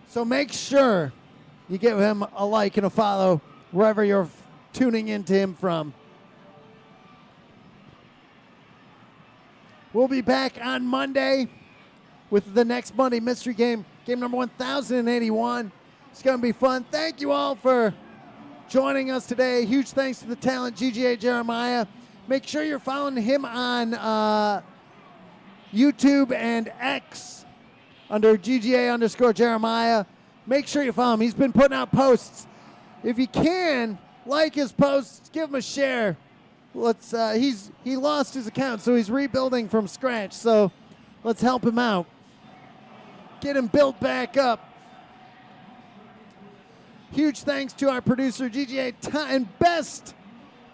So make sure you give him a like and a follow wherever you're tuning into him from. We'll be back on Monday with the next Monday mystery game, game number 1081. It's going to be fun. Thank you all for joining us today. Huge thanks to the talent, GGA Jeremiah. Make sure you're following him on YouTube and X under GGA_Jeremiah. Make sure you follow him. He's been putting out posts. If you can, like his posts, give him a share. He lost his account, so he's rebuilding from scratch. So let's help him out. Get him built back up. Huge thanks to our producer, GGA, and best,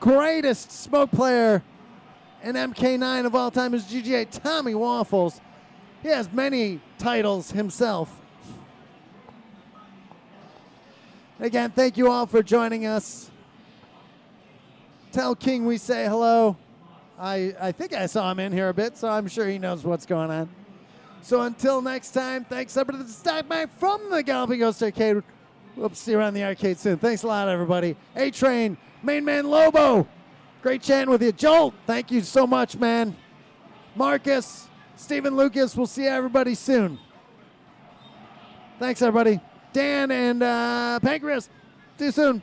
greatest smoke player and MK9 of all time is GGA Tommy Waffles. He has many titles himself. Again, thank you all for joining us. Tell King we say hello. I think I saw him in here a bit, so I'm sure he knows what's going on. So until next time, thanks everybody to the Stock Mike from the Galloping Ghost Arcade. We'll see you around the arcade soon. Thanks a lot, everybody. A-Train, Main Man Lobo, great chatting with you. Joel, thank you so much, man. Marcus, Stephen Lucas, we'll see everybody soon. Thanks, everybody. Dan and Pancreas, see you soon.